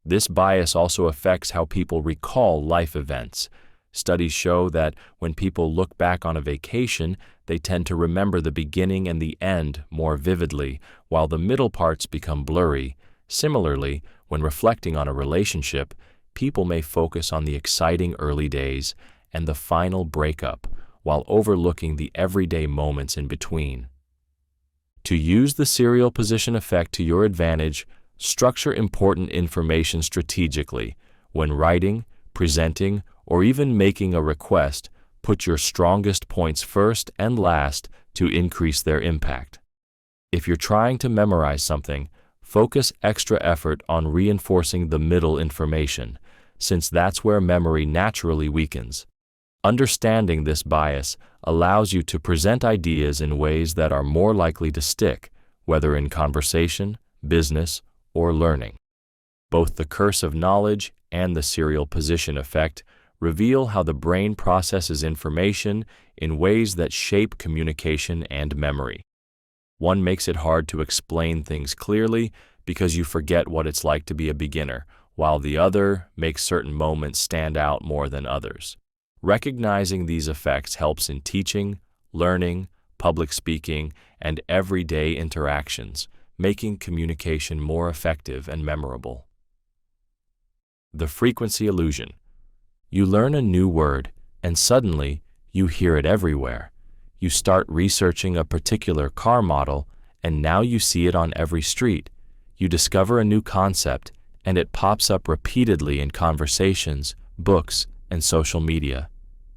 [SPEAKER 1] This bias also affects how people recall life events. Studies show that when people look back on a vacation, they tend to remember the beginning and the end more vividly, while the middle parts become blurry. Similarly, when reflecting on a relationship, people may focus on the exciting early days and the final breakup, while overlooking the everyday moments in between. To use the serial position effect to your advantage, structure important information strategically. When writing, presenting, or even making a request, put your strongest points first and last to increase their impact. If you're trying to memorize something, focus extra effort on reinforcing the middle information, since that's where memory naturally weakens. Understanding this bias allows you to present ideas in ways that are more likely to stick, whether in conversation, business, or learning. Both the curse of knowledge and the serial position effect reveal how the brain processes information in ways that shape communication and memory. One makes it hard to explain things clearly because you forget what it's like to be a beginner, while the other makes certain moments stand out more than others. Recognizing these effects helps in teaching, learning, public speaking, and everyday interactions, making communication more effective and memorable. The frequency illusion. You learn a new word, and suddenly you hear it everywhere. You start researching a particular car model, and now you see it on every street. You discover a new concept, and it pops up repeatedly in conversations, books, and social media.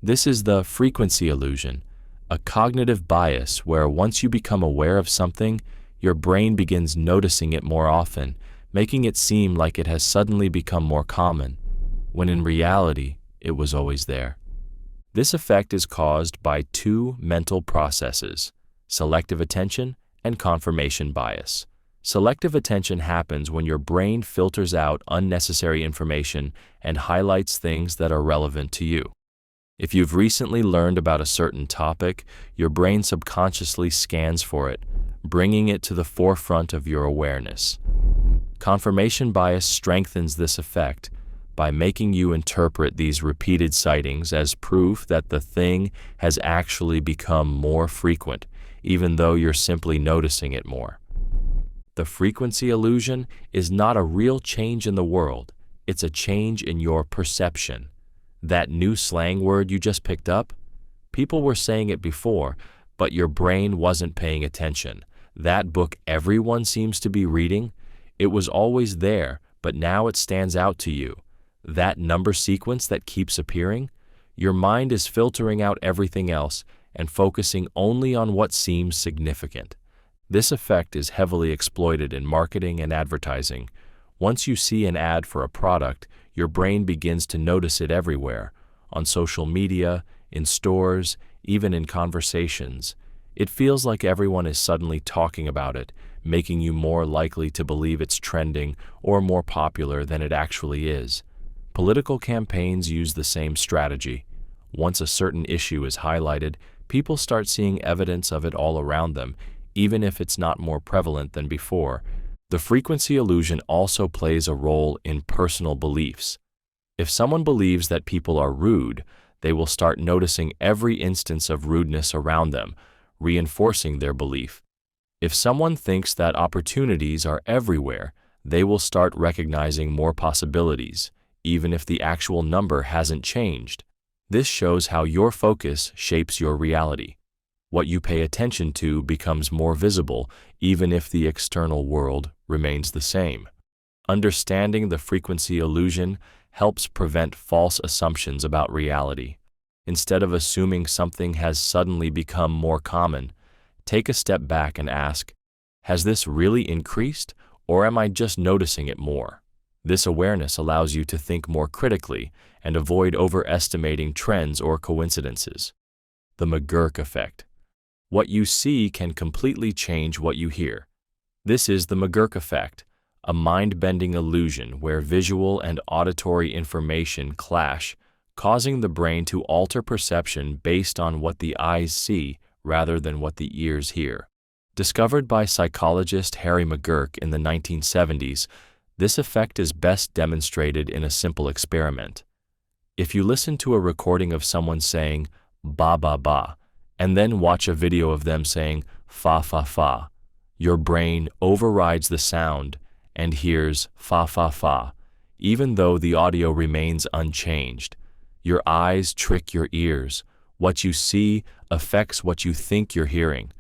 [SPEAKER 1] This is the frequency illusion, a cognitive bias where once you become aware of something, your brain begins noticing it more often, making it seem like it has suddenly become more common, when in reality, it was always there. This effect is caused by two mental processes, selective attention and confirmation bias. Selective attention happens when your brain filters out unnecessary information and highlights things that are relevant to you. If you've recently learned about a certain topic, your brain subconsciously scans for it, bringing it to the forefront of your awareness. Confirmation bias strengthens this effect by making you interpret these repeated sightings as proof that the thing has actually become more frequent, even though you're simply noticing it more. The frequency illusion is not a real change in the world, it's a change in your perception. That new slang word you just picked up? People were saying it before, but your brain wasn't paying attention. That book everyone seems to be reading? It was always there, but now it stands out to you. That number sequence that keeps appearing? Your mind is filtering out everything else and focusing only on what seems significant. This effect is heavily exploited in marketing and advertising. Once you see an ad for a product, your brain begins to notice it everywhere, on social media, in stores, even in conversations. It feels like everyone is suddenly talking about it, making you more likely to believe it's trending or more popular than it actually is. Political campaigns use the same strategy. Once a certain issue is highlighted, people start seeing evidence of it all around them, even if it's not more prevalent than before. The frequency illusion also plays a role in personal beliefs. If someone believes that people are rude, they will start noticing every instance of rudeness around them, reinforcing their belief. If someone thinks that opportunities are everywhere, they will start recognizing more possibilities, even if the actual number hasn't changed. This shows how your focus shapes your reality. What you pay attention to becomes more visible, even if the external world remains the same. Understanding the frequency illusion helps prevent false assumptions about reality. Instead of assuming something has suddenly become more common, take a step back and ask, has this really increased, or am I just noticing it more? This awareness allows you to think more critically and avoid overestimating trends or coincidences. The McGurk effect. What you see can completely change what you hear. This is the McGurk effect, a mind-bending illusion where visual and auditory information clash, causing the brain to alter perception based on what the eyes see rather than what the ears hear. Discovered by psychologist Harry McGurk in the 1970s, This effect is best demonstrated in a simple experiment. If you listen to a recording of someone saying ba ba ba, and then watch a video of them saying fa fa fa, your brain overrides the sound and hears fa fa fa, even though the audio remains unchanged. Your eyes trick your ears. What you see affects what you think you're hearing.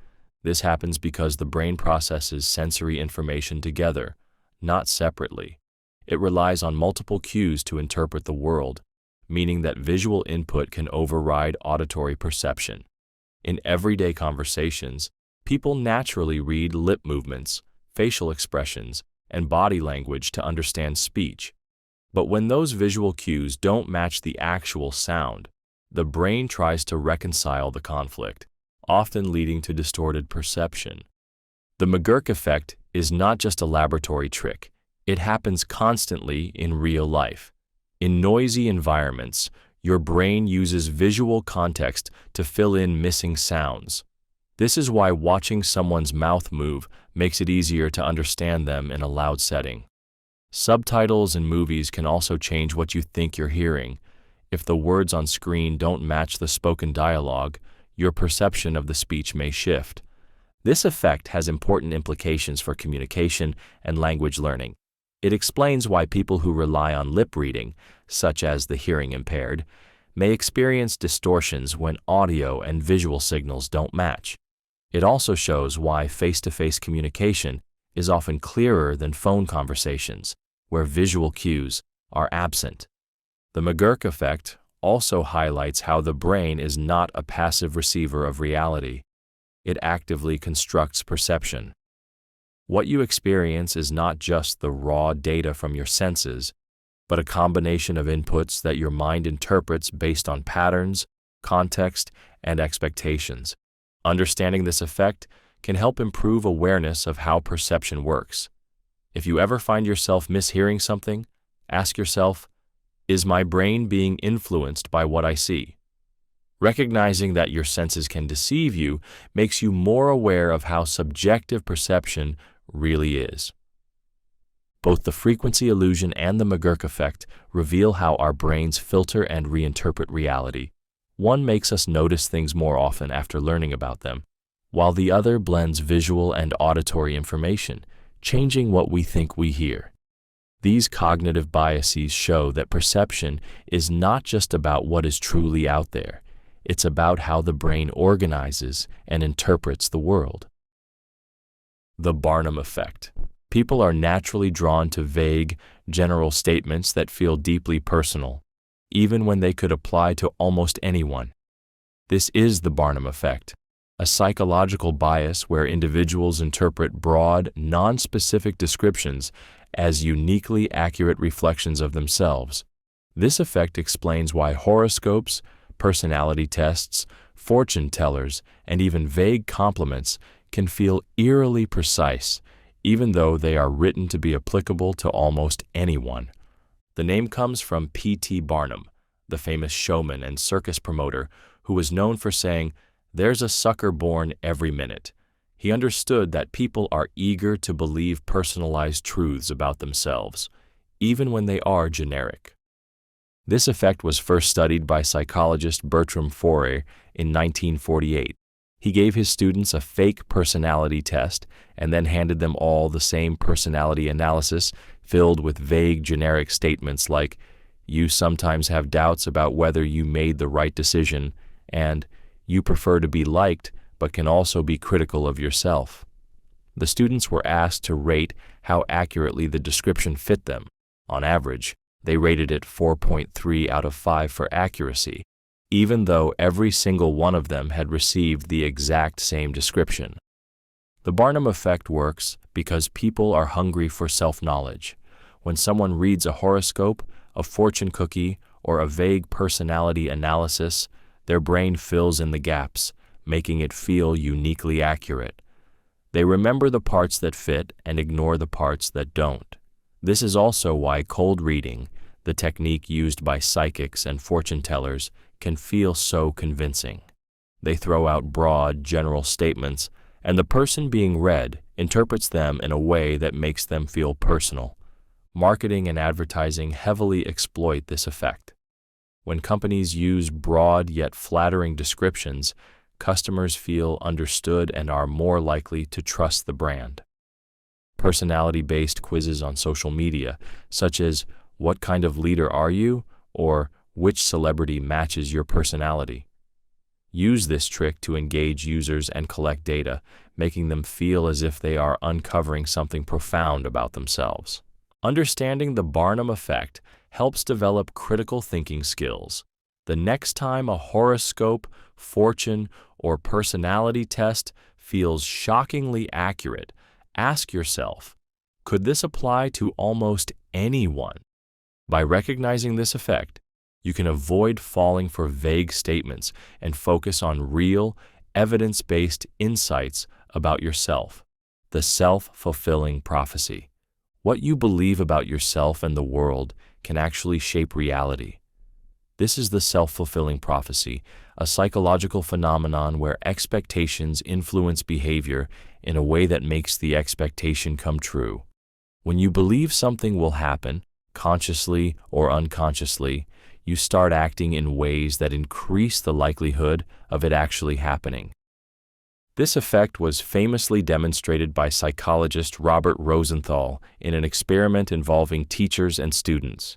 [SPEAKER 1] This happens because the brain processes sensory information together, not separately. It relies on multiple cues to interpret the world, meaning that visual input can override auditory perception. In everyday conversations, people naturally read lip movements, facial expressions, and body language to understand speech. But when those visual cues don't match the actual sound, the brain tries to reconcile the conflict, often leading to distorted perception. The McGurk effect is not just a laboratory trick. It happens constantly in real life. In noisy environments, your brain uses visual context to fill in missing sounds. This is why watching someone's mouth move makes it easier to understand them in a loud setting. Subtitles in movies can also change what you think you're hearing. If the words on screen don't match the spoken dialogue, your perception of the speech may shift. This effect has important implications for communication and language learning. It explains why people who rely on lip reading, such as the hearing impaired, may experience distortions when audio and visual signals don't match. It also shows why face-to-face communication is often clearer than phone conversations, where visual cues are absent. The McGurk effect also highlights how the brain is not a passive receiver of reality. It actively constructs perception. What you experience is not just the raw data from your senses, but a combination of inputs that your mind interprets based on patterns, context, and expectations. Understanding this effect can help improve awareness of how perception works. If you ever find yourself mishearing something, ask yourself, is my brain being influenced by what I see? Recognizing that your senses can deceive you makes you more aware of how subjective perception really is. Both the frequency illusion and the McGurk effect reveal how our brains filter and reinterpret reality. One makes us notice things more often after learning about them, while the other blends visual and auditory information, changing what we think we hear. These cognitive biases show that perception is not just about what is truly out there. It's about how the brain organizes and interprets the world. The Barnum effect. People are naturally drawn to vague, general statements that feel deeply personal, even when they could apply to almost anyone. This is the Barnum effect, a psychological bias where individuals interpret broad, non-specific descriptions as uniquely accurate reflections of themselves. This effect explains why horoscopes, personality tests, fortune tellers, and even vague compliments can feel eerily precise, even though they are written to be applicable to almost anyone. The name comes from P.T. Barnum, the famous showman and circus promoter who was known for saying, "There's a sucker born every minute." He understood that people are eager to believe personalized truths about themselves, even when they are generic. This effect was first studied by psychologist Bertram Forer in 1948. He gave his students a fake personality test and then handed them all the same personality analysis filled with vague generic statements like, "You sometimes have doubts about whether you made the right decision," and "You prefer to be liked but can also be critical of yourself." The students were asked to rate how accurately the description fit them. On average, they rated it 4.3 out of 5 for accuracy, even though every single one of them had received the exact same description. The Barnum effect works because people are hungry for self-knowledge. When someone reads a horoscope, a fortune cookie, or a vague personality analysis, their brain fills in the gaps, making it feel uniquely accurate. They remember the parts that fit and ignore the parts that don't. This is also why cold reading, the technique used by psychics and fortune tellers, can feel so convincing. They throw out broad, general statements, and the person being read interprets them in a way that makes them feel personal. Marketing and advertising heavily exploit this effect. When companies use broad yet flattering descriptions, customers feel understood and are more likely to trust the brand. Personality-based quizzes on social media, such as "What kind of leader are you?" or "Which celebrity matches your personality?" use this trick to engage users and collect data, making them feel as if they are uncovering something profound about themselves. Understanding the Barnum effect helps develop critical thinking skills. The next time a horoscope, fortune, or personality test feels shockingly accurate, ask yourself, could this apply to almost anyone? By recognizing this effect, you can avoid falling for vague statements and focus on real, evidence-based insights about yourself. The self-fulfilling prophecy. What you believe about yourself and the world can actually shape reality. This is the self-fulfilling prophecy, a psychological phenomenon where expectations influence behavior in a way that makes the expectation come true. When you believe something will happen, consciously or unconsciously, you start acting in ways that increase the likelihood of it actually happening. This effect was famously demonstrated by psychologist Robert Rosenthal in an experiment involving teachers and students.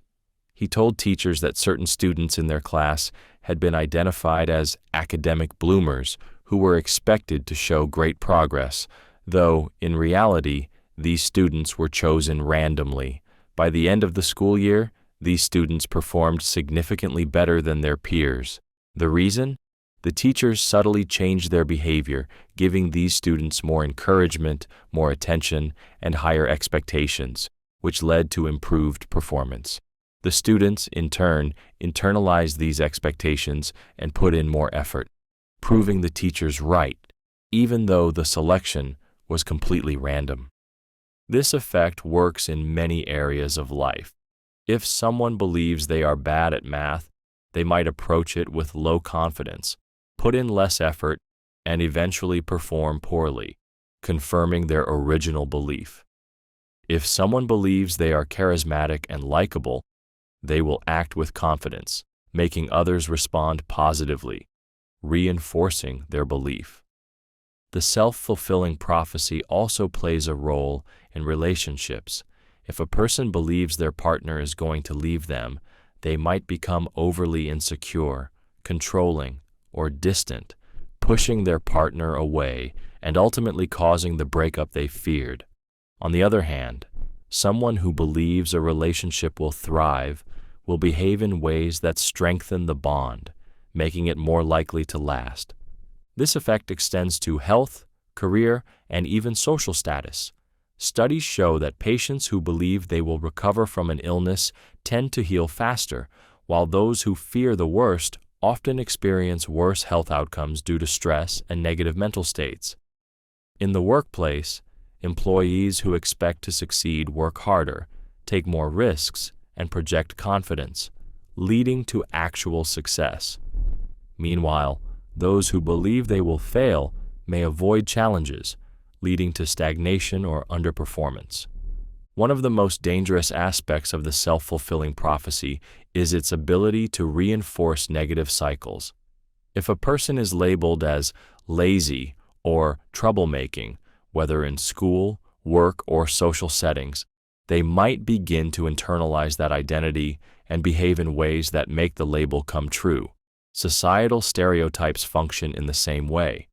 [SPEAKER 1] He told teachers that certain students in their class had been identified as academic bloomers who were expected to show great progress, though, in reality, these students were chosen randomly. By the end of the school year, these students performed significantly better than their peers. The reason? The teachers subtly changed their behavior, giving these students more encouragement, more attention, and higher expectations, which led to improved performance. The students, in turn, internalized these expectations and put in more effort, proving the teachers right, even though the selection was completely random. This effect works in many areas of life. If someone believes they are bad at math, they might approach it with low confidence, put in less effort, and eventually perform poorly, confirming their original belief. If someone believes they are charismatic and likable, they will act with confidence, making others respond positively, reinforcing their belief. The self-fulfilling prophecy also plays a role in relationships. If a person believes their partner is going to leave them, they might become overly insecure, controlling, or distant, pushing their partner away and ultimately causing the breakup they feared. On the other hand, someone who believes a relationship will thrive will behave in ways that strengthen the bond, making it more likely to last. This effect extends to health, career, and even social status. Studies show that patients who believe they will recover from an illness tend to heal faster, while those who fear the worst often experience worse health outcomes due to stress and negative mental states. In the workplace, employees who expect to succeed work harder, take more risks, and project confidence, leading to actual success. Meanwhile, those who believe they will fail may avoid challenges, leading to stagnation or underperformance. One of the most dangerous aspects of the self-fulfilling prophecy is its ability to reinforce negative cycles. If a person is labeled as lazy or troublemaking, whether in school, work, or social settings, they might begin to internalize that identity and behave in ways that make the label come true. Societal stereotypes function in the same way.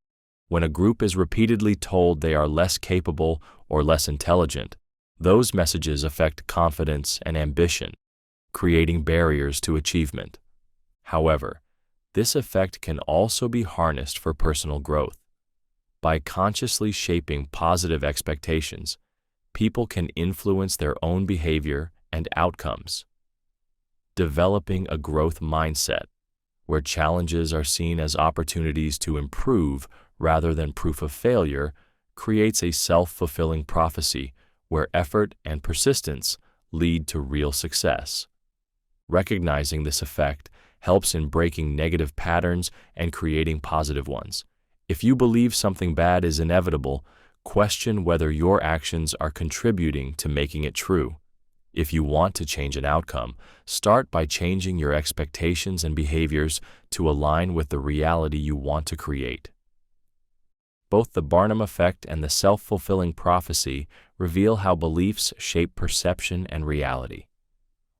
[SPEAKER 1] When a group is repeatedly told they are less capable or less intelligent, those messages affect confidence and ambition, creating barriers to achievement. However, this effect can also be harnessed for personal growth. By consciously shaping positive expectations, people can influence their own behavior and outcomes. Developing a growth mindset, where challenges are seen as opportunities to improve rather than proof of failure, creates a self-fulfilling prophecy where effort and persistence lead to real success. Recognizing this effect helps in breaking negative patterns and creating positive ones. If you believe something bad is inevitable, question whether your actions are contributing to making it true. If you want to change an outcome, start by changing your expectations and behaviors to align with the reality you want to create. Both the Barnum effect and the self-fulfilling prophecy reveal how beliefs shape perception and reality.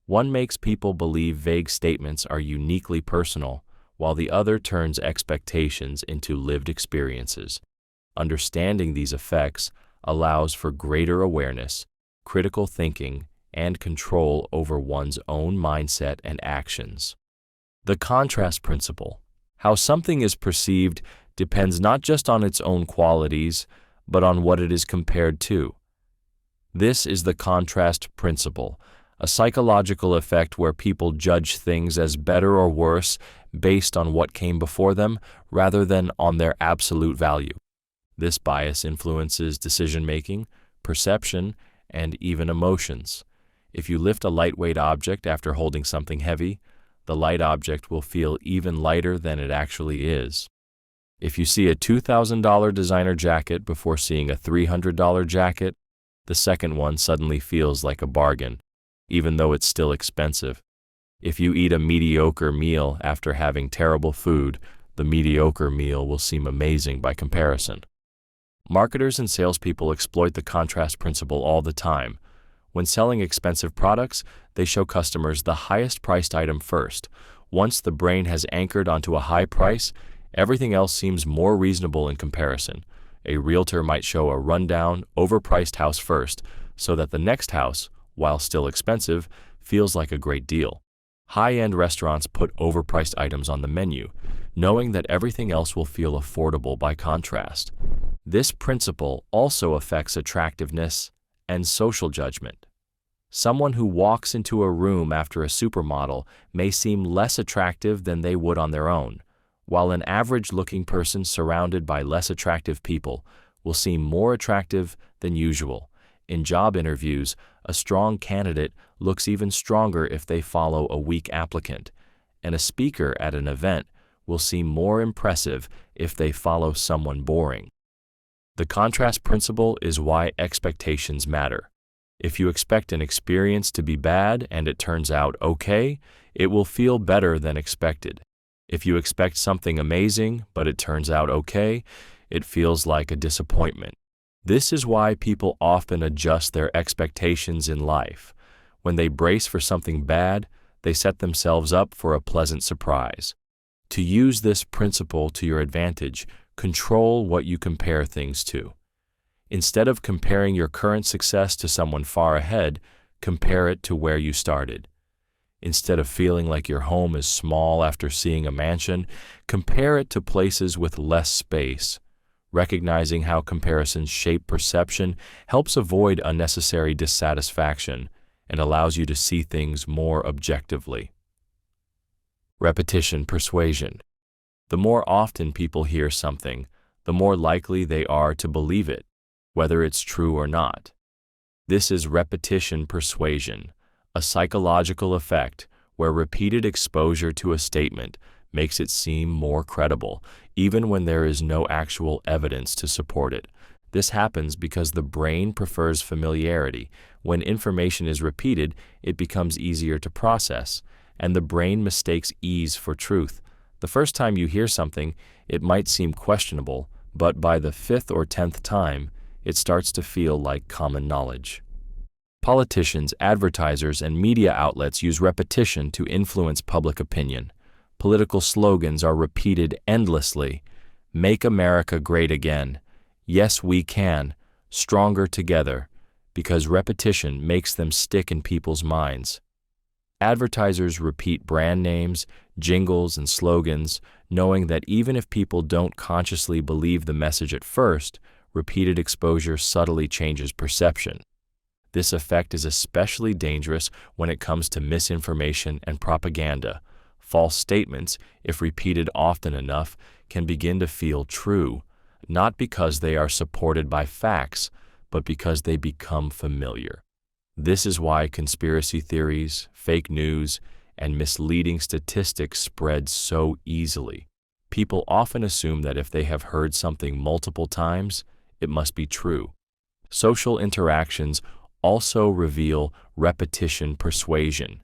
[SPEAKER 1] One makes people believe vague statements are uniquely personal, while the other turns expectations into lived experiences. Understanding these effects allows for greater awareness, critical thinking, and control over one's own mindset and actions. The contrast principle. How something is perceived depends not just on its own qualities, but on what it is compared to. This is the contrast principle, a psychological effect where people judge things as better or worse based on what came before them rather than on their absolute value. This bias influences decision-making, perception, and even emotions. If you lift a lightweight object after holding something heavy, the light object will feel even lighter than it actually is. If you see a $2,000 designer jacket before seeing a $300 jacket, the second one suddenly feels like a bargain, even though it's still expensive. If you eat a mediocre meal after having terrible food, the mediocre meal will seem amazing by comparison. Marketers and salespeople exploit the contrast principle all the time. When selling expensive products, they show customers the highest priced item first. Once the brain has anchored onto a high price, everything else seems more reasonable in comparison. A realtor might show a rundown, overpriced house first, so that the next house, while still expensive, feels like a great deal. High-end restaurants put overpriced items on the menu, knowing that everything else will feel affordable by contrast. This principle also affects attractiveness and social judgment. Someone who walks into a room after a supermodel may seem less attractive than they would on their own, while an average-looking person surrounded by less attractive people will seem more attractive than usual. In job interviews, a strong candidate looks even stronger if they follow a weak applicant, and a speaker at an event will seem more impressive if they follow someone boring. The contrast principle is why expectations matter. If you expect an experience to be bad and it turns out okay, it will feel better than expected. If you expect something amazing but it turns out okay, it feels like a disappointment. This is why people often adjust their expectations in life. When they brace for something bad, they set themselves up for a pleasant surprise. To use this principle to your advantage, control what you compare things to. Instead of comparing your current success to someone far ahead, compare it to where you started. Instead of feeling like your home is small after seeing a mansion, compare it to places with less space. Recognizing how comparisons shape perception helps avoid unnecessary dissatisfaction and allows you to see things more objectively. Repetition persuasion. The more often people hear something, the more likely they are to believe it, whether it's true or not. This is repetition persuasion, a psychological effect where repeated exposure to a statement makes it seem more credible, even when there is no actual evidence to support it. This happens because the brain prefers familiarity. When information is repeated, it becomes easier to process, and the brain mistakes ease for truth. The first time you hear something, it might seem questionable, but by the 5th or 10th time, it starts to feel like common knowledge. Politicians, advertisers, and media outlets use repetition to influence public opinion. Political slogans are repeated endlessly. Make America great again. Yes, we can. Stronger together. Because repetition makes them stick in people's minds. Advertisers repeat brand names, jingles, and slogans, knowing that even if people don't consciously believe the message at first, repeated exposure subtly changes perception. This effect is especially dangerous when it comes to misinformation and propaganda. False statements, if repeated often enough, can begin to feel true, not because they are supported by facts, but because they become familiar. This is why conspiracy theories, fake news, and misleading statistics spread so easily. People often assume that if they have heard something multiple times, it must be true. Social interactions also reveal repetition persuasion.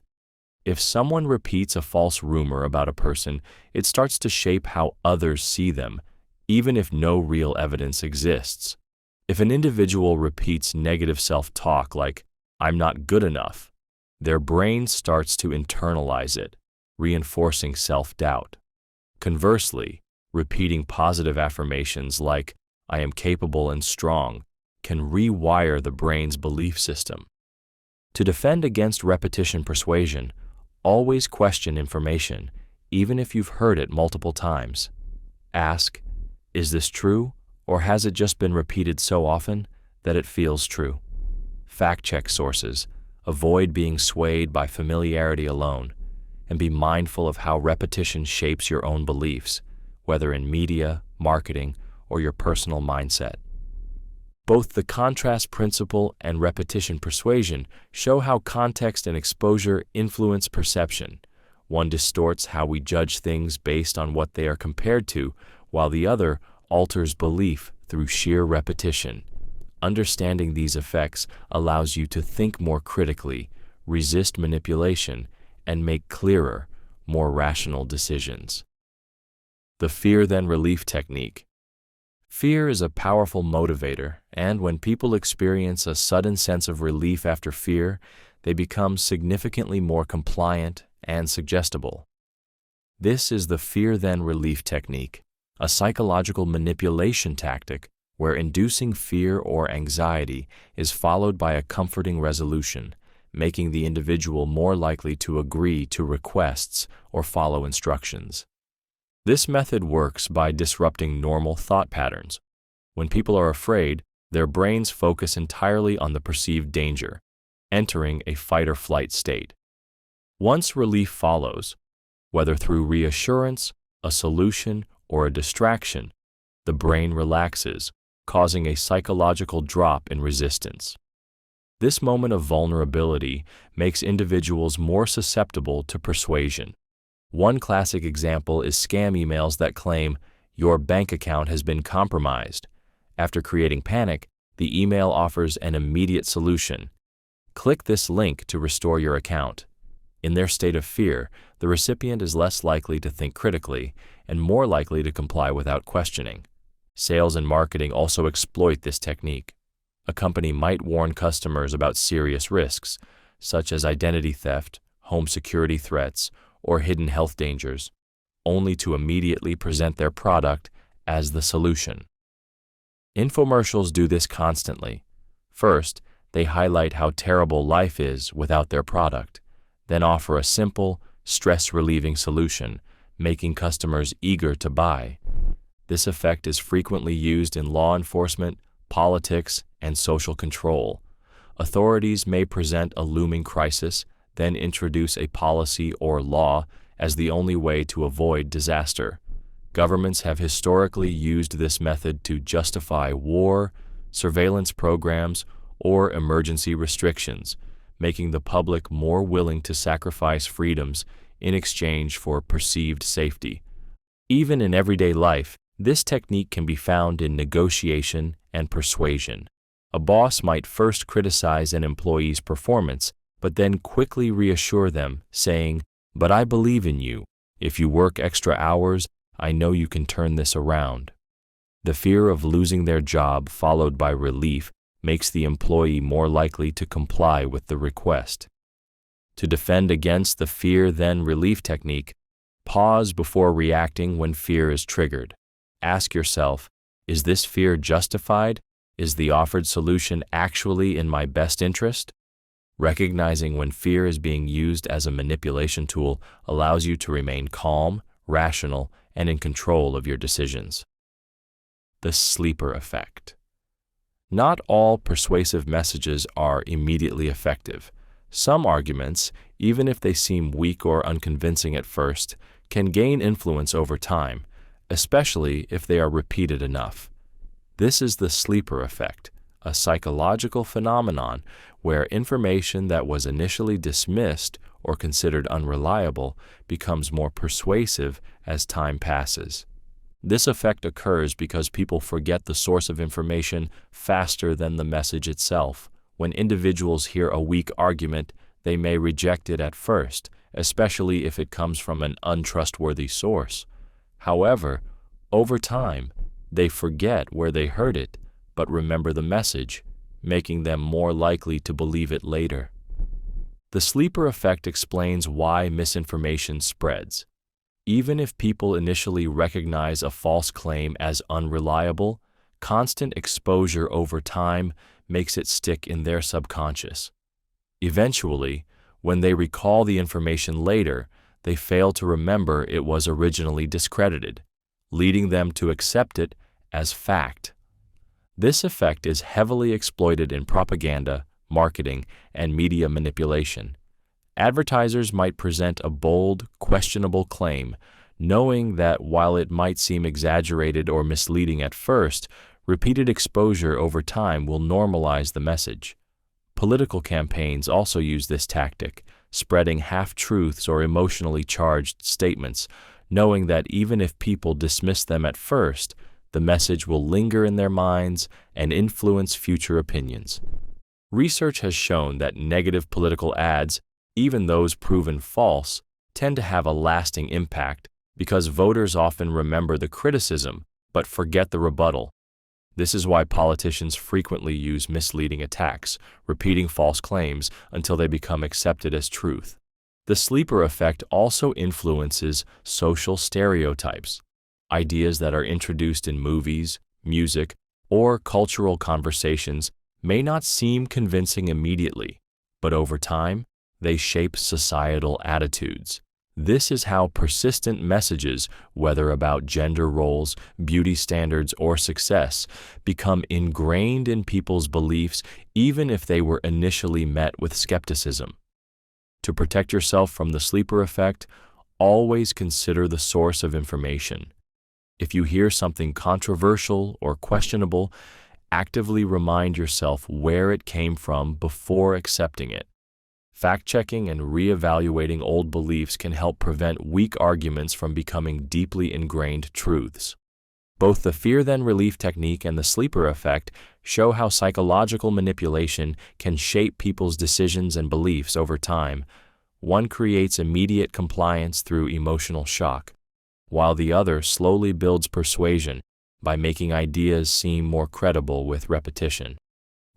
[SPEAKER 1] If someone repeats a false rumor about a person, it starts to shape how others see them, even if no real evidence exists. If an individual repeats negative self-talk like, "I'm not good enough," their brain starts to internalize it, reinforcing self-doubt. Conversely, repeating positive affirmations like, "I am capable and strong," can rewire the brain's belief system. To defend against repetition persuasion, always question information, even if you've heard it multiple times. Ask, "Is this true, or has it just been repeated so often that it feels true?" Fact-check sources, avoid being swayed by familiarity alone, and be mindful of how repetition shapes your own beliefs, whether in media, marketing, or your personal mindset. Both the contrast principle and repetition persuasion show how context and exposure influence perception. One distorts how we judge things based on what they are compared to, while the other alters belief through sheer repetition. Understanding these effects allows you to think more critically, resist manipulation, and make clearer, more rational decisions. The fear-then-relief technique. Fear is a powerful motivator, and when people experience a sudden sense of relief after fear, they become significantly more compliant and suggestible. This is the fear-then-relief technique, a psychological manipulation tactic where inducing fear or anxiety is followed by a comforting resolution, making the individual more likely to agree to requests or follow instructions. This method works by disrupting normal thought patterns. When people are afraid, their brains focus entirely on the perceived danger, entering a fight-or-flight state. Once relief follows, whether through reassurance, a solution, or a distraction, the brain relaxes, causing a psychological drop in resistance. This moment of vulnerability makes individuals more susceptible to persuasion. One classic example is scam emails that claim, "Your bank account has been compromised." After creating panic, the email offers an immediate solution. Click this link to restore your account. In their state of fear, the recipient is less likely to think critically and more likely to comply without questioning. Sales and marketing also exploit this technique. A company might warn customers about serious risks, such as identity theft, home security threats, or hidden health dangers, only to immediately present their product as the solution. Infomercials do this constantly. First, they highlight how terrible life is without their product, then offer a simple, stress-relieving solution, making customers eager to buy. This effect is frequently used in law enforcement, politics, and social control. Authorities may present a looming crisis, then introduce a policy or law as the only way to avoid disaster. Governments have historically used this method to justify war, surveillance programs, or emergency restrictions, making the public more willing to sacrifice freedoms in exchange for perceived safety. Even in everyday life, this technique can be found in negotiation and persuasion. A boss might first criticize an employee's performance, but then quickly reassure them, saying, "But I believe in you. If you work extra hours, I know you can turn this around." The fear of losing their job followed by relief makes the employee more likely to comply with the request. To defend against the fear-then-relief technique, pause before reacting when fear is triggered. Ask yourself, is this fear justified? Is the offered solution actually in my best interest? Recognizing when fear is being used as a manipulation tool allows you to remain calm, rational, and in control of your decisions. The sleeper effect. Not all persuasive messages are immediately effective. Some arguments, even if they seem weak or unconvincing at first, can gain influence over time, especially if they are repeated enough. This is the sleeper effect, a psychological phenomenon where information that was initially dismissed or considered unreliable becomes more persuasive as time passes. This effect occurs because people forget the source of information faster than the message itself, When individuals hear a weak argument, they may reject it at first, especially if it comes from an untrustworthy source. However, over time, they forget where they heard it, but remember the message, making them more likely to believe it later. The sleeper effect explains why misinformation spreads. Even if people initially recognize a false claim as unreliable, constant exposure over time makes it stick in their subconscious. Eventually, when they recall the information later, they fail to remember it was originally discredited, leading them to accept it as fact. This effect is heavily exploited in propaganda, marketing, and media manipulation. Advertisers might present a bold, questionable claim, knowing that while it might seem exaggerated or misleading at first, repeated exposure over time will normalize the message. Political campaigns also use this tactic, spreading half-truths or emotionally charged statements, knowing that even if people dismiss them at first, the message will linger in their minds and influence future opinions. Research has shown that negative political ads, even those proven false, tend to have a lasting impact because voters often remember the criticism but forget the rebuttal. This is why politicians frequently use misleading attacks, repeating false claims until they become accepted as truth. The sleeper effect also influences social stereotypes. Ideas that are introduced in movies, music, or cultural conversations may not seem convincing immediately, but over time, they shape societal attitudes. This is how persistent messages, whether about gender roles, beauty standards, or success, become ingrained in people's beliefs even if they were initially met with skepticism. To protect yourself from the sleeper effect, always consider the source of information. If you hear something controversial or questionable, actively remind yourself where it came from before accepting it. Fact-checking and re-evaluating old beliefs can help prevent weak arguments from becoming deeply ingrained truths. Both the fear-then-relief technique and the sleeper effect show how psychological manipulation can shape people's decisions and beliefs over time. One creates immediate compliance through emotional shock, while the other slowly builds persuasion by making ideas seem more credible with repetition.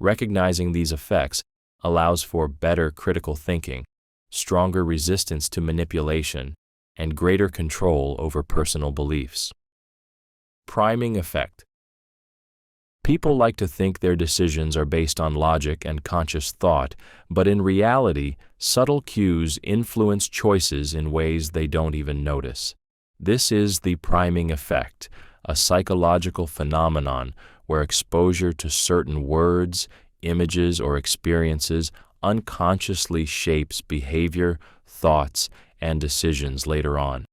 [SPEAKER 1] Recognizing these effects allows for better critical thinking, stronger resistance to manipulation, and greater control over personal beliefs. Priming effect. People like to think their decisions are based on logic and conscious thought, but in reality, subtle cues influence choices in ways they don't even notice. This is the priming effect, a psychological phenomenon where exposure to certain words, images, or experiences unconsciously shapes behavior, thoughts, and decisions later on.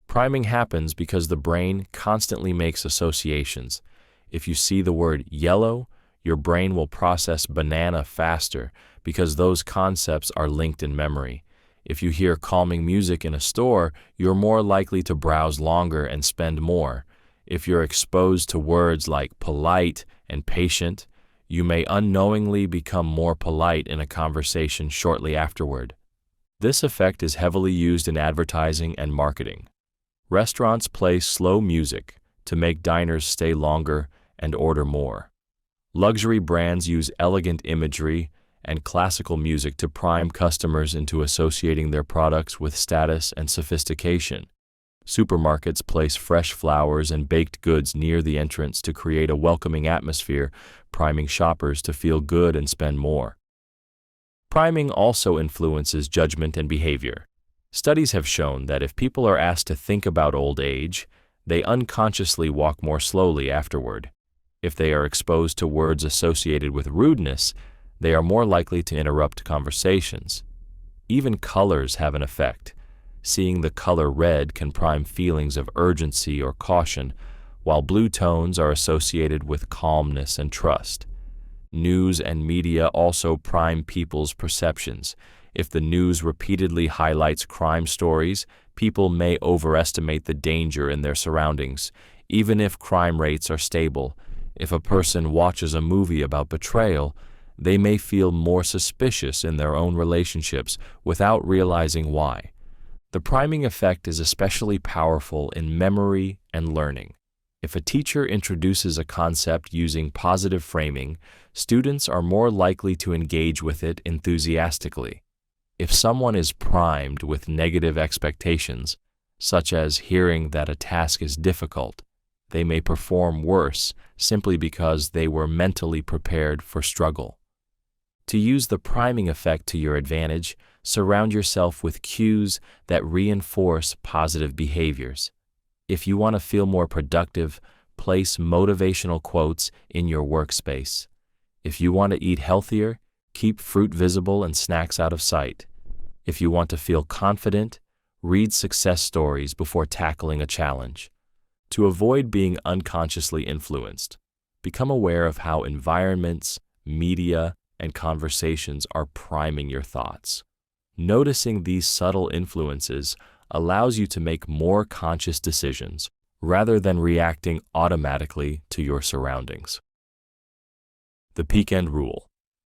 [SPEAKER 1] Priming happens because the brain constantly makes associations. If you see the word yellow, your brain will process banana faster because those concepts are linked in memory. If you hear calming music in a store, you're more likely to browse longer and spend more. If you're exposed to words like polite and patient, you may unknowingly become more polite in a conversation shortly afterward. This effect is heavily used in advertising and marketing. Restaurants play slow music to make diners stay longer and order more. Luxury brands use elegant imagery and classical music to prime customers into associating their products with status and sophistication. Supermarkets place fresh flowers and baked goods near the entrance to create a welcoming atmosphere, priming shoppers to feel good and spend more. Priming also influences judgment and behavior. Studies have shown that if people are asked to think about old age, they unconsciously walk more slowly afterward. If they are exposed to words associated with rudeness, they are more likely to interrupt conversations. Even colors have an effect. Seeing the color red can prime feelings of urgency or caution, while blue tones are associated with calmness and trust. News and media also prime people's perceptions. If the news repeatedly highlights crime stories, people may overestimate the danger in their surroundings, even if crime rates are stable. If a person watches a movie about betrayal, They may feel more suspicious in their own relationships without realizing why. The priming effect is especially powerful in memory and learning. If a teacher introduces a concept using positive framing, students are more likely to engage with it enthusiastically. If someone is primed with negative expectations, such as hearing that a task is difficult, they may perform worse simply because they were mentally prepared for struggle. To use the priming effect to your advantage, surround yourself with cues that reinforce positive behaviors. If you want to feel more productive, place motivational quotes in your workspace. If you want to eat healthier, keep fruit visible and snacks out of sight. If you want to feel confident, read success stories before tackling a challenge. To avoid being unconsciously influenced, become aware of how environments, media, and conversations are priming your thoughts. Noticing these subtle influences allows you to make more conscious decisions rather than reacting automatically to your surroundings. The peak end rule.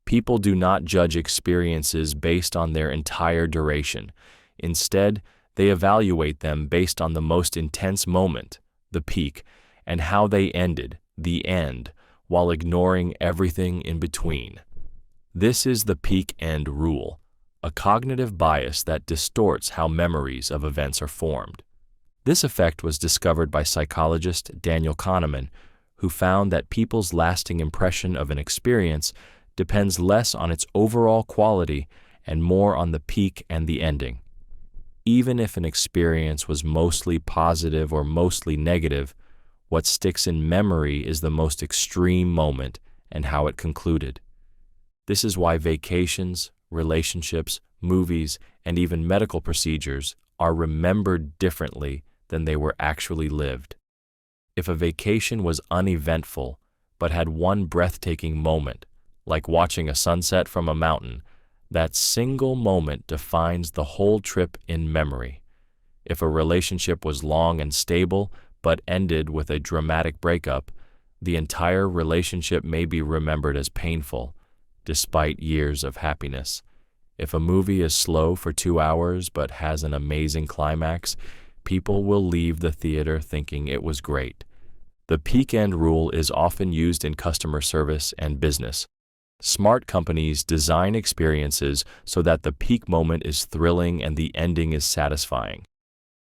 [SPEAKER 1] People do not judge experiences based on their entire duration. Instead, they evaluate them based on the most intense moment, the peak, and how they ended, the end, while ignoring everything in between. This is the peak end rule, a cognitive bias that distorts how memories of events are formed. This effect was discovered by psychologist Daniel Kahneman, who found that people's lasting impression of an experience depends less on its overall quality and more on the peak and the ending. Even if an experience was mostly positive or mostly negative, what sticks in memory is the most extreme moment and how it concluded. This is why vacations, relationships, movies, and even medical procedures are remembered differently than they were actually lived. If a vacation was uneventful but had one breathtaking moment, like watching a sunset from a mountain, that single moment defines the whole trip in memory. If a relationship was long and stable but ended with a dramatic breakup, the entire relationship may be remembered as painful, despite years of happiness. If a movie is slow for 2 hours but has an amazing climax, people will leave the theater thinking it was great. The peak end rule is often used in customer service and business. Smart companies design experiences so that the peak moment is thrilling and the ending is satisfying.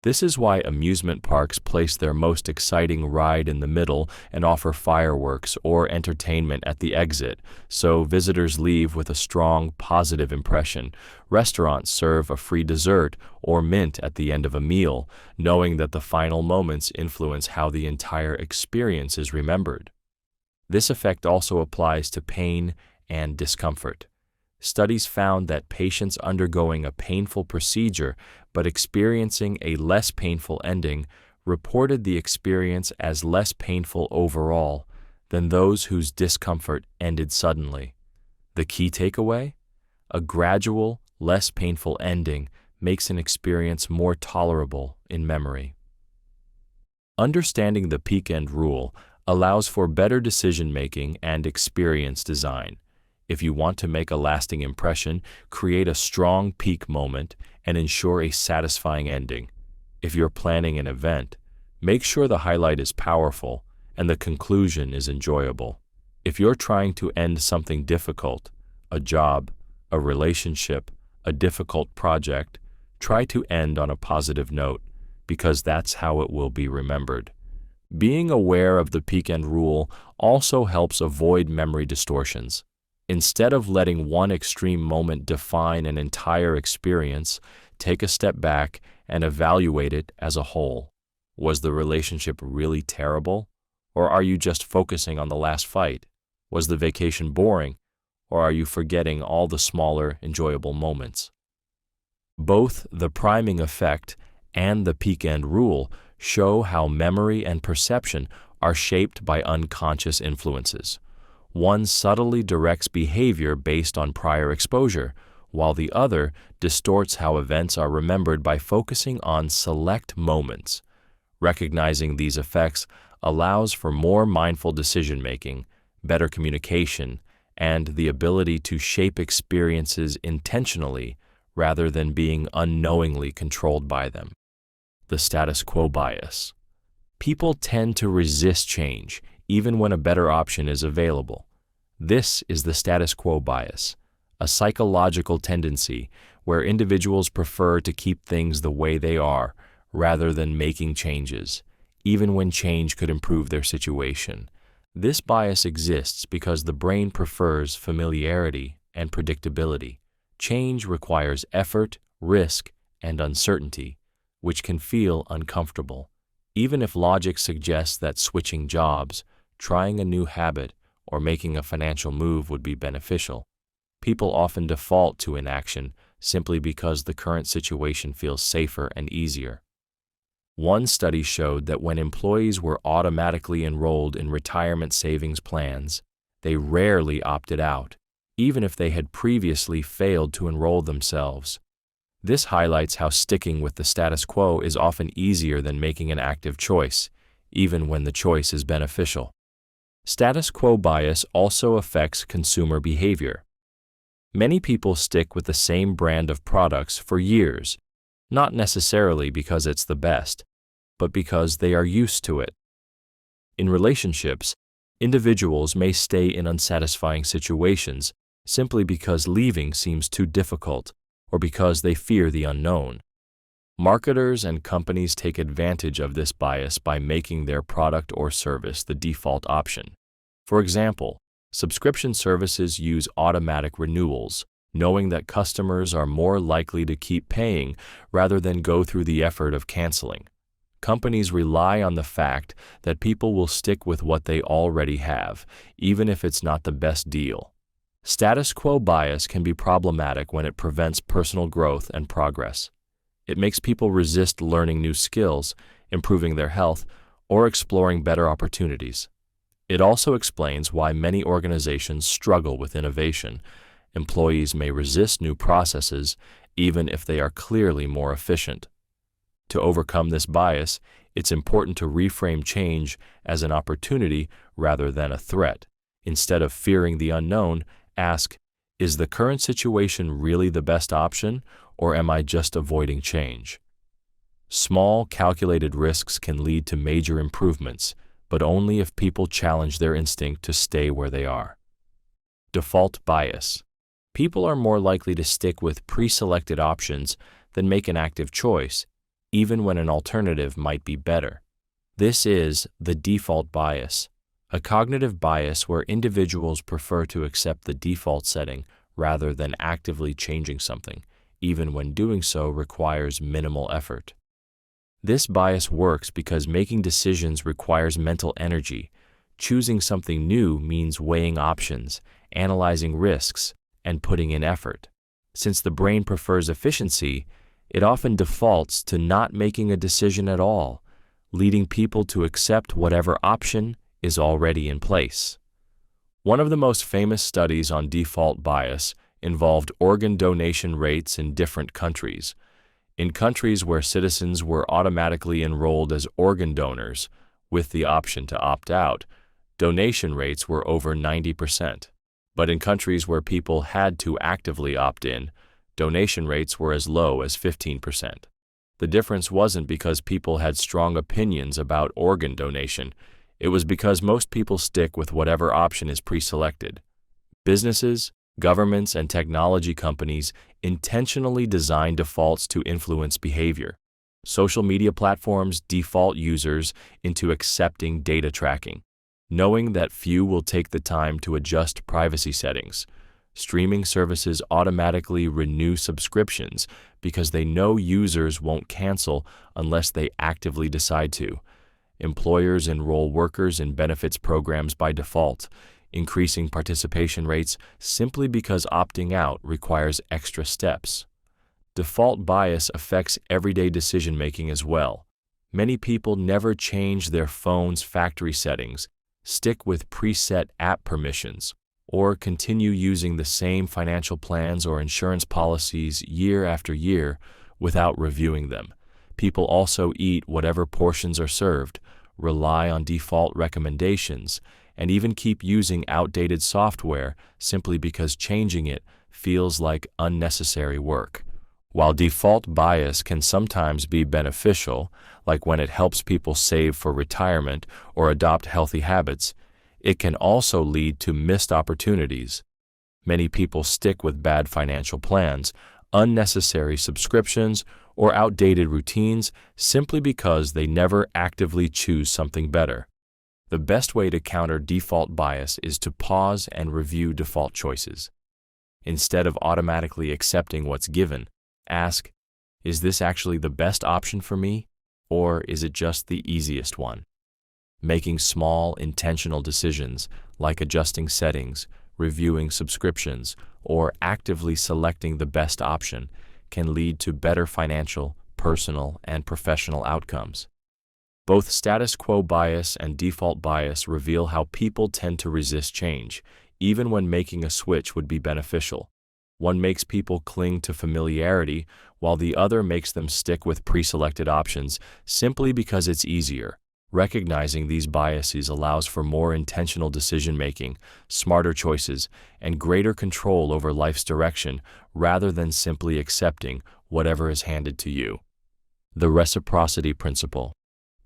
[SPEAKER 1] This is why amusement parks place their most exciting ride in the middle and offer fireworks or entertainment at the exit, so visitors leave with a strong, positive impression. Restaurants serve a free dessert or mint at the end of a meal, knowing that the final moments influence how the entire experience is remembered. This effect also applies to pain and discomfort. Studies found that patients undergoing a painful procedure but experiencing a less painful ending reported the experience as less painful overall than those whose discomfort ended suddenly. The key takeaway? A gradual, less painful ending makes an experience more tolerable in memory. Understanding the peak end rule allows for better decision-making and experience design. If you want to make a lasting impression, create a strong peak moment and ensure a satisfying ending. If you're planning an event, make sure the highlight is powerful and the conclusion is enjoyable. If you're trying to end something difficult, a job, a relationship, a difficult project, try to end on a positive note, because that's how it will be remembered. Being aware of the peak end rule also helps avoid memory distortions. Instead of letting one extreme moment define an entire experience, take a step back and evaluate it as a whole. Was the relationship really terrible? Or are you just focusing on the last fight? Was the vacation boring? Or are you forgetting all the smaller, enjoyable moments? Both the priming effect and the peak end rule show how memory and perception are shaped by unconscious influences. One subtly directs behavior based on prior exposure, while the other distorts how events are remembered by focusing on select moments. Recognizing these effects allows for more mindful decision-making, better communication, and the ability to shape experiences intentionally rather than being unknowingly controlled by them. The status quo bias. People tend to resist change, even when a better option is available. This is the status quo bias, a psychological tendency where individuals prefer to keep things the way they are rather than making changes, even when change could improve their situation. This bias exists because the brain prefers familiarity and predictability. Change requires effort, risk, and uncertainty, which can feel uncomfortable. Even if logic suggests that switching jobs, trying a new habit, or making a financial move would be beneficial, people often default to inaction simply because the current situation feels safer and easier. One study showed that when employees were automatically enrolled in retirement savings plans, they rarely opted out, even if they had previously failed to enroll themselves. This highlights how sticking with the status quo is often easier than making an active choice, even when the choice is beneficial. Status quo bias also affects consumer behavior. Many people stick with the same brand of products for years, not necessarily because it's the best, but because they are used to it. In relationships, individuals may stay in unsatisfying situations simply because leaving seems too difficult or because they fear the unknown. Marketers and companies take advantage of this bias by making their product or service the default option. For example, subscription services use automatic renewals, knowing that customers are more likely to keep paying rather than go through the effort of canceling. Companies rely on the fact that people will stick with what they already have, even if it's not the best deal. Status quo bias can be problematic when it prevents personal growth and progress. It makes people resist learning new skills, improving their health, or exploring better opportunities. It also explains why many organizations struggle with innovation. Employees may resist new processes, even if they are clearly more efficient. To overcome this bias, it's important to reframe change as an opportunity rather than a threat. Instead of fearing the unknown, ask, is the current situation really the best option, or am I just avoiding change? Small, calculated risks can lead to major improvements, but only if people challenge their instinct to stay where they are. Default bias. People are more likely to stick with pre-selected options than make an active choice, even when an alternative might be better. This is the default bias, a cognitive bias where individuals prefer to accept the default setting rather than actively changing something, even when doing so requires minimal effort. This bias works because making decisions requires mental energy. Choosing something new means weighing options, analyzing risks, and putting in effort. Since the brain prefers efficiency, it often defaults to not making a decision at all, leading people to accept whatever option is already in place. One of the most famous studies on default bias involved organ donation rates in different countries. In countries where citizens were automatically enrolled as organ donors, with the option to opt out, donation rates were over 90%. But in countries where people had to actively opt in, donation rates were as low as 15%. The difference wasn't because people had strong opinions about organ donation. It was because most people stick with whatever option is pre-selected. Businesses, governments, and technology companies intentionally design defaults to influence behavior. Social media platforms default users into accepting data tracking, knowing that few will take the time to adjust privacy settings. Streaming services automatically renew subscriptions because they know users won't cancel unless they actively decide to. Employers enroll workers in benefits programs by default, increasing participation rates simply because opting out requires extra steps. Default bias affects everyday decision-making as well. Many people never change their phone's factory settings, stick with preset app permissions, or continue using the same financial plans or insurance policies year after year without reviewing them. People also eat whatever portions are served, rely on default recommendations, and even keep using outdated software simply because changing it feels like unnecessary work. While default bias can sometimes be beneficial, like when it helps people save for retirement or adopt healthy habits, it can also lead to missed opportunities. Many people stick with bad financial plans, unnecessary subscriptions, or outdated routines simply because they never actively choose something better. The best way to counter default bias is to pause and review default choices. Instead of automatically accepting what's given, ask, is this actually the best option for me, or is it just the easiest one? Making small, intentional decisions, like adjusting settings, reviewing subscriptions, or actively selecting the best option, can lead to better financial, personal, and professional outcomes. Both status quo bias and default bias reveal how people tend to resist change, even when making a switch would be beneficial. One makes people cling to familiarity, while the other makes them stick with pre-selected options simply because it's easier. Recognizing these biases allows for more intentional decision-making, smarter choices, and greater control over life's direction rather than simply accepting whatever is handed to you. The reciprocity principle.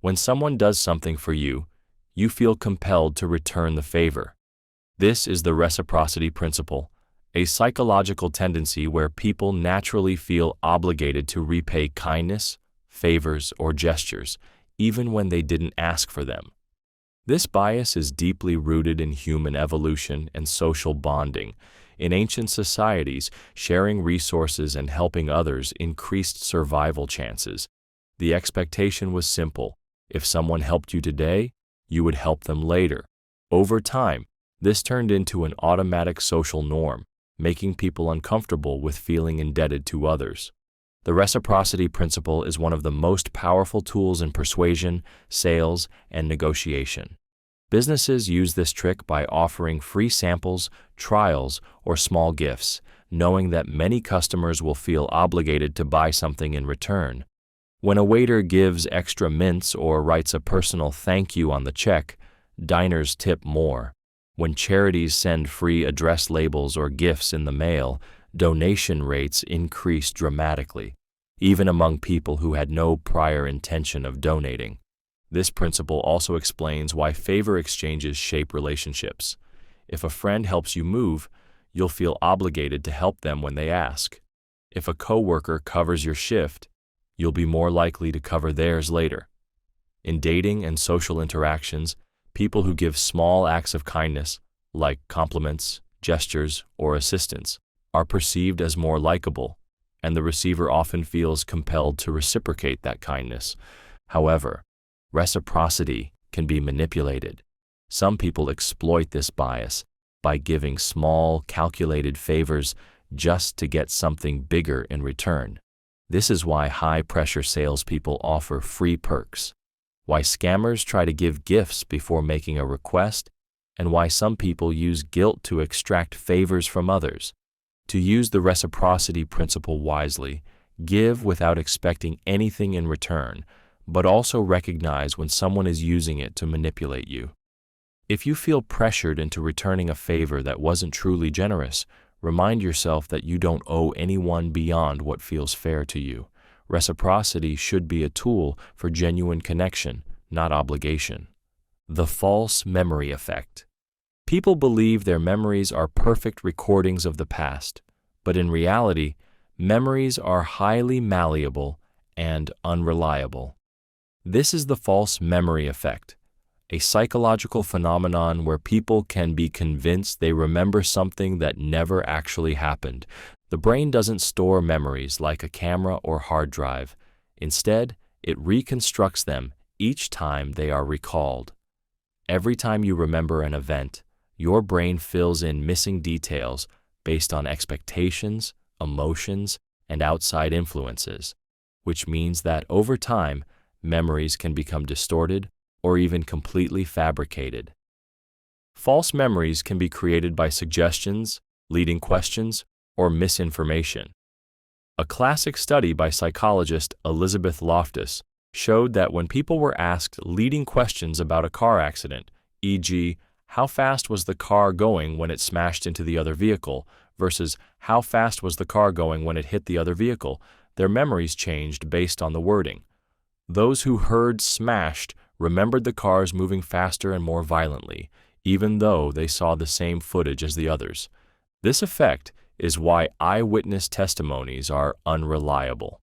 [SPEAKER 1] When someone does something for you, you feel compelled to return the favor. This is the reciprocity principle, a psychological tendency where people naturally feel obligated to repay kindness, favors, or gestures, even when they didn't ask for them. This bias is deeply rooted in human evolution and social bonding. In ancient societies, sharing resources and helping others increased survival chances. The expectation was simple: if someone helped you today, you would help them later. Over time, this turned into an automatic social norm, making people uncomfortable with feeling indebted to others. The reciprocity principle is one of the most powerful tools in persuasion, sales, and negotiation. Businesses use this trick by offering free samples, trials, or small gifts, knowing that many customers will feel obligated to buy something in return. When a waiter gives extra mints or writes a personal thank you on the check, diners tip more. When charities send free address labels or gifts in the mail, donation rates increase dramatically, even among people who had no prior intention of donating. This principle also explains why favor exchanges shape relationships. If a friend helps you move, you'll feel obligated to help them when they ask. If a coworker covers your shift, you'll be more likely to cover theirs later. In dating and social interactions, people who give small acts of kindness, like compliments, gestures, or assistance, are perceived as more likable, and the receiver often feels compelled to reciprocate that kindness. However, reciprocity can be manipulated. Some people exploit this bias by giving small, calculated favors just to get something bigger in return. This is why high-pressure salespeople offer free perks, why scammers try to give gifts before making a request, and why some people use guilt to extract favors from others. To use the reciprocity principle wisely, give without expecting anything in return, but also recognize when someone is using it to manipulate you. If you feel pressured into returning a favor that wasn't truly generous, remind yourself that you don't owe anyone beyond what feels fair to you. Reciprocity should be a tool for genuine connection, not obligation. The false memory effect. People believe their memories are perfect recordings of the past, but in reality, memories are highly malleable and unreliable. This is the false memory effect, a psychological phenomenon where people can be convinced they remember something that never actually happened. The brain doesn't store memories like a camera or hard drive. Instead, it reconstructs them each time they are recalled. Every time you remember an event, your brain fills in missing details based on expectations, emotions, and outside influences, which means that over time, memories can become distorted or even completely fabricated. False memories can be created by suggestions, leading questions, or misinformation. A classic study by psychologist Elizabeth Loftus showed that when people were asked leading questions about a car accident, e.g., how fast was the car going when it smashed into the other vehicle versus how fast was the car going when it hit the other vehicle, their memories changed based on the wording. Those who heard smashed remembered the cars moving faster and more violently, even though they saw the same footage as the others. This effect is why eyewitness testimonies are unreliable.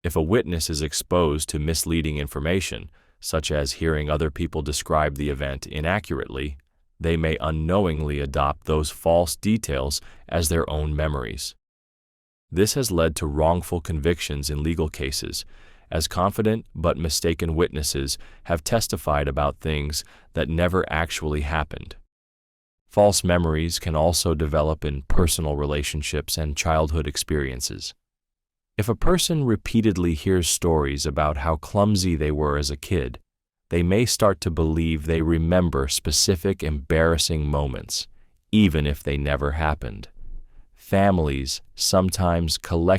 [SPEAKER 1] If a witness is exposed to misleading information, such as hearing other people describe the event inaccurately, they may unknowingly adopt those false details as their own memories. This has led to wrongful convictions in legal cases, as confident but mistaken witnesses have testified about things that never actually happened. False memories can also develop in personal relationships and childhood experiences. If a person repeatedly hears stories about how clumsy they were as a kid, they may start to believe they remember specific embarrassing moments, even if they never happened. Families sometimes collectively